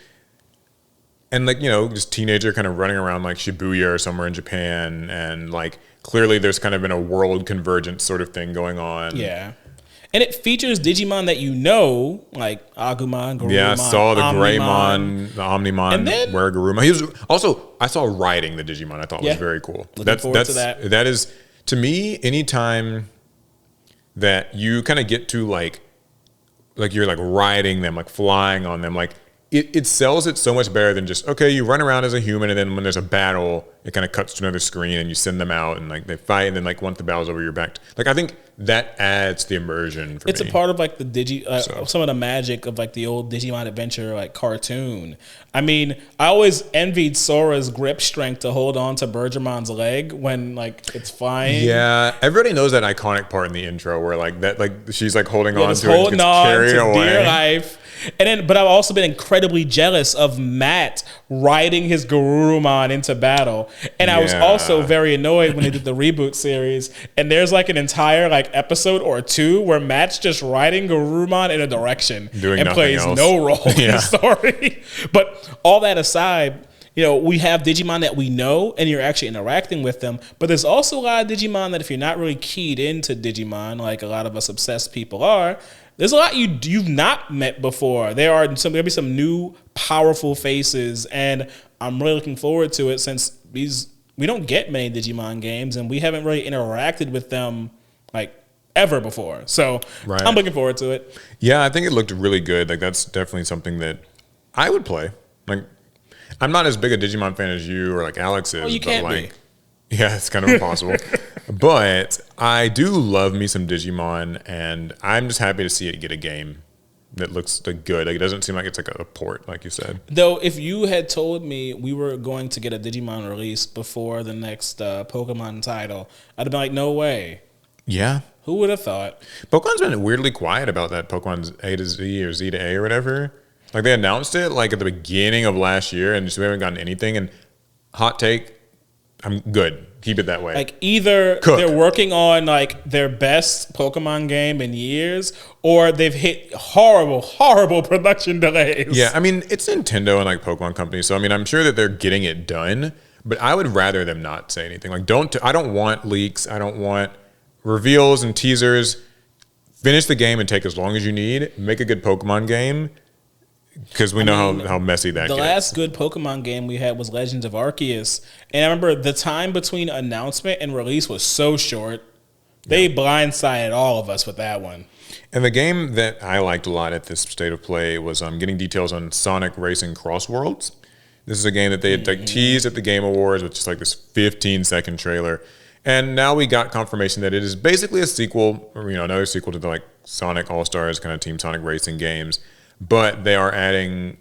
And like, just teenager kind of running around like Shibuya or somewhere in Japan. And like, clearly there's kind of been a world convergence sort of thing going on. Yeah. And it features Digimon that like Agumon, Garurumon. Yeah, I saw the Greymon, the Omnimon, and then Garurumon. He was also, I saw riding the Digimon. I thought was very cool. Looking forward to that. That is, to me, anytime that you kind of get to like you're like riding them, like flying on them, like, it sells it so much better than just, okay, you run around as a human, and then when there's a battle, it kind of cuts to another screen and you send them out and like they fight, and then like once the battle's over, you're back. Like, I think that adds the immersion for me. It's a part of like the some of the magic of like the old Digimon Adventure like cartoon. I mean, I always envied Sora's grip strength to hold on to Bergermon's leg when like it's flying. Yeah, everybody knows that iconic part in the intro where like that, like she's like holding on to it and gets carried away. Dear life. But I've also been incredibly jealous of Matt riding his Garurumon into battle. And I was also very annoyed when they did the reboot series. And there's like an entire like episode or two where Matt's just riding Garurumon in a direction and plays no role in the story. But all that aside, we have Digimon that we know and you're actually interacting with them. But there's also a lot of Digimon that if you're not really keyed into Digimon, like a lot of us obsessed people are, there's a lot you've not met before. There'll be some new powerful faces, and I'm really looking forward to it since we don't get many Digimon games, and we haven't really interacted with them like ever before. So I'm looking forward to it. Yeah, I think it looked really good. Like, that's definitely something that I would play. Like, I'm not as big a Digimon fan as you or like Alex is. Well, you can't be. Yeah, it's kind of impossible. But I do love me some Digimon, and I'm just happy to see it get a game that looks like good. Like it doesn't seem like it's like a port, like you said. Though, if you had told me we were going to get a Digimon release before the next Pokemon title, I'd have been like, no way. Yeah. Who would have thought? Pokemon's been weirdly quiet about that Pokemon's A to Z or Z to A or whatever. Like they announced it like at the beginning of last year and just we haven't gotten anything. And hot take, I'm good. Keep it that way. Like either they're working on like their best Pokemon game in years, or they've hit horrible production delays. Yeah, I mean it's Nintendo and like Pokemon companies, so I mean I'm sure that they're getting it done. But I would rather them not say anything. Like I don't want leaks. I don't want reveals and teasers. Finish the game and take as long as you need. Make a good Pokemon game. Because we know how messy that gets. The last good Pokemon game we had was Legends of Arceus. And I remember the time between announcement and release was so short. They blindsided all of us with that one. And the game that I liked a lot at this state of play was getting details on Sonic Racing Cross Worlds. This is a game that they had like teased at the Game Awards with just like this 15-second trailer. And now we got confirmation that it is basically a sequel, or another sequel to the like Sonic All-Stars kind of Team Sonic Racing games. But they are adding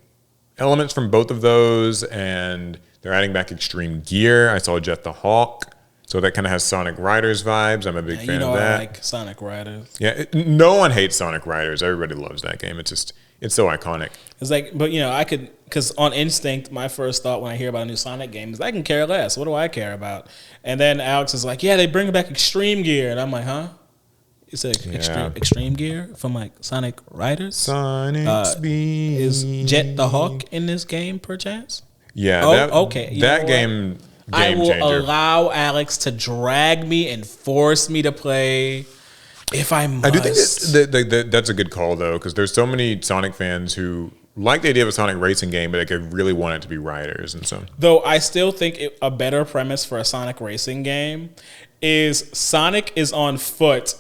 elements from both of those, and they're adding back extreme gear. I saw Jet the Hawk, so that kind of has Sonic Riders vibes. I'm a big fan of that. I like Sonic Riders. Yeah, no one hates Sonic Riders. Everybody loves that game. It's so iconic. It's like, but I could, because on instinct, my first thought when I hear about a new Sonic game is I can care less. What do I care about? And then Alex is like, yeah, they bring back extreme gear, and I'm like, huh? It's like extreme gear from like Sonic Riders. Sonic Speed. Is Jet the Hawk in this game, perchance? Yeah. Okay. That game I will changer. allow Alex to drag me and force me to play if I must. I do think that's a good call though, because there's so many Sonic fans who like the idea of a Sonic racing game, but they really want it to be riders and so. Though I still think a better premise for a Sonic racing game is Sonic is on foot.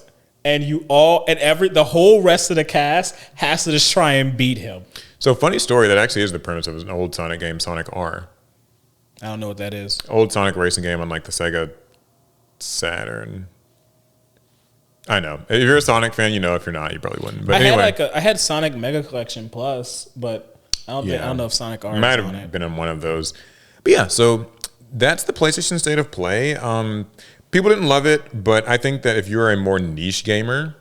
And the whole rest of the cast has to just try and beat him. So funny story, that actually is the premise of an old Sonic game, Sonic R. I don't know what that is. Old Sonic racing game on like the Sega Saturn. I know. If you're a Sonic fan, you know. If you're not, you probably wouldn't. But anyway. I had Sonic Mega Collection Plus, but I don't know if Sonic R might have been on one of those. But yeah, so that's the PlayStation State of Play. People didn't love it, but I think that if you're a more niche gamer,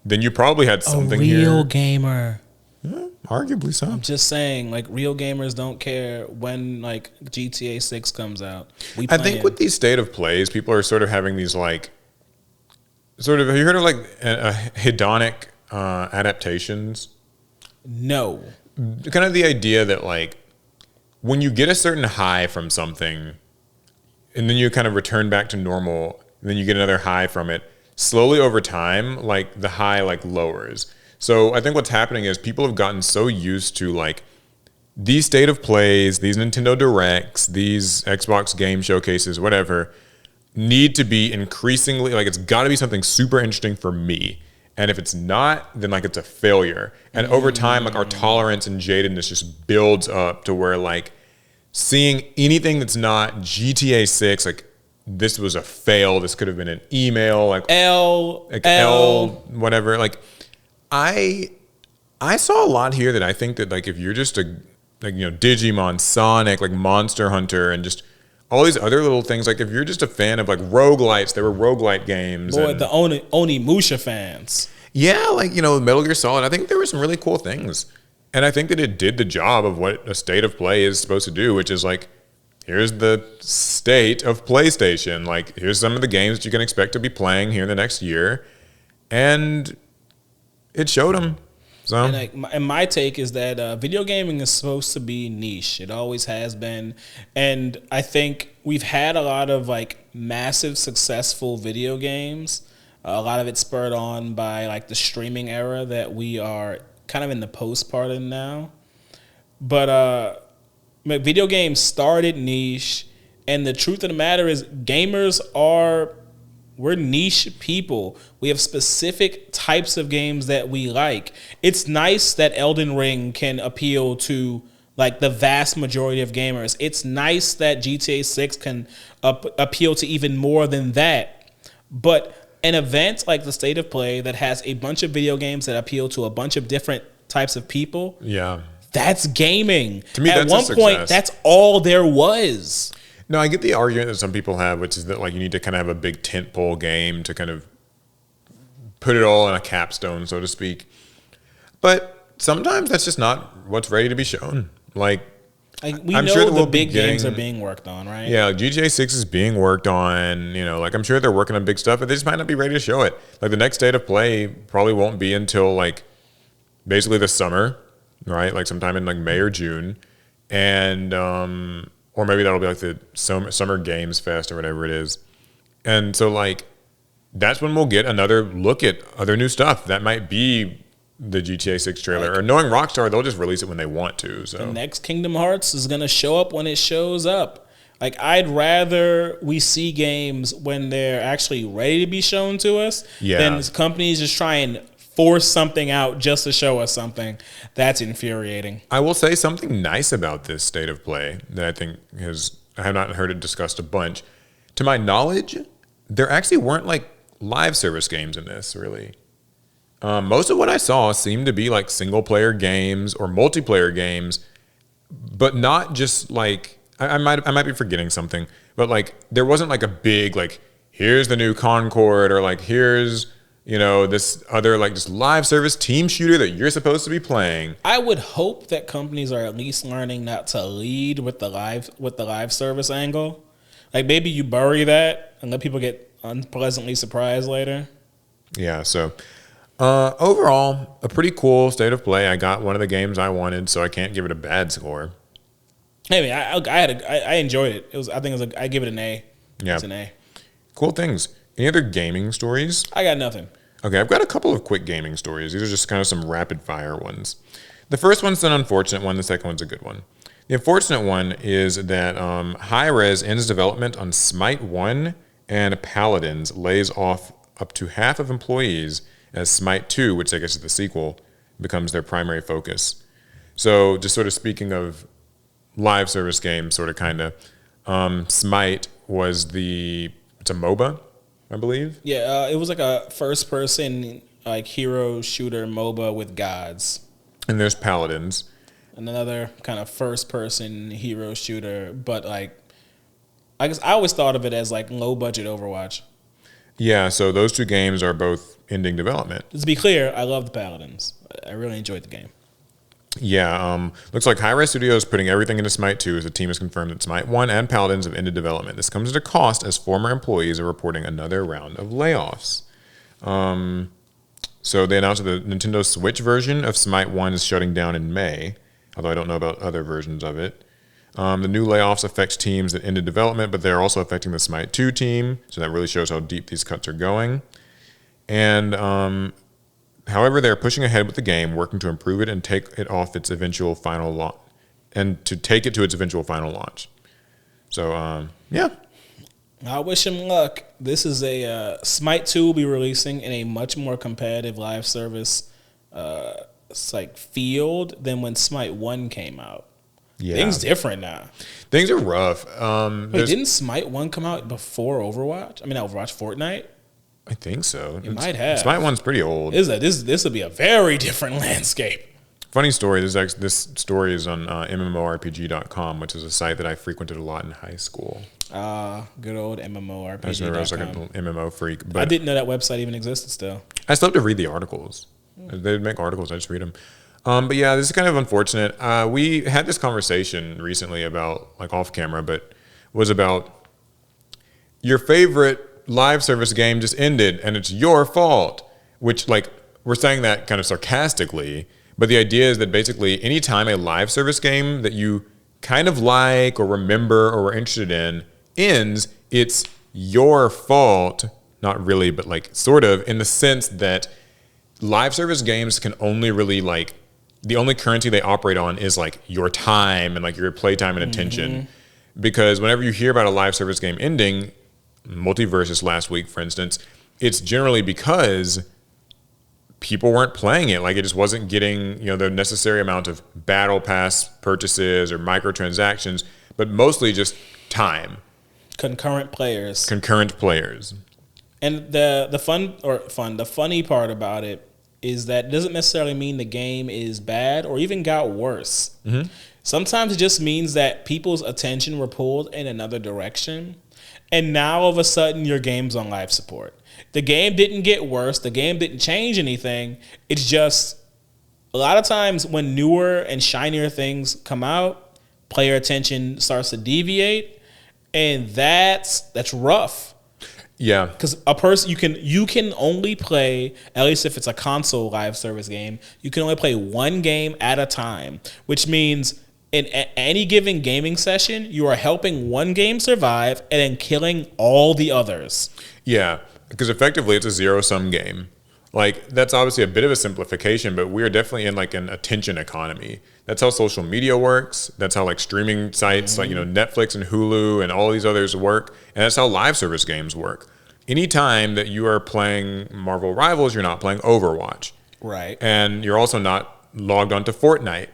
then you probably had something here. A real gamer. Yeah, arguably so. I'm just saying, like, real gamers don't care when, like, GTA 6 comes out. I think with these State of Plays, people are sort of having these, like, have you heard of, like, hedonic adaptations? No. Kind of the idea that, like, when you get a certain high from something, and then you kind of return back to normal, and then you get another high from it. Slowly over time, like the high like lowers. So I think what's happening is people have gotten so used to like these State of Plays, these Nintendo Directs, these Xbox game showcases, whatever, need to be increasingly like it's got to be something super interesting for me. And if it's not, then like it's a failure. And over time, like our tolerance and jadedness just builds up to where like seeing anything that's not GTA 6, like this was a fail. This could have been an email, like L, whatever. Like I saw a lot here that I think that like if you're just a Digimon, Sonic, like Monster Hunter, and just all these other little things, like if you're just a fan of like roguelites, there were roguelite games. Boy, the Onimusha fans. Yeah, like Metal Gear Solid. I think there were some really cool things. And I think that it did the job of what a State of Play is supposed to do, which is like, here's the state of PlayStation. Like, here's some of the games that you can expect to be playing here in the next year. And it showed them. So. And my take is that video gaming is supposed to be niche. It always has been. And I think we've had a lot of like massive successful video games. A lot of it spurred on by like the streaming era that we are kind of in the post part of now. But video games started niche, and the truth of the matter is we're niche people. We have specific types of games that we like. It's nice that Elden Ring can appeal to like the vast majority of gamers. It's nice that GTA 6 can appeal to even more than that. But an event like the State of Play that has a bunch of video games that appeal to a bunch of different types of people. Yeah. That's gaming. To me, at that's one a point, success. that's all there was. No, I get the argument that some people have, which is that like you need to kind of have a big tentpole game to kind of put it all in a capstone, so to speak. But sometimes that's just not what's ready to be shown. Like We I'm know sure that the we'll be big games are getting- being worked on, right? Yeah, like GTA 6 is being worked on. You know, like I'm sure they're working on big stuff, but they just might not be ready to show it. Like the next state of play probably won't be until like basically the summer, right? Like sometime in like May or June, and or maybe that'll be like the summer games fest or whatever it is. And so like that's when we'll get another look at other new stuff. That might be the GTA 6 trailer. Or knowing Rockstar, they'll just release it when they want to. So The next Kingdom Hearts is going to show up when it shows up. Like, I'd rather we see games when they're actually ready to be shown to us than companies just try and force something out just to show us something. That's infuriating. I will say something nice about this state of play that I think I have not heard it discussed a bunch. To my knowledge, there actually weren't like live service games in this, really. Most of what I saw seemed to be like single player games or multiplayer games, but not just like I might be forgetting something, but like there wasn't like a big like here's the new Concord or like here's this other like just live service team shooter that you're supposed to be playing. I would hope that companies are at least learning not to lead with the live service angle. Like maybe you bury that and let people get unpleasantly surprised later. Yeah, so overall, a pretty cool state of play. I got one of the games I wanted, so I can't give it a bad score. Anyway, I enjoyed it. I give it an A. Yeah, It's an A. Cool things. Any other gaming stories? I got nothing. Okay, I've got a couple of quick gaming stories. These are just kind of some rapid fire ones. The first one's an unfortunate one. The second one's a good one. The unfortunate one is that Hi-Rez ends development on Smite 1 and Paladins, lays off up to half of employees as Smite 2, which I guess is the sequel, becomes their primary focus. So just sort of speaking of live service games, sort of kind of, Smite was it's a MOBA, I believe. Yeah, it was like a first-person like hero shooter MOBA with gods. And there's Paladins. And another kind of first-person hero shooter, but like I guess I always thought of it as like low-budget Overwatch. Yeah, so those two games are both ending development. To be clear, I love the Paladins. I really enjoyed the game. Yeah, looks like Hi-Rez Studios is putting everything into Smite 2 as the team has confirmed that Smite 1 and Paladins have ended development. This comes at a cost as former employees are reporting another round of layoffs. So they announced that the Nintendo Switch version of Smite 1 is shutting down in May, although I don't know about other versions of it. The new layoffs affect teams that ended development, but they're also affecting the Smite 2 team, so that really shows how deep these cuts are going. And however, they're pushing ahead with the game, working to improve it and take it off its eventual final launch, and to take it to its eventual final launch. So, yeah. I wish him luck. This is Smite 2 will be releasing in a much more competitive live service field than when Smite 1 came out. Yeah. Things different now. Things are rough. Wait, didn't Smite 1 come out before Overwatch? I mean, not Overwatch, Fortnite? I think so. It might have. Smite 1's pretty old. This would be a very different landscape. Funny story. This story is on MMORPG.com, which is a site that I frequented a lot in high school. Good old MMORPG.com. I just remember I was like a MMO freak. But I didn't know that website even existed still. I still have to read the articles. They'd make articles. I just read them. But yeah, this is kind of unfortunate. We had this conversation recently about, like off camera, but was about your favorite live service game just ended and it's your fault, which like we're saying that kind of sarcastically, but the idea is that basically anytime a live service game that you kind of like or remember or were interested in ends, it's your fault. Not really, but like sort of, in the sense that live service games can only really like, the only currency they operate on is like your time and like your playtime and attention. Because whenever you hear about a live service game ending, Multiversus last week, for instance, it's generally because people weren't playing it. Like it just wasn't getting, the necessary amount of battle pass purchases or microtransactions, but mostly just time. Concurrent players. And the funny part about it is that it doesn't necessarily mean the game is bad or even got worse. Sometimes it just means that people's attention were pulled in another direction, and now all of a sudden your game's on life support. The game didn't get worse. The game didn't change anything. It's just a lot of times when newer and shinier things come out, player attention starts to deviate, and that's rough. Yeah, because a person you can only play, at least if it's a console live service game, you can only play one game at a time, which means in any given gaming session, you are helping one game survive and then killing all the others. Yeah, because effectively it's a zero-sum game. Like, that's obviously a bit of a simplification, but we are definitely in like an attention economy. That's how social media works. That's how like streaming sites like, Netflix and Hulu and all these others work. And that's how live service games work. Anytime that you are playing Marvel Rivals, you're not playing Overwatch. Right. And you're also not logged onto Fortnite.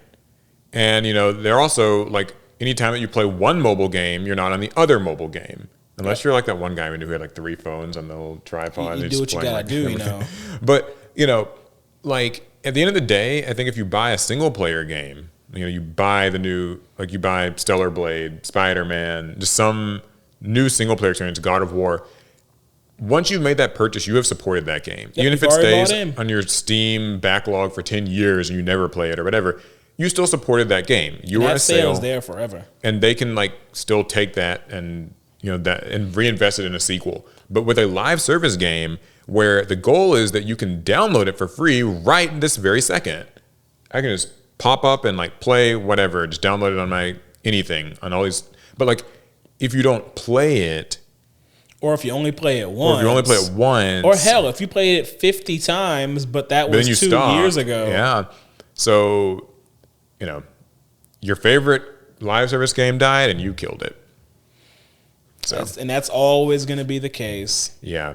And, they're also like, anytime that you play one mobile game, you're not on the other mobile game. Unless you're like that one guy we knew who had like 3 phones on the little tripod. You do what you gotta do, But, like at the end of the day, I think if you buy a single player game, you buy the new, like you buy Stellar Blade, Spider-Man, just some new single player experience, God of War. Once you've made that purchase, you have supported that game. Yep, even if it stays on your Steam backlog for 10 years and you never play it or whatever, you still supported that game. You were a sale is there forever. And they can like still take that and and reinvest it in a sequel. But with a live service game where the goal is that you can download it for free right this very second. I can just pop up and like play whatever, just download it on my anything on all these. But like if you don't play it, or if you only play it once. Or hell, if you played it 50 times, but that was 2 years ago. Yeah. So, your favorite live service game died and you killed it. So. That's always going to be the case. Yeah.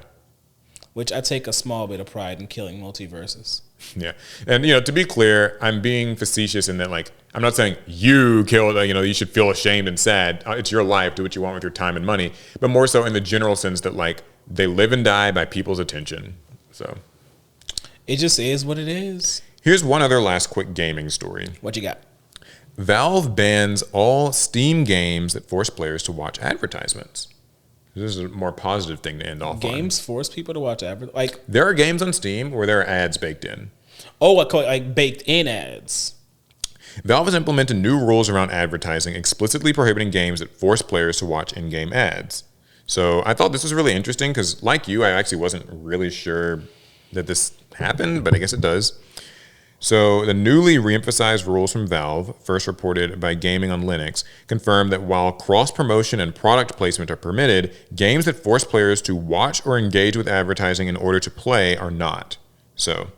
Which I take a small bit of pride in killing multiverses. Yeah. And, to be clear, I'm being facetious in that, like, I'm not saying you killed, you should feel ashamed and sad. It's your life. Do what you want with your time and money. But more so in the general sense that, like, they live and die by people's attention. So. It just is what it is. Here's one other last quick gaming story. What you got? Valve bans all Steam games that force players to watch advertisements. This is a more positive thing to end off on. Games force people to watch advertisements? Like, there are games on Steam where there are ads baked in. Oh, like baked in ads. Valve has implemented new rules around advertising, explicitly prohibiting games that force players to watch in-game ads. So I thought this was really interesting because, like you, I actually wasn't really sure that this happened, but I guess it does. So the newly reemphasized rules from Valve, first reported by Gaming on Linux, confirm that while cross-promotion and product placement are permitted, games that force players to watch or engage with advertising in order to play are not. So,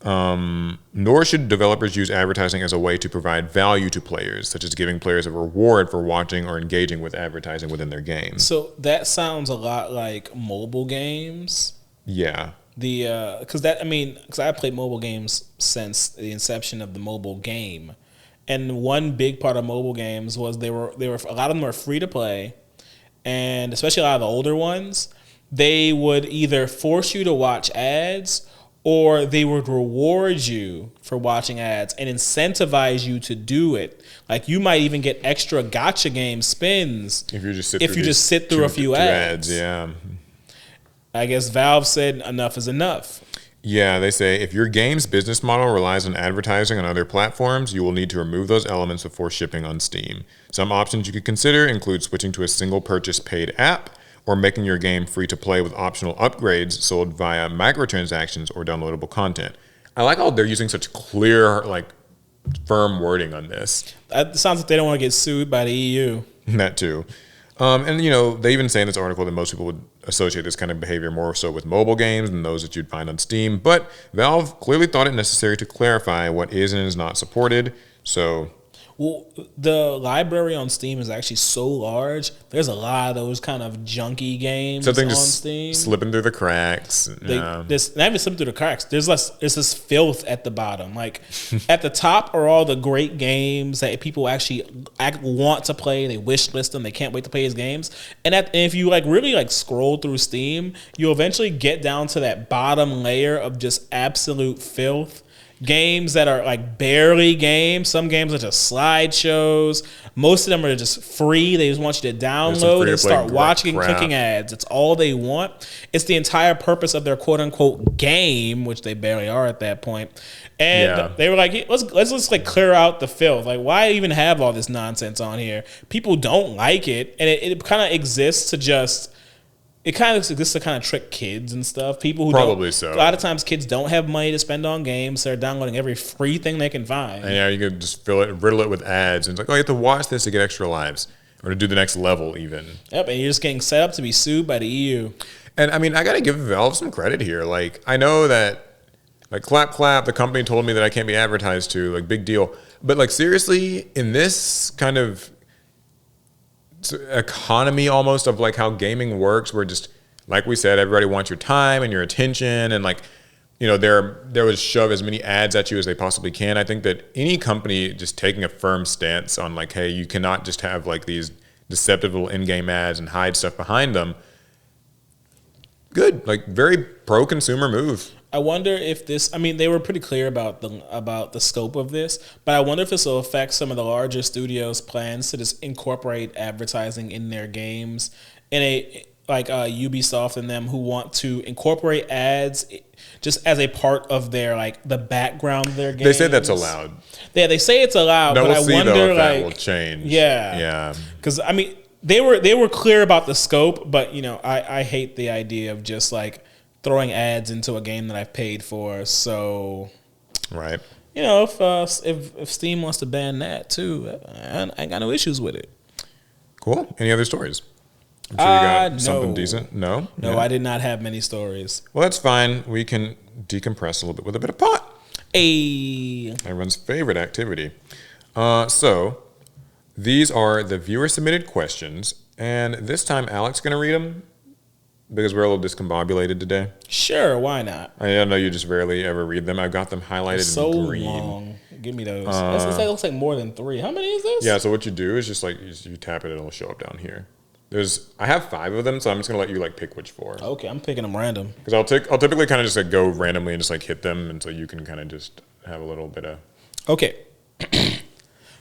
nor should developers use advertising as a way to provide value to players, such as giving players a reward for watching or engaging with advertising within their game. So that sounds a lot like mobile games. Yeah. Because I played mobile games since the inception of the mobile game, and one big part of mobile games was they were a lot of them were free to play, and especially a lot of the older ones, they would either force you to watch ads or they would reward you for watching ads and incentivize you to do it. Like you might even get extra gacha game spins if you just sit through a few ads. Yeah. I guess Valve said enough is enough. Yeah, they say if your game's business model relies on advertising on other platforms, you will need to remove those elements before shipping on Steam. Some options you could consider include switching to a single purchase paid app or making your game free to play with optional upgrades sold via microtransactions or downloadable content. I like how they're using such clear, firm wording on this. It sounds like they don't want to get sued by the EU. That too. And, they even say in this article that most people would associate this kind of behavior more so with mobile games than those that you'd find on Steam. But Valve clearly thought it necessary to clarify what is and is not supported. So, Well, the library on Steam is actually so large. There's a lot of those kind of junky games Something on just Steam. slipping through the cracks. There's not even slipping through the cracks. There's this filth at the bottom. Like at the top are all the great games that people actually want to play. They wish list them. They can't wait to play these games. And if you like really like scroll through Steam, you'll eventually get down to that bottom layer of just absolute filth. Games that are like barely games. Some games are just slideshows. Most of them are just free. They just want you to download and start watching and clicking ads. It's all they want. It's the entire purpose of their quote unquote game, which they barely are at that point. And they were like, let's like clear out the filth. Like, why even have all this nonsense on here? People don't like it, and it kind of exists to just. It kind of exists to kind of trick kids and stuff. People who probably so. A lot of times, kids don't have money to spend on games. So they're downloading every free thing they can find. And you can just riddle it with ads, and it's like, oh, you have to watch this to get extra lives, or to do the next level, even. Yep, and you're just getting set up to be sued by the EU. And I mean, I gotta give Valve some credit here. Like, I know that, like, clap, the company told me that I can't be advertised to. Like, big deal. But like, seriously, in this kind of economy almost of like how gaming works, where just like we said, everybody wants your time and your attention, and like, you know, there would shove as many ads at you as they possibly can. I think that any company just taking a firm stance on like, hey, you cannot just have like these deceptive little in-game ads and hide stuff behind them. Good, like very pro-consumer move. I wonder if this. I mean, they were pretty clear about the scope of this, but I wonder if this will affect some of the larger studios' plans to just incorporate advertising in their games. Like Ubisoft and them, who want to incorporate ads just as a part of their like the background of their games. They say that's allowed. Yeah, they say it's allowed, but we'll I see, wonder though, if like that will change. Yeah. Because I mean, they were clear about the scope, but you know, I hate the idea of just like throwing ads into a game that I've paid for. So, right. You know, if Steam wants to ban that too, I ain't got no issues with it. Cool. Any other stories? I'm sure you got something decent. No? No, I did not have many stories. Well, that's fine. We can decompress a little bit with a bit of pot. Everyone's favorite activity. So, these are the viewer-submitted questions, and this time Alec's going to read them because we're a little discombobulated today. Sure, why not? I know you just rarely ever read them. I've got them highlighted in green. Long. Give me those. That looks like more than 3. How many is this? Yeah, so what you do is just like you tap it and it'll show up down here. I have 5 of them, so I'm just gonna let you like pick which 4. Okay, I'm picking them random. Because I'll typically kind of just like go randomly and just like hit them, and so you can kind of just have a little bit of. Okay.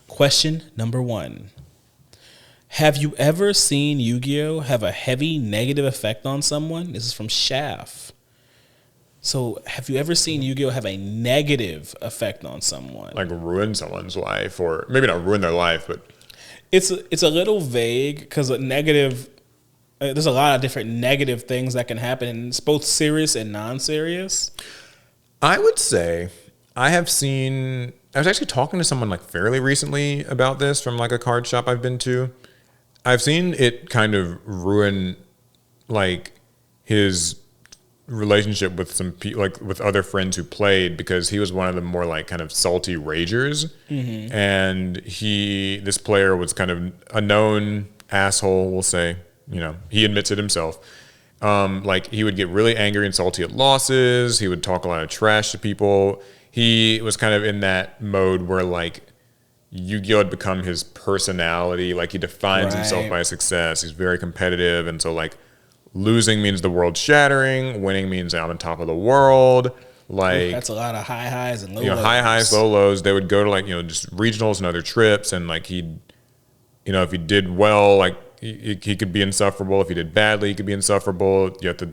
Question number 1. Have you ever seen Yu-Gi-Oh! Have a heavy negative effect on someone? This is from Shaft. So, have you ever seen Yu-Gi-Oh! Have a negative effect on someone? Like ruin someone's life, or maybe not ruin their life, but. It's a little vague because a negative. There's a lot of different negative things that can happen, and it's both serious and non-serious. I would say I have seen. I was actually talking to someone like fairly recently about this from like a card shop I've been to. I've seen it kind of ruin like his relationship with some like with other friends who played, because he was one of the more like kind of salty ragers, and this player was kind of a known asshole, we'll say. You know, he admits it himself. Like he would get really angry and salty at losses. He would talk a lot of trash to people. He was kind of in that mode where like Yu-Gi-Oh! Had become his personality. Like he defines himself by success. He's very competitive, and so like losing means the world shattering. Winning means I'm on top of the world. Like that's a lot of high highs and low lows. High highs, low lows. They would go to like just regionals and other trips, and like he'd, if he did well, like he could be insufferable. If he did badly, he could be insufferable. You have to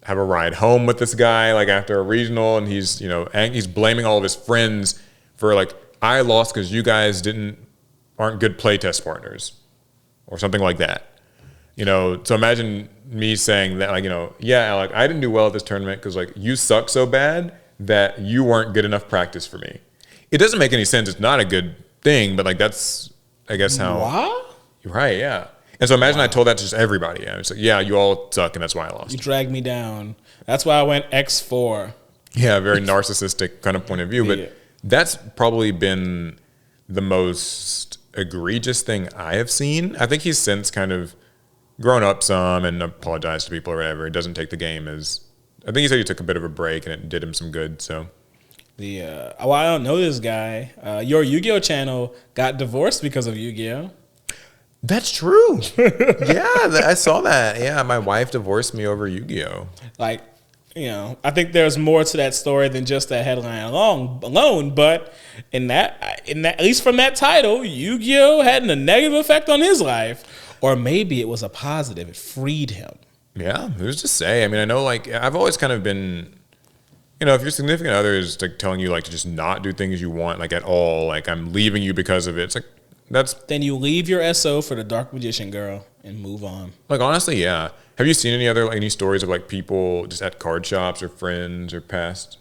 have a ride home with this guy like after a regional, and he's he's blaming all of his friends for like, I lost because you guys aren't good playtest partners, or something like that. So imagine me saying that, like, yeah, Alec, I didn't do well at this tournament because like you suck so bad that you weren't good enough practice for me. It doesn't make any sense. It's not a good thing, but like that's, I guess, how. What? You're right, yeah. And so imagine I told that to just everybody. I was like, yeah, you all suck, and that's why I lost. You dragged me down. That's why I went X4. Yeah, very narcissistic kind of point of view, but that's probably been the most egregious thing I have seen. I think he's since kind of grown up some and apologized to people or whatever. He doesn't take the game as. I think he said he took a bit of a break and it did him some good. So. Well, I don't know this guy. Your Yu-Gi-Oh channel got divorced because of Yu-Gi-Oh. That's true. Yeah, I saw that. Yeah, my wife divorced me over Yu-Gi-Oh. Like, I think there's more to that story than just that headline alone. But in that, at least from that title, Yu-Gi-Oh had a negative effect on his life, or maybe it was a positive. It freed him. Yeah, who's to say? I mean, I know, like, I've always kind of been. If your significant other is like telling you like to just not do things you want like at all, like I'm leaving you because of it. It's like then you leave your SO for the Dark Magician girl and move on. Like honestly, yeah. Have you seen any stories of like people just at card shops or friends or past?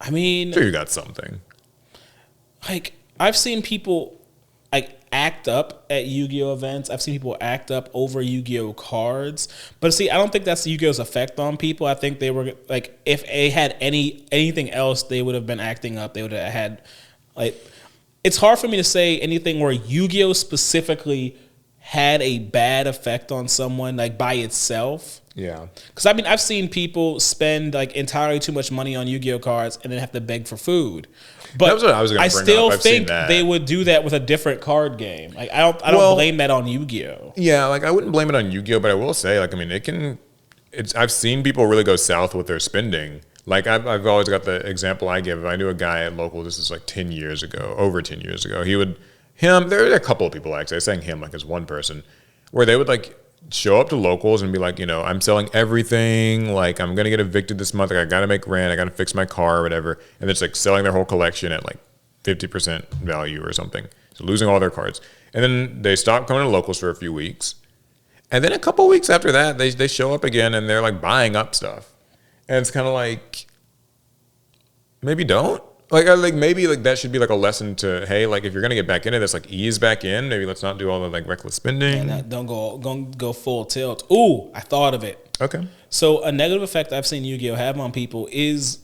I mean, I'm sure you got something. Like I've seen people like act up at Yu-Gi-Oh events. I've seen people act up over Yu-Gi-Oh cards. But see, I don't think that's Yu-Gi-Oh's effect on people. I think they were like, if they had anything else, they would have been acting up. They would have had like. It's hard for me to say anything where Yu-Gi-Oh specifically had a bad effect on someone like by itself. Yeah. Because I mean, I've seen people spend like entirely too much money on Yu-Gi-Oh cards and then have to beg for food. But that was what I was going to bring still up. I've think seen that. they would do that with a different card game. Like I don't blame that on Yu-Gi-Oh. Yeah, like I wouldn't blame it on Yu-Gi-Oh, but I will say, like, I mean, I've seen people really go south with their spending. Like I've always got the example I give. I knew a guy at local. This is like 10 years ago, over 10 years ago. There were a couple of people actually. I was saying him like as one person, where they would like show up to locals and be like, I'm selling everything. Like I'm gonna get evicted this month. Like, I gotta make rent. I gotta fix my car or whatever. And it's like selling their whole collection at like 50% value or something. So losing all their cards. And then they stop coming to locals for a few weeks. And then a couple of weeks after that, they show up again and they're like buying up stuff. And it's kind of like, maybe don't. Like maybe like that should be like a lesson to, hey, like if you're gonna get back into this, like ease back in. Maybe let's not do all the like reckless spending. And don't go full tilt. Ooh, I thought of it. Okay. So a negative effect I've seen Yu-Gi-Oh have on people is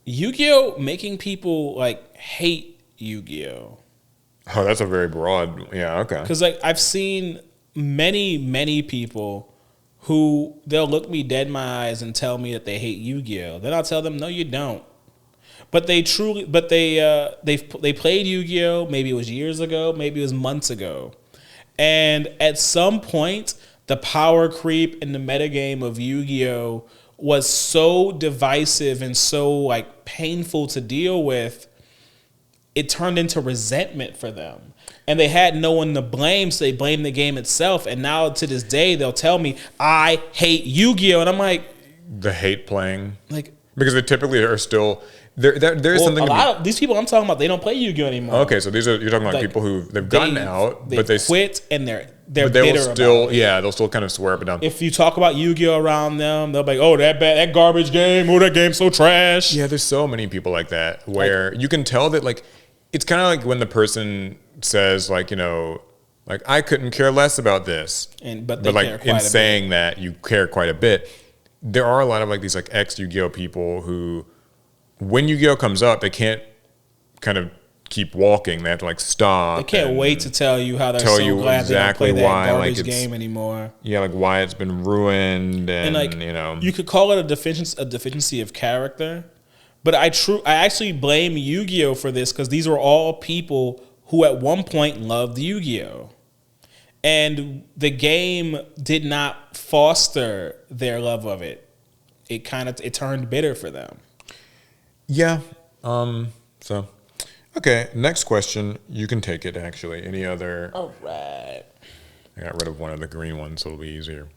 Yu-Gi-Oh making people like hate Yu-Gi-Oh. Oh, that's a very broad. Yeah. Okay. Because like I've seen many people who they'll look me dead in my eyes and tell me that they hate Yu-Gi-Oh. Then I'll tell them, no, you don't. But they played Yu-Gi-Oh. Maybe it was years ago, maybe it was months ago, and at some point, the power creep in the metagame of Yu-Gi-Oh was so divisive and so like painful to deal with. It turned into resentment for them. And they had no one to blame, so they blamed the game itself. And now to this day, they'll tell me, I hate Yu-Gi-Oh! And I'm like... The hate playing? Like... Because they typically are still... There's something... A lot of these people I'm talking about, they don't play Yu-Gi-Oh! Anymore. Okay, so you're talking about like people who... They've gotten out, but they... quit and they're but they will still... Yeah, they'll still kind of swear up and down. If you talk about Yu-Gi-Oh! Around them, they'll be like, oh, that garbage game. Oh, that game's so trash. Yeah, there's so many people like that where you can tell that like... It's kind of like when the person says like, like I couldn't care less about this. But like in saying that you care quite a bit. There are a lot of like these like ex-Yu-Gi-Oh people who when Yu-Gi-Oh comes up, they can't kind of keep walking. They have to like stop. They can't wait to tell you how they're so glad exactly they don't play that garbage like game anymore. Yeah, like why it's been ruined and like, you could call it a deficiency of character. But I actually blame Yu-Gi-Oh for this because these were all people who at one point loved Yu-Gi-Oh. And the game did not foster their love of it. It turned bitter for them. Yeah. So, okay. Next question. You can take it, actually. Any other? All right. I got rid of one of the green ones, so it'll be easier.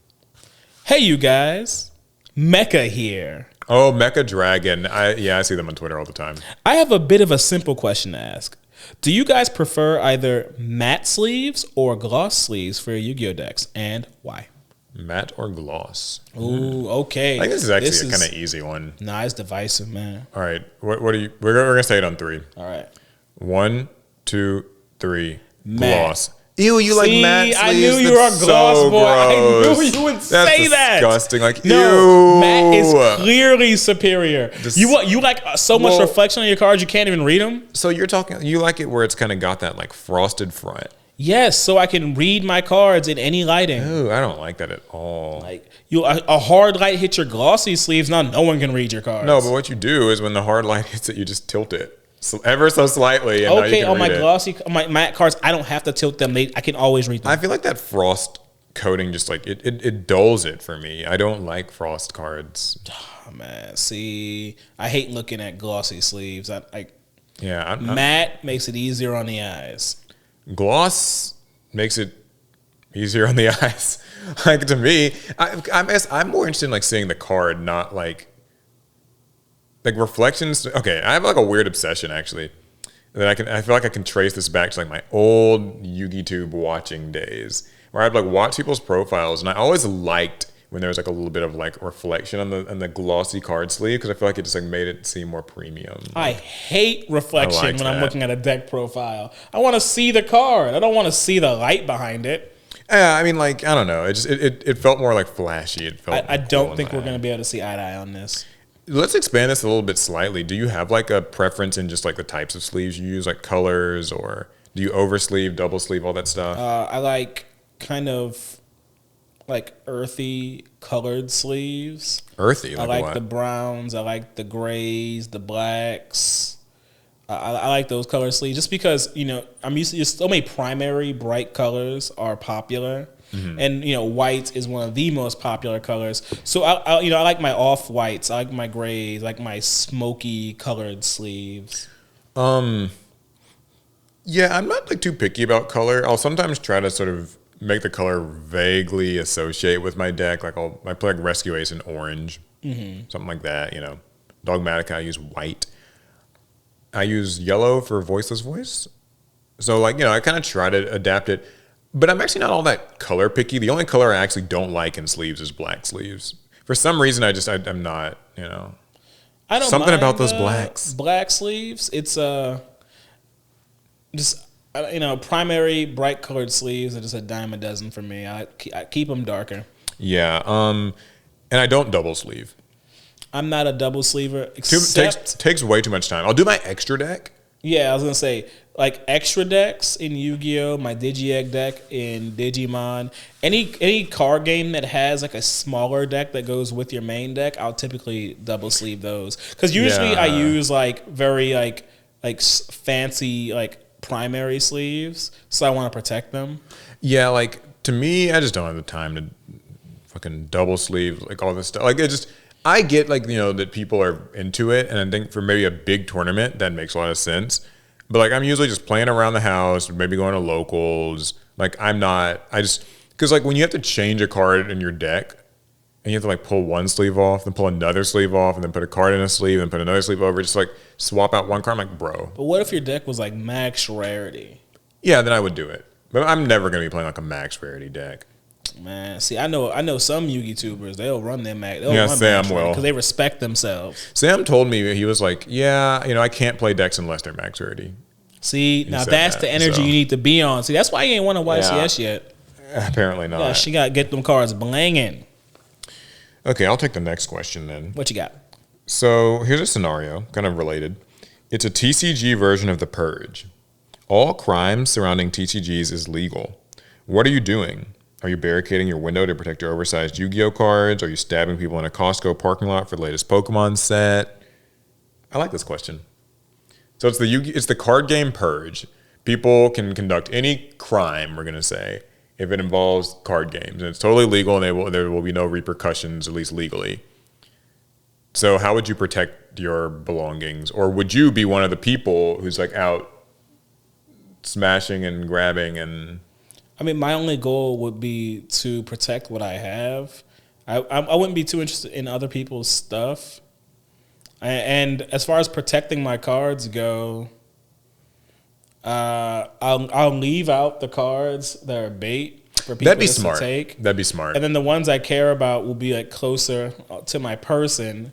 Hey, you guys. Mecha here. Oh, Mecha Dragon. I see them on Twitter all the time. I have a bit of a simple question to ask. Do you guys prefer either matte sleeves or gloss sleeves for your Yu-Gi-Oh decks, and why? Matte or gloss? Ooh, okay. I think this is actually a kind of easy one. Nah, it's divisive, man. All right. What do you... We're going to say it on 3. All right. 1, 2, 3. Matte. Gloss. Ew, you like matte sleeves? I knew you were a gloss boy. I knew you would say that. That's disgusting. Like, no, ew. matte is clearly superior. You like so much reflection on your cards you can't even read them? So you like it where it's kind of got that like frosted front. Yes, so I can read my cards in any lighting. Ooh, I don't like that at all. Like a hard light hits your glossy sleeves, now no one can read your cards. No, but what you do is when the hard light hits it, you just tilt it. So ever so slightly. And okay, on my glossy, on my matte cards, I don't have to tilt them. I can always read them. I feel like that frost coating just like it dulls it for me. I don't like frost cards. Oh, man, see, I hate looking at glossy sleeves. Matte makes it easier on the eyes. Gloss makes it easier on the eyes. Like to me, I'm more interested in like seeing the card, not like reflections. Okay, I have like a weird obsession actually that I feel like I can trace this back to like my old YugiTube watching days where I'd like watch people's profiles, and I always liked when there was like a little bit of like reflection on the glossy card sleeve because I feel like it just like made it seem more premium. I hate reflection when I'm looking at a deck profile. I want to see the card. I don't want to see the light behind it. Yeah, I mean, like I don't know. It felt more like flashy. It felt. I don't think we're gonna be able to see eye to eye on this. Let's expand this a little bit slightly. Do you have like a preference in just like the types of sleeves you use, like colors, or do you oversleeve, double sleeve, all that stuff? I like kind of like earthy colored sleeves. Earthy, like I like what? The browns. I like the grays, the blacks. I like those color sleeves just because I'm used to so many primary bright colors are popular. Mm-hmm. And white is one of the most popular colors. So I like my off whites, I like my grays, I like my smoky colored sleeves. Yeah, I'm not like too picky about color. I'll sometimes try to sort of make the color vaguely associate with my deck. Like I play like Rescue Ace in orange, something like that. Dogmatic I use white. I use yellow for Voiceless Voice. So like I kind of try to adapt it. But I'm actually not all that color picky. The only color I actually don't like in sleeves is black sleeves. For some reason, I'm not, I don't something mind about those blacks. Black sleeves. It's just primary bright colored sleeves are just a dime a dozen for me. I keep them darker. Yeah. And I don't double sleeve. I'm not a double sleever. Takes way too much time. I'll do my extra deck. Yeah, I was gonna say like extra decks in Yu-Gi-Oh, my Digi-Egg deck in Digimon, any card game that has like a smaller deck that goes with your main deck, I'll typically double sleeve those because usually I use like very like fancy like primary sleeves, so I want to protect them. Yeah, like to me, I just don't have the time to fucking double sleeve like all this stuff. Like I get like that people are into it, and I think for maybe a big tournament that makes a lot of sense. But like I'm usually just playing around the house, maybe going to locals. Like because like when you have to change a card in your deck, and you have to like pull one sleeve off, then pull another sleeve off, and then put a card in a sleeve, and put another sleeve over, just like swap out one card. I'm like, bro. But what if your deck was like max rarity? Yeah, then I would do it. But I'm never gonna be playing like a max rarity deck. Man, see, I know some Yugi-tubers, they'll run their max. Sam will. Because they respect themselves. Sam told me, he was like, yeah, I can't play decks unless they're max rarity. See, now that's the energy you need to be on. See, that's why you ain't won a YCS yet. Apparently not. Yeah, she got to get them cards blanging. Okay, I'll take the next question then. What you got? So here's a scenario, kind of related. It's a TCG version of the Purge. All crimes surrounding TCGs is legal. What are you doing? Are you barricading your window to protect your oversized Yu-Gi-Oh cards? Are you stabbing people in a Costco parking lot for the latest Pokemon set? I like this question. So it's the card game Purge. People can conduct any crime, we're going to say, if it involves card games. And it's totally legal, and there will be no repercussions, at least legally. So how would you protect your belongings? Or would you be one of the people who's like out smashing and grabbing and... I mean, my only goal would be to protect what I have. I wouldn't be too interested in other people's stuff. And as far as protecting my cards go, I'll leave out the cards that are bait for people to take. That'd be smart. And then the ones I care about will be like closer to my person.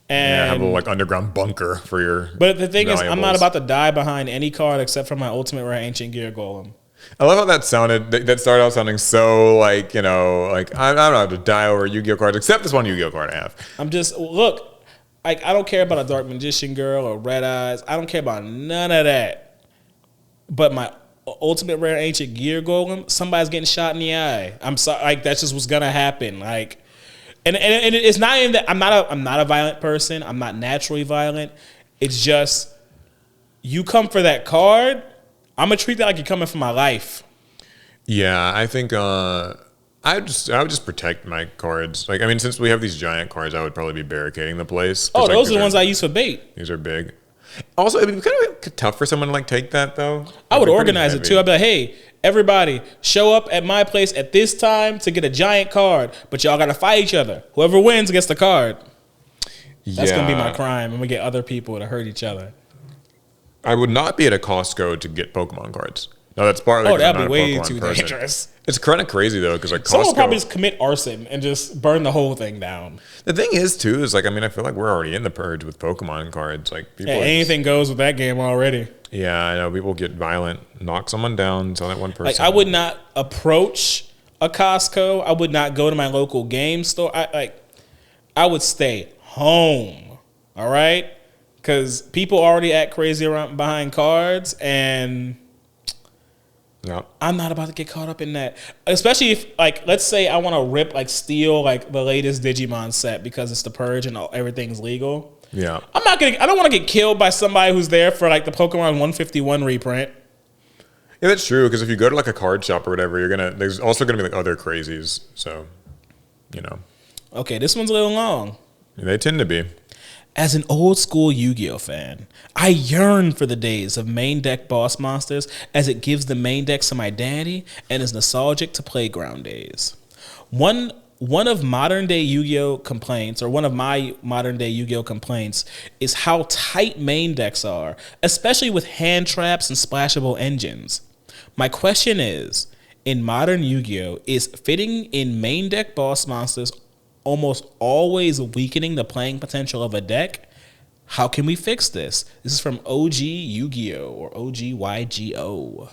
And have a like underground bunker for your. But the thing valuables. is, I'm not about to die behind any card except for my Ultimate Rare Ancient Gear Golem. I love how that sounded. That started out sounding so like, you know, like I don't have to die over Yu-Gi-Oh cards, except this one Yu-Gi-Oh card I have. I'm just look. Like I don't care about a Dark Magician Girl or Red Eyes. I don't care about none of that. But my ultimate rare ancient gear golem, somebody's getting shot in the eye. I'm sorry. Like that's just what's gonna happen. Like, and it's not in that I'm not a violent person. I'm not naturally violent. It's just you come for that card. I'm gonna treat that like you're coming for my life. Yeah, I think I would just protect my cards. Like, I mean, since we have these giant cards, I would probably be barricading the place. Oh, those are the ones I use for bait. These are big. Also, it'd be kind of tough for someone to like take that though. I would organize it too. I'd be like, hey, everybody, show up at my place at this time to get a giant card, but y'all gotta fight each other. Whoever wins gets the card. That's gonna be my crime, and we get other people to hurt each other. I would not be at a Costco to get Pokemon cards. No, that's partly. Oh, that'd be way too dangerous. It's kind of crazy though, because like Costco, someone will probably just commit arson and just burn the whole thing down. The thing is too is like, I mean, I feel like we're already in the purge with Pokemon cards. Like people, anything goes with that game already. Yeah, I know people get violent, knock someone down, tell that one person. Like I would not approach a Costco. I would not go to my local game store. I would stay home. All right, because people already act crazy around behind cards and. Yeah. I'm not about to get caught up in that. Especially if, like, let's say I want to steal, like, the latest Digimon set because it's the Purge and everything's legal. Yeah. I don't want to get killed by somebody who's there for, like, the Pokemon 151 reprint. Yeah, that's true, because if you go to, like, a card shop or whatever, there's also going to be, like, other crazies. So, you know. Okay, this one's a little long. They tend to be. As an old school Yu-Gi-Oh fan, I yearn for the days of main deck boss monsters as it gives the main deck some identity and is nostalgic to playground days. One of modern day Yu-Gi-Oh complaints, or one of my modern day Yu-Gi-Oh complaints, is how tight main decks are, especially with hand traps and splashable engines. My question is, in modern Yu-Gi-Oh, is fitting in main deck boss monsters almost always weakening the playing potential of a deck? How can we fix this? This is from OG Yu-Gi-Oh! Or OGYGO.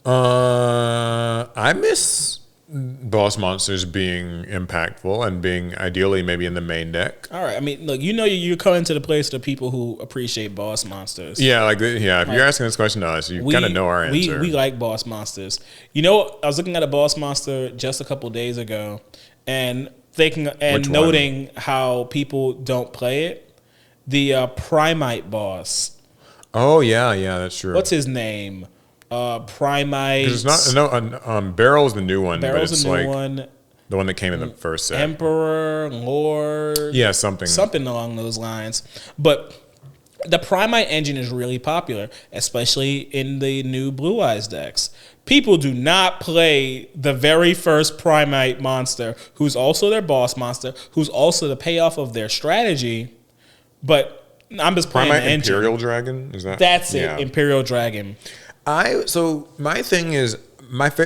I miss boss monsters being impactful and being ideally maybe in the main deck. All right. I mean, look, you're coming to the place to people who appreciate boss monsters. Yeah, if you're asking this question to us, you kind of know our answer. We like boss monsters. You know, I was looking at a boss monster just a couple days ago and noting how people don't play it. The Primite boss. Oh yeah, that's true. What's his name? Primite. It's not Barrel's the new one. Barrel's but it's the new like one. The one that came in the first set. Emperor, Lord. Yeah, something along those lines. But the Primite engine is really popular, especially in the new Blue Eyes decks. People do not play the very first Primite monster, who's also their boss monster, who's also the payoff of their strategy. But I'm just playing Primite the engine. Imperial Dragon? Is that? That's it, Imperial Dragon. So my thing is,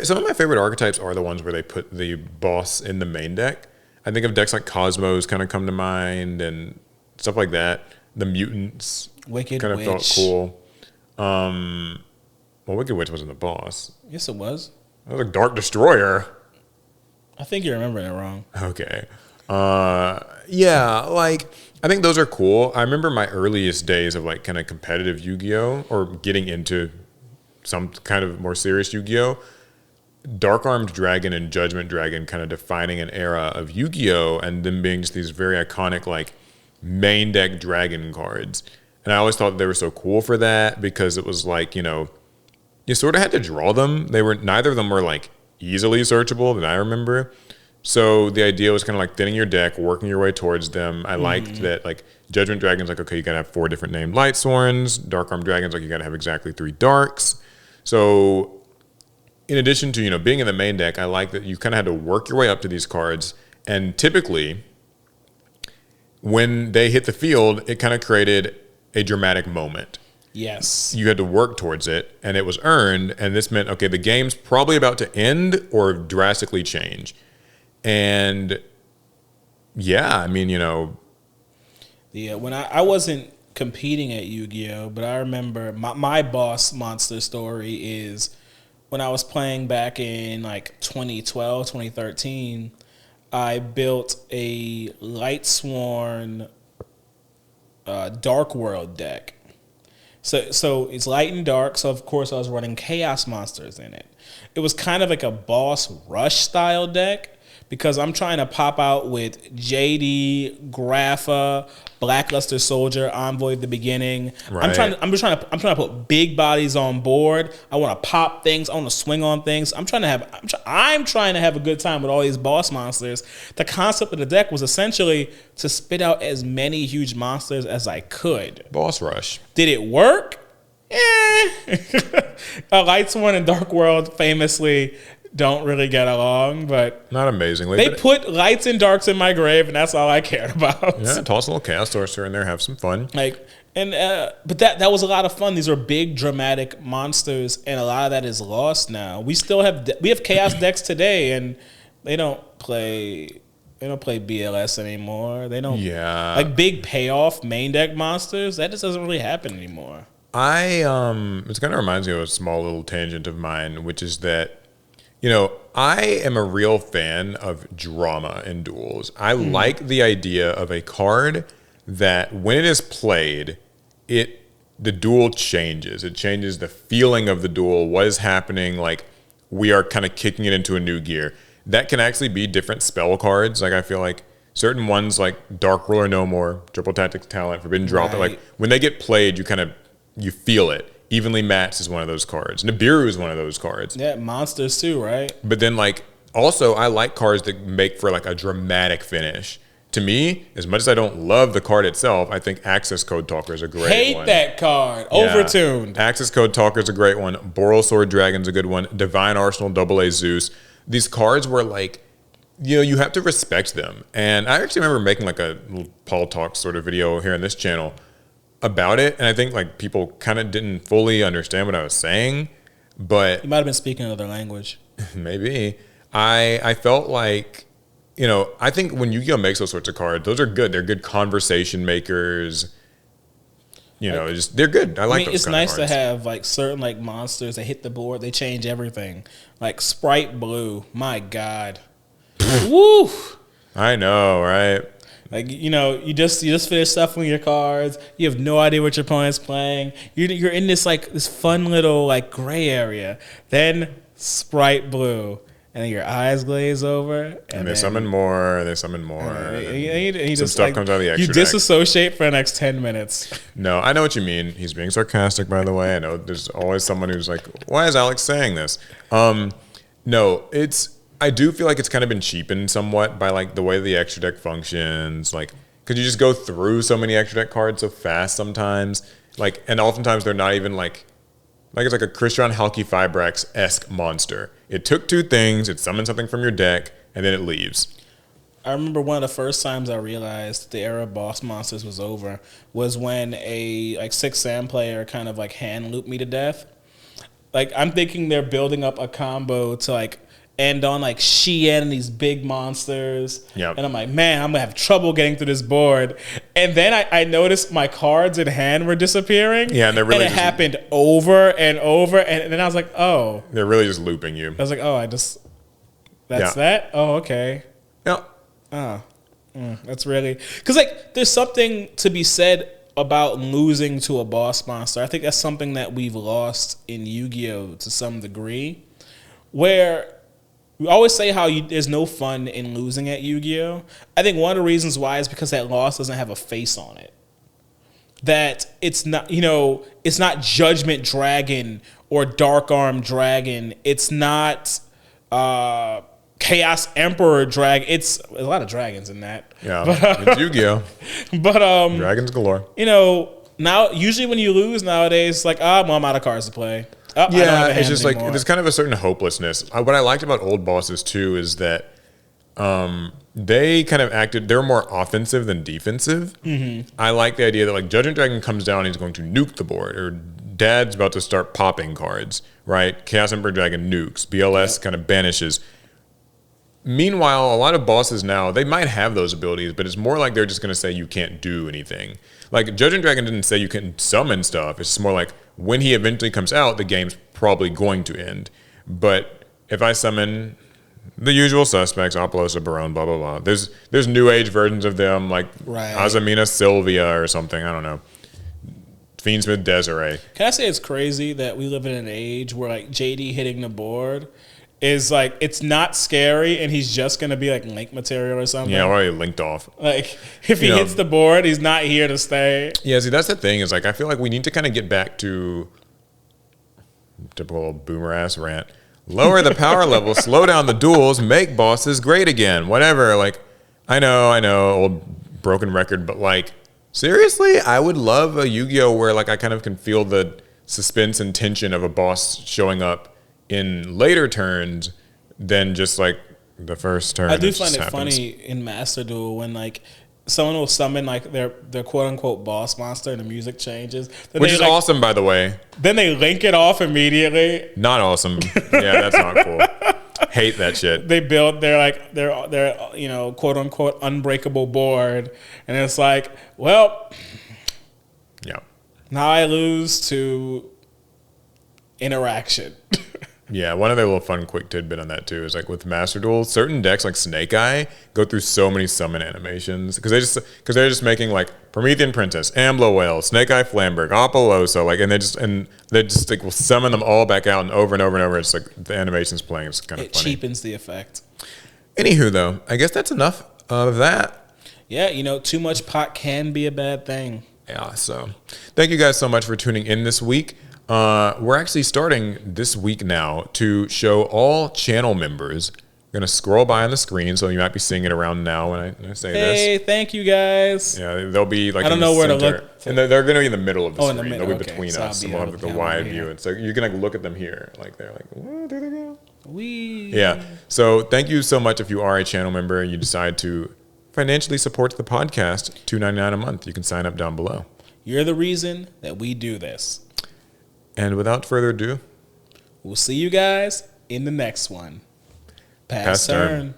some of my favorite archetypes are the ones where they put the boss in the main deck. I think of decks like Cosmos kind of come to mind and stuff like that. The mutants Wicked kind of Witch. felt cool. Well, Wicked Witch wasn't the boss. Yes, it was. That was like Dark Destroyer. I think you're remembering it wrong. Okay. Yeah, like I think those are cool. I remember my earliest days of like kind of competitive Yu-Gi-Oh! Or getting into some kind of more serious Yu-Gi-Oh! Dark Armed Dragon and Judgment Dragon kind of defining an era of Yu-Gi-Oh! And them being just these very iconic like main deck dragon cards. And I always thought they were so cool for that because it was like, you sort of had to draw them. Neither of them were like easily searchable that I remember. So the idea was kind of like thinning your deck, working your way towards them. I liked that like Judgment Dragon's like, okay, you gotta have 4 different named Light Sworns. Dark Armed Dragon's like, you gotta have exactly 3 darks. So in addition to, being in the main deck, I like that you kind of had to work your way up to these cards. And typically when they hit the field, it kind of created a dramatic moment. Yes. You had to work towards it, and it was earned, and this meant, okay, the game's probably about to end or drastically change. And, yeah, I mean, Yeah, when I wasn't competing at Yu-Gi-Oh!, but I remember my boss monster story is when I was playing back in like 2012, 2013, I built a Lightsworn Dark World deck. So it's light and dark, so of course I was running Chaos Monsters in it. It was kind of like a boss rush style deck because I'm trying to pop out with JD, Grapha, Blackluster Soldier, Envoy at the beginning. Right. I'm trying to put big bodies on board. I want to pop things. I want to swing on things. I'm trying to have a good time with all these boss monsters. The concept of the deck was essentially to spit out as many huge monsters as I could. Boss rush. Did it work? Lightsworn and Dark World famously don't really get along, but not amazingly. They put lights and darks in my grave, and that's all I cared about. Yeah, toss a little Chaos Sorcerer in there, have some fun. But that was a lot of fun. These are big, dramatic monsters, and a lot of that is lost now. We have Chaos decks today, and they don't play BLS anymore. They don't. Yeah. Like big payoff main deck monsters. That just doesn't really happen anymore. It kind of reminds me of a small little tangent of mine, which is that, I am a real fan of drama in duels. I like the idea of a card that when it is played, the duel changes. It changes the feeling of the duel, what is happening, like we are kind of kicking it into a new gear. That can actually be different spell cards. Like I feel like certain ones like Dark Ruler No More, Triple Tactics Talent, Forbidden Drop, Right. like when they get played, you feel it. Evenly Matched is one of those cards. Nibiru is one of those cards. Yeah, monsters too, right? But then also I like cards that make for like a dramatic finish. To me, as much as I don't love the card itself, I think Access Code Talker is a great one. Hate that card. Yeah. Overtuned. Access Code Talker is a great one. Boral Sword Dragon's a good one. Divine Arsenal, AA Zeus. These cards were like, you have to respect them. And I actually remember making like a little Paul Talk sort of video here on this channel about it. And I think like people kind of didn't fully understand what I was saying, but You might have been speaking another language. maybe. I felt like, I think when Yu-Gi-Oh makes those sorts of cards, those are good. They're good conversation makers. They're good. I like those it's kind nice of to cards. have like certain like monsters that hit the board. They change everything. Like Sprite Blue. My God. Woo! I know, right? Like you just finish shuffling your cards. You have no idea what your opponent's playing. You're in this fun little like gray area. Then Sprite Blue, and then your eyes glaze over, And they summon more, and they summon more. And Some stuff comes out of the extra You deck. disassociate for the next 10 minutes. No, I know what you mean. He's being sarcastic, by the way. I know there's always someone who's like, why is Alex saying this? No, I do feel like it's kind of been cheapened somewhat by like the way the extra deck functions. Like, could you just go through so many extra deck cards so fast sometimes? Like, and oftentimes they're not even like it's like a Christian Halki Fibrax-esque monster. It took two things, it summoned something from your deck, and then it leaves. I remember one of the first times I realized the era of boss monsters was over was when a 6-Sam player kind of like hand looped me to death. Like, I'm thinking they're building up a combo to like end on like Shien and these big monsters. Yep. And I'm like, man, I'm gonna have trouble getting through this board. And then I noticed my cards in hand were disappearing. Yeah, and they're really it happened over and over. And then I was like, oh. They're really just looping you. I was like, oh, that's that? Oh, okay. Yeah. Oh, that's really... Because like, there's something to be said about losing to a boss monster. I think that's something that we've lost in Yu-Gi-Oh! To some degree, where we always say how there's no fun in losing at Yu-Gi-Oh! I think one of the reasons why is because that loss doesn't have a face on it. That it's not, it's not Judgment Dragon or Dark Arm Dragon. It's not Chaos Emperor Dragon. It's a lot of dragons in that. Yeah, it's Yu-Gi-Oh! But Dragons galore. Now usually when you lose nowadays, it's like, well, I'm out of cards to play. I don't have Yeah, a it's hand just anymore. like there's kind of a certain hopelessness. What I liked about old bosses too is that they kind of they're more offensive than defensive. Mm-hmm. I like the idea that like Judgment Dragon comes down and he's going to nuke the board, or Dad's about to start popping cards, right? Chaos Emperor Dragon nukes, BLS kind of banishes. Meanwhile, a lot of bosses now, they might have those abilities, but it's more like they're just going to say you can't do anything. Like, Judgment Dragon didn't say you can summon stuff. It's just more like, when he eventually comes out, the game's probably going to end. But if I summon the usual suspects, Apollosa, Barone, blah, blah, blah. There's new age versions of them, like Azamina Sylvia or something. I don't know. Fiendsmith Desiree. Can I say it's crazy that we live in an age where like JD hitting the board is like, it's not scary and he's just going to be like link material or something. Yeah, already linked off. Like if he hits the board, he's not here to stay. Yeah, see, that's the thing is like, I feel like we need to kind of get back to typical boomer ass rant. Lower the power level, slow down the duels, make bosses great again. Whatever. Like, I know, old broken record, but like, seriously, I would love a Yu-Gi-Oh! Where like I kind of can feel the suspense and tension of a boss showing up in later turns than just like the first turn. I do find it funny in Master Duel when like someone will summon like their quote unquote boss monster and the music changes. Which is like, awesome, by the way. Then they link it off immediately. Not awesome. Yeah, that's not cool. Hate that shit. They build their quote unquote unbreakable board, and it's like, well, yeah. Now I lose to interaction. Yeah, one other little fun quick tidbit on that too is like with Master Duel, certain decks like Snake Eye go through so many summon animations because they're just making like Promethean Princess, Ambler Whale, Snake Eye Flamberg, Apollosa, like and they just like will summon them all back out and over and over and over. It's like the animation's playing. It's kind of funny. It cheapens the effect. Anywho, though, I guess that's enough of that. Yeah, too much pot can be a bad thing. Yeah, so thank you guys so much for tuning in this week. We're actually starting this week now to show all channel members. I'm going to scroll by on the screen, so you might be seeing it around now when I say this. Hey, thank you guys. Yeah, they'll be like I don't know where to look. And they're going to be in the middle of the screen. In the They'll be between us. Some will have the wide view. And so you can like look at them here. Like they're like, oh, there they go. Yeah. So thank you so much if you are a channel member and you decide to financially support the podcast, $2.99 a month. You can sign up down below. You're the reason that we do this. And without further ado, we'll see you guys in the next one. Pass turn.